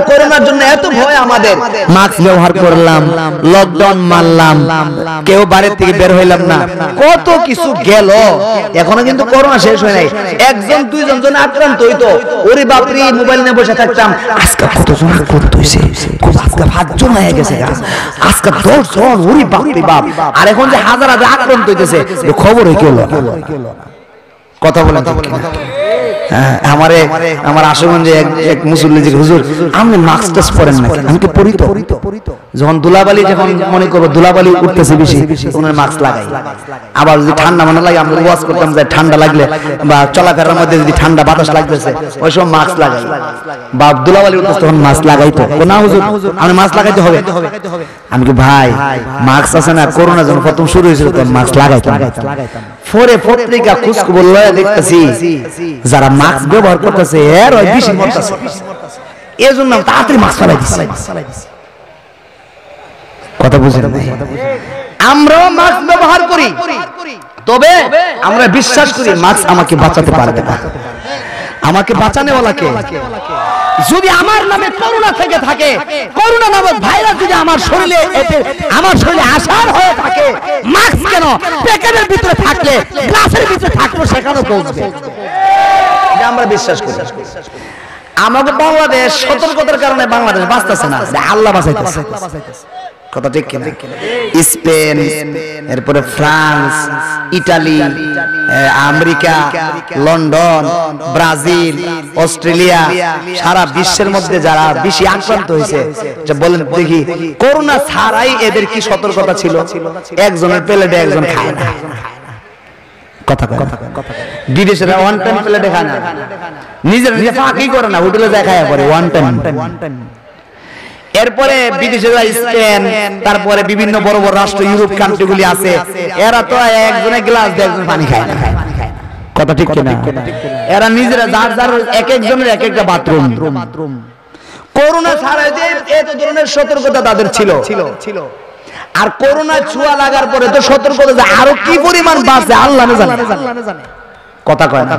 করোনার জন্য এত ভয় আমাদের, মাস্ক ব্যবহার করলাম, লকডাউন মারলাম, কেউ বাড়ি থেকে বের হইলাম না, কত কিছু গেল, এখনো কিন্তু করোনা শেষ হয় নাই। একজন দুইজন জন আক্রান্ত হইতো, ওরে বাপরে মোবাইল নিয়ে বসে থাকতাম, আজকে কতজন আক্রান্ত হইছে, আজকে 5 জন হয়ে গেছে, আজকে 10 জন, ওরে বাপরে বাপ। আর এখন যে হাজার হাজার আক্রান্ত হইতেছে, খবর হয়ে গেল। কথা বলেন আমার আশুগঞ্জে এক মুসল্লি যে হুজুর আপনি মাস্ক টাস্ক পরেন না, আমি কি পরি তো, যখন ধুলাবালি যখন মনে করবো ধুলাবালি উঠতেছে বেশি ওনার মাস্ক লাগাই। আবার যদি ঠান্ডা মনে লাগে আমরা ওয়াজ করতাম যে ঠান্ডা লাগলে বা চলাফেরার মধ্যে যদি ঠান্ডা বাতাস লাগতেছে ওই সময় মাস্ক লাগাই, বা ধুলাবালি উঠতেছে তখন মাস্ক লাগাইতো না হুজুর আমি মাস্ক লাগাইতে হবে। আমি কি ভাই মাস্ক আছে না, করোনা যখন প্রথম শুরু হয়েছিল তখন মাস্ক লাগাইতাম। পরে পত্রিকা খোঁজখবর লয়ে দেখতেছি যারা মাস্ক ব্যবহার করতেছে এর ওই বেশি মরতেছে, এই জন্য তাড়াতাড়ি মাস্ক লাগাই দিছি। কথা বুঝেন? আমরাও মাস্ক ব্যবহার করি, তবে আমরা বিশ্বাস করি মাস্ক আমাকে বাঁচাতে পারবে না। আমাকে বাঁচানোওয়ালা কে? যদি আমার নামে করোনা থেকে থাকে, করোনা নামক ভাইরাস যদি আমার শরীরে আসার হয়ে থাকে, মাস্ক কেন প্যাকেটের ভিতরে থাকলে গ্লাসের ভিতরে থাকলো সেখানেও পৌঁছবে, আমরা বিশ্বাস করি। আমাদের বাংলাদেশ সতর্কতার কারণে বাংলাদেশ বাঁচতেছে না, আল্লাহ বাঁচাইতেছে। কথা ঠিক কিনা? স্পেন, এরপরে France, Italy, America, London, Brazil, Australia, সারা বিশ্বের মধ্যে যারা বেশি আক্রান্ত হয়েছে বলেন দেখি, করোনা ছাড়াই এদের কি সতর্কতা ছিল? একজনের প্লেটে একজন খায় না। কথা বিদেশের ওয়ান টাইম প্লেটে খায় না, নিজের নিজে ফাঁকি করে না, হোটেলে যায় খায় পরে ওয়ান টাইম। এরপরে বিদেশে স্পেন, তারপরে বিভিন্ন বড় বড় রাষ্ট্র ইউরোপ কান্ট্রিগুলি আছে, এরা তো একজনের গ্লাস দিয়ে একজন পানি খায় না। কথা ঠিক কিনা? এরা নিজেরা যার যার এক একজনের এক একটা বাথরুম। করোনা ছাড়া যে এত ধরনের সতর্কতা তাদের ছিল, আর করোনা ছোঁয়া লাগার পরে তো সতর্কতা যে আরো কি পরিমাণ বাড়ছে আল্লাহ জানে। কথা কয় না?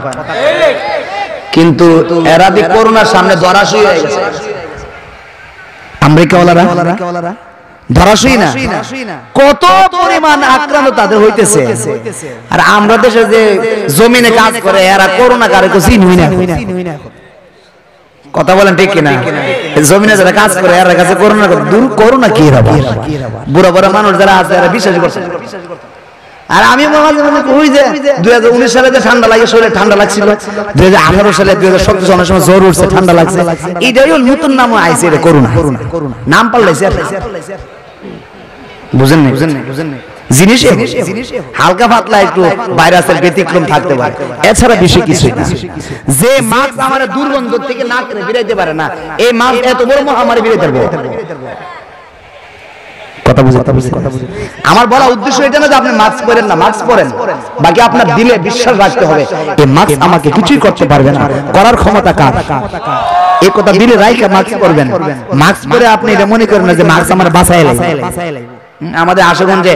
কিন্তু এরা যে করোনার সামনে ধরাশয়ী হয়ে গেছে। আমেরিকাওয়ালারা ধরাশয়ী না, কত পরিমাণ আক্রান্ত তাদের হইতেছে। আর আমরা দেশে যে জমিনে কাজ করে এরা করোনা কারে তো চিনই না। কথা বলেন ঠিক কিনা? জমিনে যারা কাজ করে এর কাছে করোনা দূর, করোনা কি হবে? বুড়া বুড়া মানুষ যারা আছে এরা বিশ্বাস করছে। আর আমি মাঝে মাঝে ওই যে 2019 সালে যে ঠান্ডা লাগে, শরীরে ঠান্ডা লাগছিল, 2018 সালে 2017 সালের সময় জ্বর উঠছে, ঠান্ডা লাগছে, এইটাই নতুন নাম আইছে এটা করোনা। নাম পাল্টাইছে, বুঝেন না? জিনিস হালকা পাতলা একটু ভাইরাসের ব্যতিক্রম থাকতে পারে, এছাড়া বেশি কিছুই না। যে মাস্ক আমার দুর্গন্ধ থেকে নাক বেরাইতে পারে না, এই মাস্ক এত বড় মহামারী বেরাইতে পারবে? কথা বুঝে আমার বলা উদ্দেশ্য এটা না যে আপনি মাস্ক পরেন না, মাস্ক পরেন, বাকি আপনার দিলে বিশ্বাস রাখতে হবে এই মাস্ক আমাকে কিছুই করতে পারবে না, করার ক্ষমতা কার? এই কথা দিলে রাইখা মাস্ক পরবেন। মাস্ক পরে আপনি এটা মনে করেন না যে মাস্ক আমার বাঁচায় লাগে। আমাদের আশুগঞ্জে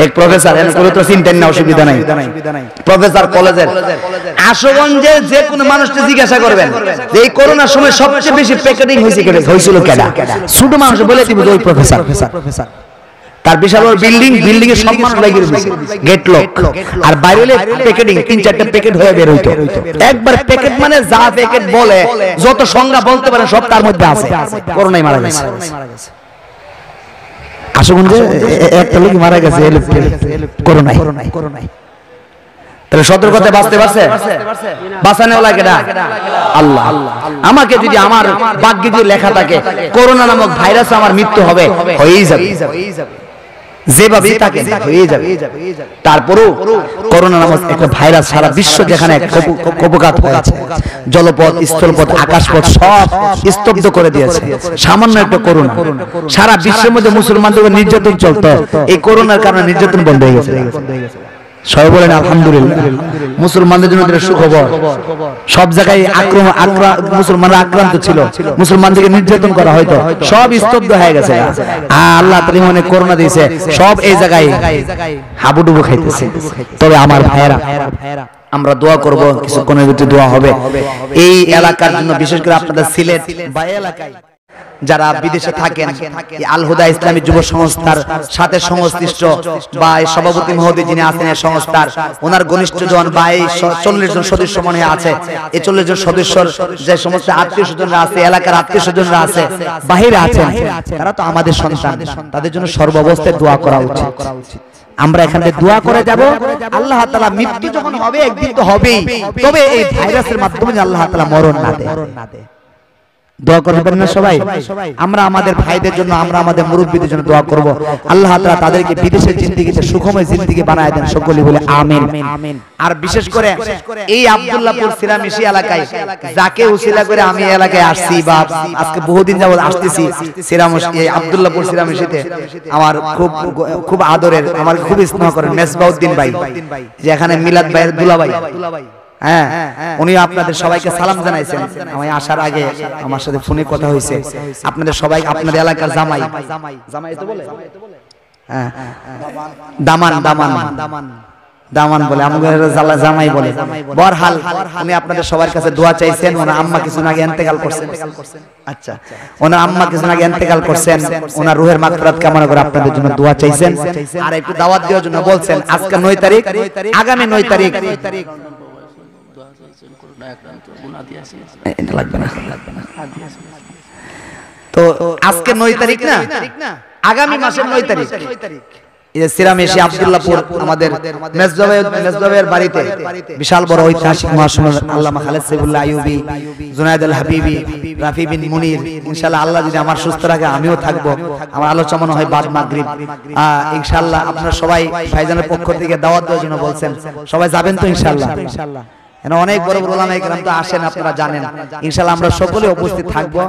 এক প্রফেসর, এর তো চিন্তেন না, অসুবিধা নাই, প্রফেসর কলেজের আশুগঞ্জে যে কোনো মানুষকে জিজ্ঞাসা করবেন যে এই করোনার সময় সবচেয়ে বেশি প্যাকেটিং হয়েছিল কেডা, ছোট মানুষ বলে দিব ওই প্রফেসর। তার বিশাল বিল্ডিং এর সব মানুষ লাগিয়ে দিয়েছে, গেট লক, আর বাইরে প্যাকেটিং 3-4টা প্যাকেট হয়ে বের হইতো। একবার প্যাকেট মানে যা প্যাকেট বলে যত সংজ্ঞা বলতে পারেন সব তার মধ্যে আছে। করোনায় মারা গেছে আশুগঞ্জে একটা লোক মারা গেছে করোনায়। তাহলে সতর্কতায় বাঁচতে পারছে? বাঁচানো লাগে না আল্লাহ। আমাকে যদি আমার ভাগ্যে যদি লেখা থাকে করোনা নামক ভাইরাস আমার মৃত্যু হবে, হয়েই যাবে, যেভাবেই থাকে হয়ে যাবে। তারপরেও করোনা নামক একটা ভাইরাস সারা বিশ্ব যেখানে কপোকাত হয়েছে, জলপথ, স্থলপথ, আকাশপথ সব স্তব্ধ করে দিয়েছে। সামান্য একটা করোনা সারা বিশ্বের মধ্যে মুসলমানদের নির্যাতন চলতো, এই করোনার কারণে নির্যাতন বন্ধ হয়ে গেছে। সবাই বলেন আলহামদুলিল্লাহ। মুসলমানদের জন্য এটা সুখবর। সব জায়গায় মুসলমানরা আক্রান্ত ছিল, মুসলমানদেরকে নির্যাতন করা হয়তো, সব স্তব্ধ হয়ে গেছে। আল্লাহ তাআলা মনে করোনা দিয়েছে, সব এই জায়গায় হাবুডুবু খাইতেছে। তবে আমার ভাইয়েরা, আমরা দোয়া করব, কিছুক্ষণের ভিতরে দোয়া হবে এই এলাকার জন্য, বিশেষ করে আপনাদের সিলেট বা এলাকায় যারা বিদেশে থাকেন, আল হুদা ইসলামী যুব সংস্থার সাথে সংশ্লিষ্ট বা সভাপতি মহোদয় যিনি আছেন এই সংস্থার, ওনার ঘনিষ্ঠ জন বা 40 জন সদস্য মনে আছে, এই 40 জন সদস্যর যে সমস্ত আত্মীয় স্বজনরা আছে, এলাকার আত্মীয় স্বজনরা আছে, বাহিরে আছেন, তারা তো আমাদের সন্তান, তাদের জন্য সর্বাবস্থায় দোয়া করা উচিত। আমরা এখানে দোয়া করে যাব, আল্লাহ তাআলা মৃত্যু যখন হবে একদিন তো হবেই, তবে এই ভাইরাসের মাধ্যমে আল্লাহ তাআলা মরণ না দেয়। দোয়া করবেন না সবাই? আমরা আমাদের ভাইদের জন্য, আমরা আমাদের মুরব্বীদের জন্য দোয়া করব, আল্লাহ তাআলা তাদেরকে বিদেশের জিন্দেগিতে সুখময় জিন্দেগি বানায় দেন, সকলে বলে আমিন। আর বিশেষ করে এই আব্দুল্লাহপুর সিরামিশি এলাকায় যাকে উসিলা করে আমি এই এলাকায় আসছি বা আজকে বহুদিন যাবত আসতেছি, এই আব্দুল্লাহপুর সিরামিশিতে আমার খুব আদরের, আমার খুব স্নেহ করেন মেজবাউদ্দিন ভাই, যে এখানে মিলাদ ভাইয়ের দুলাভাই, হ্যাঁ, উনি আপনাদের সবাইকে সালাম জানাইছেন। আমি আসার আগে আমার সাথে ফোনে কথা হয়েছে, আপনাদের সবাই, আপনাদের এলাকার জামাই তো বলে, হ্যাঁ, দামান বলে, আমাদের জামাই বলে, বরহাল উনি আপনাদের সবার কাছে দোয়া চাইছেন। ওনার আম্মা কিছু আগে ইন্তেকাল করছেন। আচ্ছা, ওনার আম্মা কিছু আগে ইন্তেকাল করছেন, ওনার রুহের মাগফিরাত কামনা করে আপনাদের জন্য দোয়া চাইছেন। আর একটু দাওয়াত দেওয়ার জন্য বলছেন। আজকে 9 তারিখ, আগামী 9 তারিখ তো আজকে 9 তারিখ না, আগামী মাসের 9 তারিখ সিরামিশি আব্দুল্লাহপুর আমাদের মেজবাবের বাড়িতে বিশাল বড় ঐতিহাসিক মহাসমারোহ আল্লামা খালেদ সাইফুল্লাহ আইয়ুবী, জুনায়েদ আল হাবিবি, রাফি বিন মুনির, ইনশাআল্লাহ আল্লাহ যদি আমার সুস্থ রাখে আমিও থাকবো। আমার আলোচনা হয় বাদ মাগরিব, ইনশাআল্লাহ আপনারা সবাই ভাইজানের পক্ষ থেকে দাওয়াত দেওয়ার জন্য বলছেন, সবাই যাবেন তো ইনশাআল্লাহ? অনেক বড় বড় ওলামায়ে কেরাম তো আসেন, আপনারা জানেন। ইনশাআল্লাহ আমরা সকলে উপস্থিত থাকবো।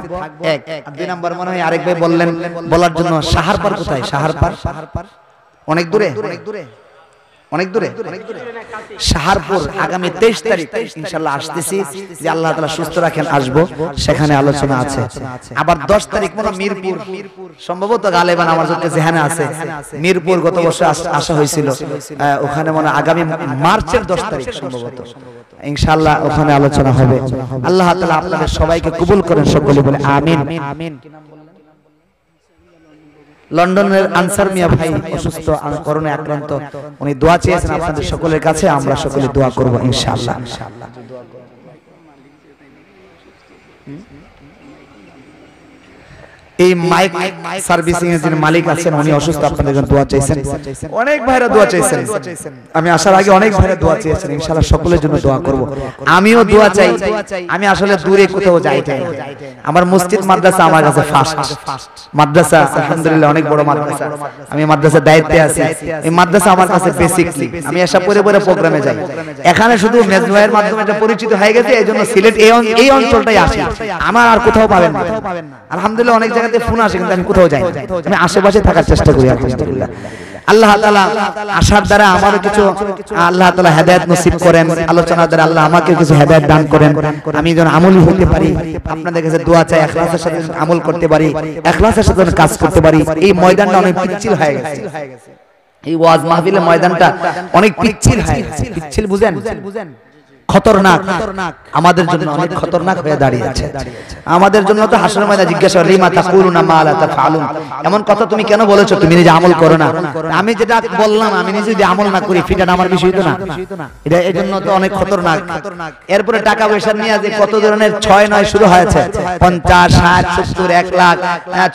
2 নম্বর মনে হয় আরেক ভাই বললেন বলার জন্য, সাহারপার কোথায়? সাহারপার অনেক দূরে, সাহারপুর আগামী 23 তারিখ ইনশাআল্লাহ আসতেছি, যে আল্লাহ তাআলা সুস্থ রাখেন আসবো, সেখানে আলোচনা আছে। আবার 10 তারিখ মনে মিরপুর, সম্ভবত গালেবান আমার চোখে যেখানে আছে মিরপুর, গত বছর আসা হয়েছিল, ওখানে মনে আগামী মার্চের 10 তারিখ সম্ভবত ইনশাআল্লাহ ওখানে আলোচনা হবে। আল্লাহ তাআলা আপনাদের সবাইকে কবুল করেন, সকলে বলে আমিন। লন্ডনের আনসার মিয়া ভাই অসুস্থ, করোনায় আক্রান্ত, উনি দোয়া চেয়েছেন আপনাদের সকলের কাছে, আমরা সকলে দোয়া করব ইনশাআল্লাহ। এই মাইক সার্ভিসিং এর যিনি মালিক আছেন উনি অসুস্থ, আপনাদের জন্য দোয়া চাইছেন। অনেক ভাইরা দোয়া চাইছেন, আমি আসার আগে অনেক ভাইরা দোয়া চেয়েছেন, ইনশাআল্লাহ সকলের জন্য দোয়া করব। আমিও দোয়া চাই। আমি আসলে দূরে কোথাও যাই না, আমার মসজিদ মাদ্রাসা আমার কাছে ফার্স্ট মাদ্রাসা, আলহামদুলিল্লাহ অনেক বড় মাদ্রাসা, আমি মাদ্রাসার দায়িত্বে আছি। এই মাদ্রাসা আমার কাছে বেসিকলি, আমি এসা পরে পরে প্রোগ্রামে যাই। এখানে শুধু মেজবাহের মাধ্যমে এটা পরিচিত হয়ে গেছে, এইজন্য সিলেট এই অঞ্চলটাই আসি, আমার আর কোথাও পাবেন না। আলহামদুলিল্লাহ অনেক জায়গা অনেকে ফোন আসে কিন্তু আমি কোথাও যাই না, আমি আশেপাশে থাকার চেষ্টা করি আলহামদুলিল্লাহ। আল্লাহ তাআলা আশার দ্বারা আমারও কিছু আল্লাহ তাআলা হেদায়েত নসিব করেন, আলোচনার দ্বারা আল্লাহ আমাকে কিছু হেদায়েত দান করেন, আমি যেন আমলি হতে পারি, আপনাদের কাছে দোয়া চাই ইখলাসের সাথে আমল করতে পারি, ইখলাসের সাথে কাজ করতে পারি। এই ময়দানটা অনেক পিচ্ছিল হয়ে গেছে, এই ওয়াজ মাহফিলের ময়দানটা অনেক পিচ্ছিল হয়ে গেছে। পিচ্ছিল বুঝেন? খতরনাক, আমাদের জন্য অনেক খতরনাক হয়ে দাঁড়িয়ে আছে। আমাদের জন্য তো হাসরের ময়দানে জিজ্ঞাসা হবে লিমা তাকুলুনা মা লা তাফআলুন, এমন কথা তুমি কেন বলেছো, তুমি নিজে আমল করো না। আমি যেটা বললাম আমি নিজে যদি আমল না করি ফিটাটা আমার বিষয় তো না, এটা এজন্য তো অনেক খতরনাক। এরপরে টাকা পয়সা নিয়ে যে কত ধরনের 6-9 শুরু হয়েছে, 50, 60, 70, 1 লাখ,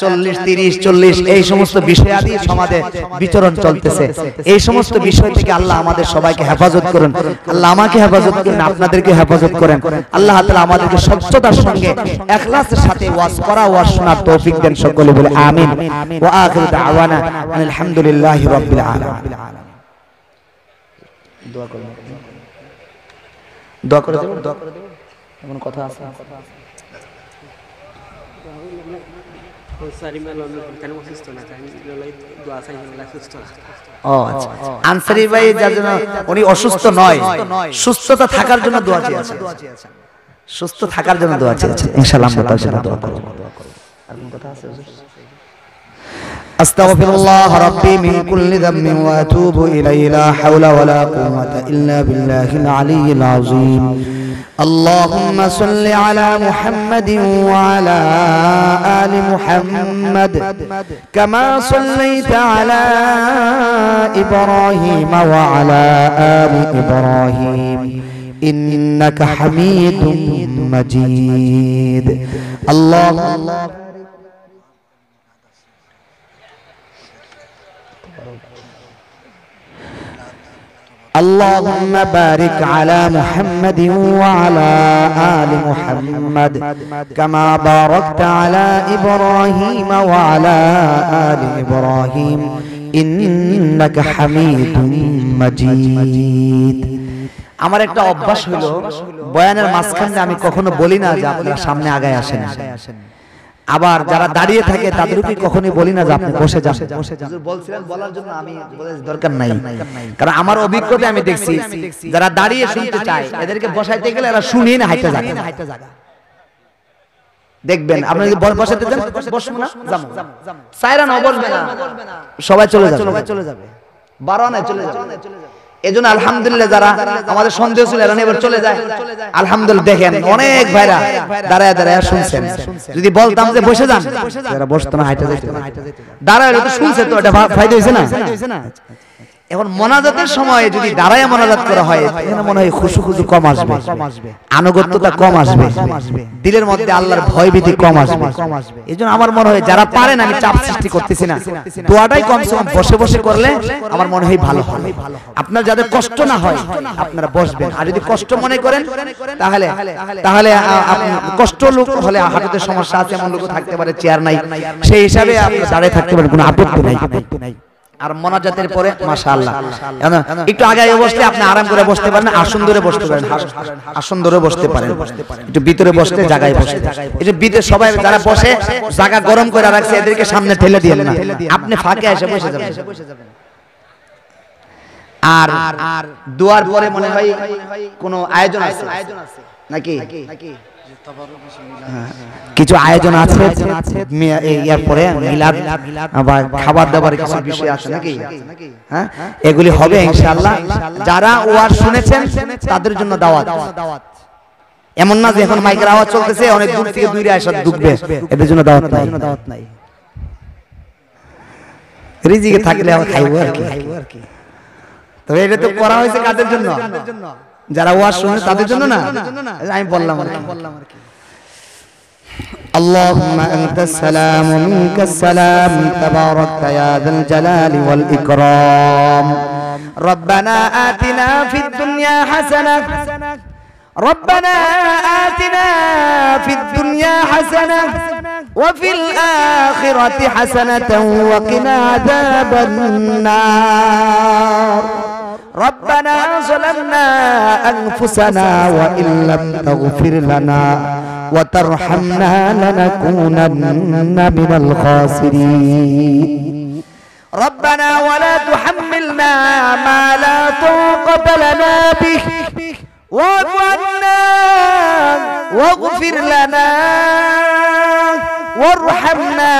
40, 30, 40 এই সমস্ত বিষয়াদি সমাজে বিচরণ চলতেছে। এই সমস্ত বিষয় থেকে আল্লাহ আমাদের সবাইকে হেফাজত করুন, আল্লাহ আমাকে হেফাজত করুন, আপনাদেরকে হেফাজত করেন। আল্লাহ তাআলা আমাদেরকে সত্যতার সঙ্গে ইখলাসের সাথে ওয়াজ করা ওয়াজ শোনার তৌফিক দেন, সকলে বলে আমিন। ওয়া আখিরু দাওয়ানা আলহামদুলিল্লাহি রাব্বিল আলামিন। দোয়া করুন, দোয়া করে দেব, দোয়া করে দেব, এমন কথা আছে? আনসারী ভাই যার জন্য উনি অসুস্থ নয়, সুস্থতা থাকার জন্য দোয়া চেয়েছেন, সুস্থ থাকার জন্য দোয়া চেয়েছেন, ইনশাআল্লাহ আমরা তার জন্য দোয়া করব। আর কোন কথা আছে? আস্তাগফিরুল্লাহ রাব্বি মিন কুল্লি যামবিন ওয়া আতুবু ইলাইহি লা হাওলা ওয়া লা কুওয়াতা ইল্লা বিল্লাহিল আলিয়্যিল আযীম। اللهم صل على محمد وعلى آل محمد كما صليت على إبراهيم وعلى آل إبراهيم إنك حميد مجيد. اللهم بارك على محمد وعلى آل محمد كما باركت على إبراهيم وعلى آل إبراهيم إنك حميد مجيد. আমার একটা অভ্যাস হলো বয়ানের মাঝখানে আমি কখনো বলি না যে আপনারা সামনে আগায় আসেন, আবার যারা দাঁড়িয়ে থাকে তাদেরকে কখনোই বলি না যে আপনি বসে যান। হুজুর বলছিলেন বলার জন্য, আমি বলার দরকার নাই, কারণ আমার অভিজ্ঞতা আমি দেখছি যারা দাঁড়িয়ে শুনতে চায় এদেরকে বসাইতে গেলে এরা শুনিয়ে না হাইটা যায়। দেখবেন আপনি যদি বসাতে যান বসবো না যাবো, সাইরা না বসবে না, সবাই চলে যাবে, 12 আনায় চলে যাবে। এজন্য আলহামদুলিল্লাহ যারা আমাদের সন্দেহ ছিল এরা এবার চলে যায়, আলহামদুলিল্লাহ দেখেন অনেক ভাইরা দাঁড়ায় দাঁড়ায় শুনছেন। যদি বলতাম যে বসে যান, এরা বসতো না, হাইটা যেত, দাঁড়ায় তো শুনছে, তো এটা ফায়দা হয়েছে না। এখন মোনাজাতের সময় যদি দাঁড়ায় মোনাজাত করা হয় এখানে মনে হয় খুশু কম আসবে, আনুগত্যতা কম আসবে, দিলের মধ্যে আল্লাহর ভয় ভীতি কম আসবে। এজন্য আমার মনে হয় যারা পারেন, আমি চাপ সৃষ্টি করতেছি না, দোয়াটাই কমসে কম বসে বসে করলে আমার মনে হয় ভালো হবে। আপনার যাদের কষ্ট না হয় আপনারা বসবেন, আর যদি কষ্ট মনে করেন তাহলে কষ্ট লোক হলে হাঁটুতে সমস্যা আছে এমন লোক থাকতে পারে, চেয়ার নাই, সেই হিসাবে আপনি দাঁড়িয়ে থাকতে পারেন, কোনো আপত্তি নাই। আর মোনাজাতের পরে মাশাআল্লাহ একটু আগে বসলে আপনি আরাম করে বসতে পারেন, আসন ধরে বসতে পারেন, আসন ধরে বসতে পারেন, একটু ভিতরে বসতে জায়গায় বসতে। এই যে ভিতরে সবাই যারা বসে জায়গা গরম করে রাখছে এদেরকে সামনে ঠেলে দিয়েন না, আপনি ফাঁকে এসে বসে যাবেন। আর দুয়ার পরে মনে হয় কোনো আয়োজন আছে নাকি? কিছু আয়োজন আছে এর পরে মিলাদ বা খাবার দাবার কিছু বিষয় আছে নাকি? হ্যাঁ, এগুলি হবে ইনশাআল্লাহ। যারা ওয়াজ শুনেছেন তাদের জন্য দাওয়াত, এমন না যে এখন মাইকের আওয়াজ চলতেছে অনেক দূর থেকে দূরে আসা ঢুকবে, এদের জন্য দাওয়াত নাই। রিজিকে থাকলে আমরা খাইবো আর কি। তবে এটা তো করা হয়েছে কাদের জন্য? যারা ওয়াজ শুনে তাদের জন্য না, আমি বললাম আর কি। اللهم أنت السلام ومنك السلام تبارك يا ذا الجلال والإكرام. ربنا آتنا في الدنيا حسنة، ربنا آتنا في الدنيا حسنة وفي الآخرة حسنة وقنا عذاب النار. ربنا ظلمنا أنفسنا وإن لم تغفر لنا وترحمنا لنكونن من الخاسرين ربنا ولا تحملنا ما لا طاقة لنا به واعف عنا واغفر لنا وارحمنا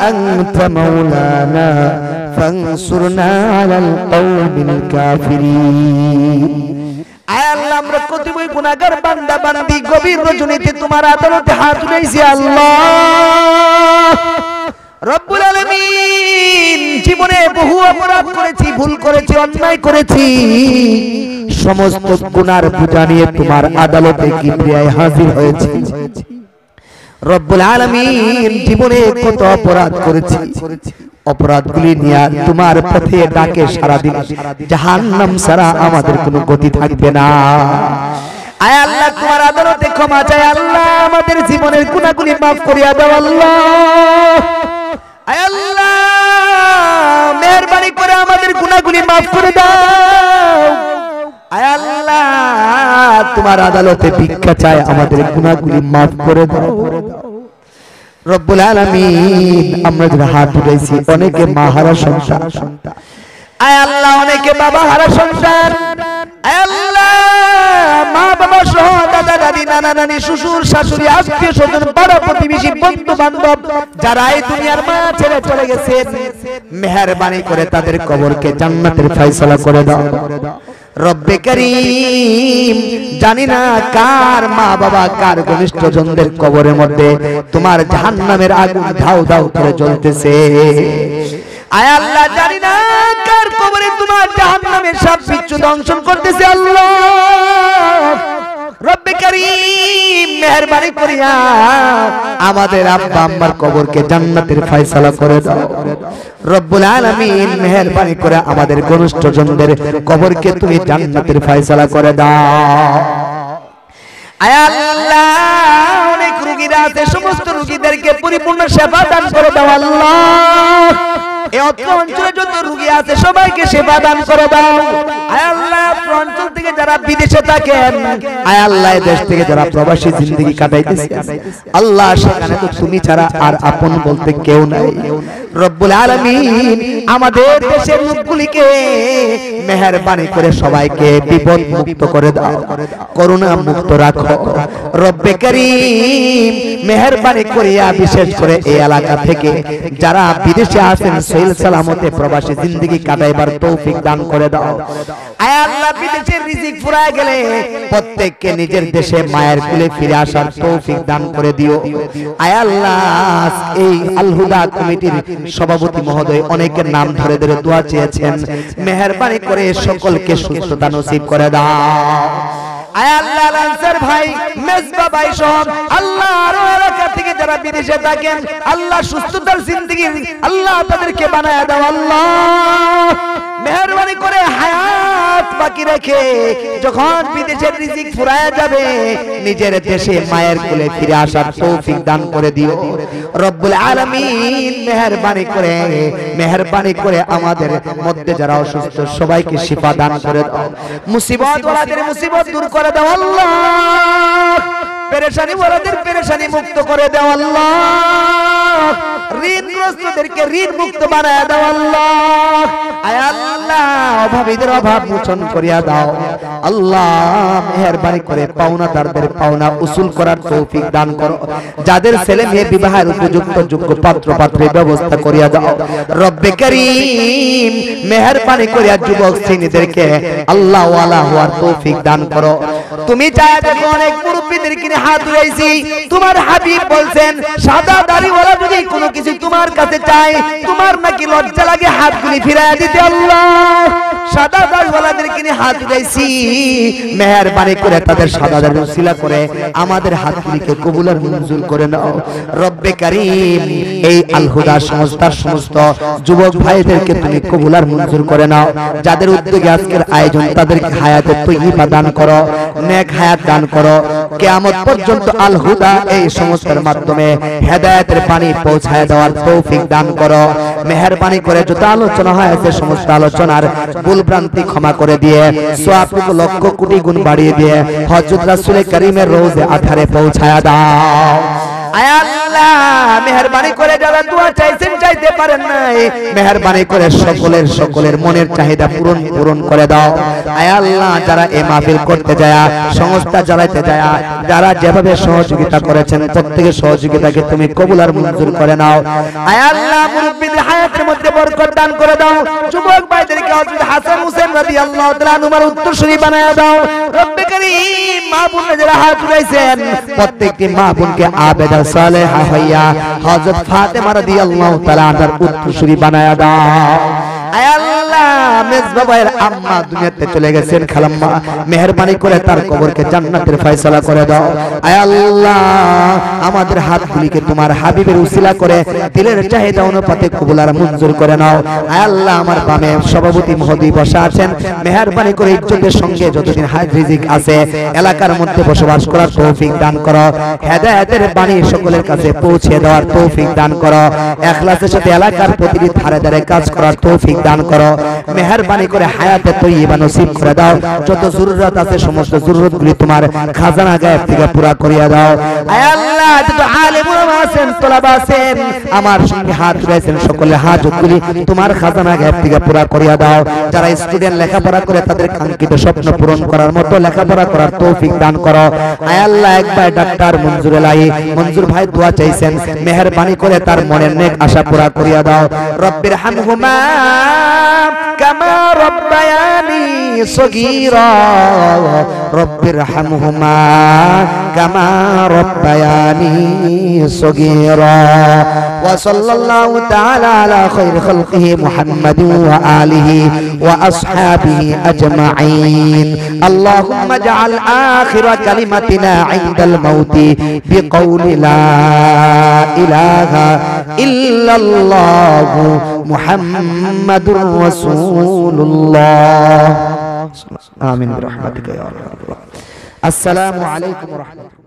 أنت مولانا فانصرنا على القوم الكافرين আল্লাহ আমরা কতই গুনাহগার বান্দা বান্দি গভীর রজনীতে তোমার আদালতে হাত উঠাইছি আল্লাহ রব্বুল আলামিন জীবনে বহু অপরাধ করেছি ভুল করেছি অন্যায় করেছি সমস্ত গুনার বোঝা নিয়ে তোমার আদালতে কিবরিয়ায় হাজির হয়েছি রব্বুল আলামিন জীবনে কত অপরাধ করেছি অপরাধগুলি নিয়ে তোমার পথে ডাকে সারা দিন জাহান্নাম ছাড়া আমাদের কোনো গতি থাকবে না আয় আল্লাহ তোমার আদালতে ক্ষমা চাই আল্লাহ আমাদের জীবনের গুনাহগুলি maaf করিয়া দাও আল্লাহ আয় আল্লাহ মেহেরবানি করে আমাদের গুনাহগুলি maaf করে দাও আয় আল্লাহ তোমার আদালতে ভিক্ষা চাই আমাদের গুনাহগুলি maaf করে দাও রব্বুল আলামিন আমরা যারা হাত উঠাইছি অনেকে মা হারা সন্তান আয় আল্লাহ অনেকে বাবা হারা সন্তান আয় আল্লাহ মা বাবা সহ দাদা দাদি নানা নানি শ্বশুর শাশুড়ি আত্মীয় স্বজন পাড়া প্রতিবেশী বন্ধু বান্ধব যারা এই দুনিয়ার মা ছেড়ে চলে গেছেন মেহেরবানি করে তাদের কবরকে জান্নাতের ফয়সালা করে দাও রব্বে করিম জানি না কার মা বাবা কার ঘনিষ্ঠজনদের কবরের মধ্যে তোমার জাহান্নামের আগুন ধাউ ধাউ করে জ্বলতেছে আয় আল্লাহ জানি না কার কবরে তোমার জাহান্নামের সব বিচ্ছু দংশন করতেছে আল্লাহ রব্বে করিম মেহেরবানি করিয়া আমাদের আব্বা আম্মার কবরকে জান্নাতের ফয়সালা করে দাও রব্বুল আলামিন মেহেরবানি করে আমাদের ঘনিষ্ঠজনদের কবরকে তুমি জান্নাতের ফয়সালা করে দাও আয় আল্লাহ অনেক রোগীরা আছে সমস্ত রোগীদেরকে পরিপূর্ণ সেবা দান করে দাও আল্লাহ এই অঞ্চলে যত রোগী আছে সবাইকে সেবা দান করে দাও আয় আল্লাহ অঞ্চল থেকে যারা বিদেশে থাকেন আয় আল্লাহ দেশ থেকে যারা প্রবাসী জিন্দেগি কাটাইতেছে আল্লাহ সেখানে তো তুমি ছাড়া আর আপন বলতে কেউ নাই রব্বুল আলামিন আমাদের দেশের লোকগুলিকে মেহেরবানি করে সবাইকে বিপদ মুক্ত করে দাও করুণা মুক্ত রাখো রব্বে করিম মেহেরবানি করিয়া বিশেষ করে এই এলাকা থেকে যারা বিদেশে আছেন সহিল সালামতে প্রবাসী জিন্দেগি কাটাইবার তৌফিক দান করে দাও আয় আল্লাহ বিদেশের রিজিক ফুরায় গেলে প্রত্যেককে নিজের দেশে মায়ের কোলে ফিরে আসার তৌফিক দান করে দিও আয় আল্লাহ এই আল হুদা কমিটির সভাপতি মহোদয় অনেকের নাম ধরে ধরে দোয়া চেয়েছেন মেহেরবানি করে সকলকে সুস্থতা নসিব করে দাও আয় আল্লাহ আনসার ভাই মেজবা ভাই সহ আল্লাহর এলাকা থেকে যারা বিদেশে থাকেন আল্লাহ সুস্থতার জিন্দেগি আল্লাহ তাদেরকে বানায় দাও আল্লাহ মেহেরবানি করে হায়াত বাকি রেখে যখন বিদেশের রিজিক ফুরায় যাবে নিজের দেশে মায়ের কোলে ফিরে আসার তৌফিক দান করে দিও রব্বুল আলামিন মেহেরবানি করে আমাদের মধ্যে যারা অসুস্থ সবাইকে শিফা দান করে দাও মুসিবত ওয়ালাদের মুসিবত দূর করে দাও আল্লাহ পেরেশানি ওয়ালাদের পেরেশানি মুক্ত করে দাও আল্লাহ ঋণগ্রস্তদেরকে ঋণ মুক্ত বানায় দাও আল্লাহ আয় আল্লাহ অভাবীদের অভাব মোচন করিয়া দাও আল্লাহ মেহেরবানি করে পাওনাদারদের পাওনা উসুল করার তৌফিক দান করো যাদের ছেলে মেয়ে বিবাহের উপযুক্ত যোগ্য পাত্র পাত্রীর ব্যবস্থা করিয়া দাও রব্বে করিম মেহেরবানি করিয়া যুবক শ্রেণীদেরকে আল্লাহ ওয়ালা হওয়ার তৌফিক দান করো তুমি চায় দেখো অনেক মুরব্বীদেরকে হাত উঠাইছি তোমার হাবিব বলছেন সাদা দাড়িওয়ালা যদি কোনো কিছু তোমার কাছে চায় তোমার নাকি লজ্জা লাগে হাতগুলি ফিরাইয়া দিতে আল্লাহ সাদা দাড়িওয়ালাদেরকে নিয়ে হাত উঠাইছি মেহেরবানি করে তাদের সাদা দাড়ি উসিলা করে আমাদের হাতগুলিকে কবুল আর মঞ্জুর করে নাও রব্বে কারীম এই আল হুদা সংস্থার সমস্ত যুবক ভাইদেরকে তুমি কবুল আর মঞ্জুর করে নাও যাদের উদ্যোগে আজকের আয়োজন তাদেরকে হায়াতে তয়্যিবা দান করো নেক হায়াত দান করো কিয়ামত পর্যন্ত আল হুদা এই সংস্থার মাধ্যমে হেদায়েতের পানি পৌঁছায় দেওয়ার তৌফিক দান করো মেহেরবানি করে যত আলোচনা হয়েছে সমস্ত আলোচনার ভুল ভ্রান্তি ক্ষমা করে দিয়ে সওয়াবটুকু লক্ষ কোটি গুণ বাড়িয়ে দিয়ে হযরত রাসূল করিমের রওজে আথারে পৌঁছায়া দাও। আয় আল্লাহ মেহেরবানি করে যারা দোয়া চাইছেন চাইতে পারেন নাই, মেহেরবানি করে সকলের মনের চাহিদা পূরণ করে দাও। আয় আল্লাহ যারা এই মাহফিল করতে যায়, সংস্থা চালাতে যায়, যারা যেভাবে সহযোগিতা করেছেন প্রত্যেকের সহযোগিতাকে তুমি কবুল আর মঞ্জুর করে নাও। আয় আল্লাহ মুরব্বিদের হায়াতের মধ্যে বরকত দান করে দাও। যুবক ভাইদেরকে হযরত হাসান হোসেন রাদিয়াল্লাহু তাআলা আনহুর উত্তরসূরি বানায়া দাও। রব্বে কারীম মা বোনরা যারা হাত উঠাইছেন প্রত্যেকটি মা বোনকে আবেদা সালেহা হইয়া হযরত ফাতেমা রাদিয়াল্লাহু তাআলা আনহার উত্তরসূরি বানায়া দাও। আয় আল্লাহ মেজবা ভাইয়ের আম্মা দুনিয়াতে চলে গেছেন, খালাম্মা মেহেরবানি করে তার কবরকে জান্নাতের ফয়সালা করে দাও। আয় আল্লাহ আমাদের হাতগুলিকে তোমার হাবিবের উসিলা করে দিলের চাহিদা অনুপাতে কবুল আর মঞ্জুর করে নাও। আয় আল্লাহ আমার বামে সভাপতি মহোদয় বসা আছেন, মেহেরবানি করে ইজ্জতের সঙ্গে যতদিন হায়াত রিজিক আছে এলাকার মধ্যে বসবাস করার তৌফিক দান করো। হেদায়েতের বাণী সকলের কাছে পৌঁছে দেওয়ার তৌফিক দান করো। ইখলাসের সাথে এলাকার প্রতিটি ধারে ধারে কাজ করার তৌফিক দান করো। মেহেরবানি করে হায়াতে তৈয়বা নসিব করে দাও। যত জরুরত আছে সমস্ত জরুরতগুলি তোমার খাজানা গায়েব থেকে পুরা করিয়া দাও। আয় আল্লাহ যত আলেম ওলামা আছেন, তোলাবা আছেন, আমার সঙ্গে হাত উঠাইছেন, সকলের হাজতগুলি তোমার খাজানা গায়েব থেকে পুরা করিয়া দাও। যারা স্টুডেন্ট লেখাপড়া করে তাদের কাঙ্ক্ষিত স্বপ্ন পূরণ করার মতো লেখাপড়া করার তৌফিক দান করো। আয় আল্লাহ একবার ডাক্তার মঞ্জুর এলাই মঞ্জুর ভাই দোয়া চাইছেন, মেহেরবানি করে তার মনের নেক আশা পুরা করিয়া দাও। রব্বির হামহুমা কামা রব্বায়ানি সগীরা, রব্বির হামহুমা কামা রব্বায়ানি সগীরা। ওয়া সাল্লাল্লাহু তাআলা আলা খায়রি খালকিহি মুহাম্মাদিন ওয়া আলিহি ওয়া আসহাবিহি আজমাইন। আল্লাহুম্মা জাআল আখিরা কালিমাতিনা ইনদাল মাউতি বিকাউলি লা ইলাহা ইল্লাল্লাহু মুহাম্মাদুর রাসূলুল্লাহ। আমিন বিরহমাতিকা ইয়া আল্লাহ। আসসালামু আলাইকুম ওয়া রাহমাতুল্লাহ।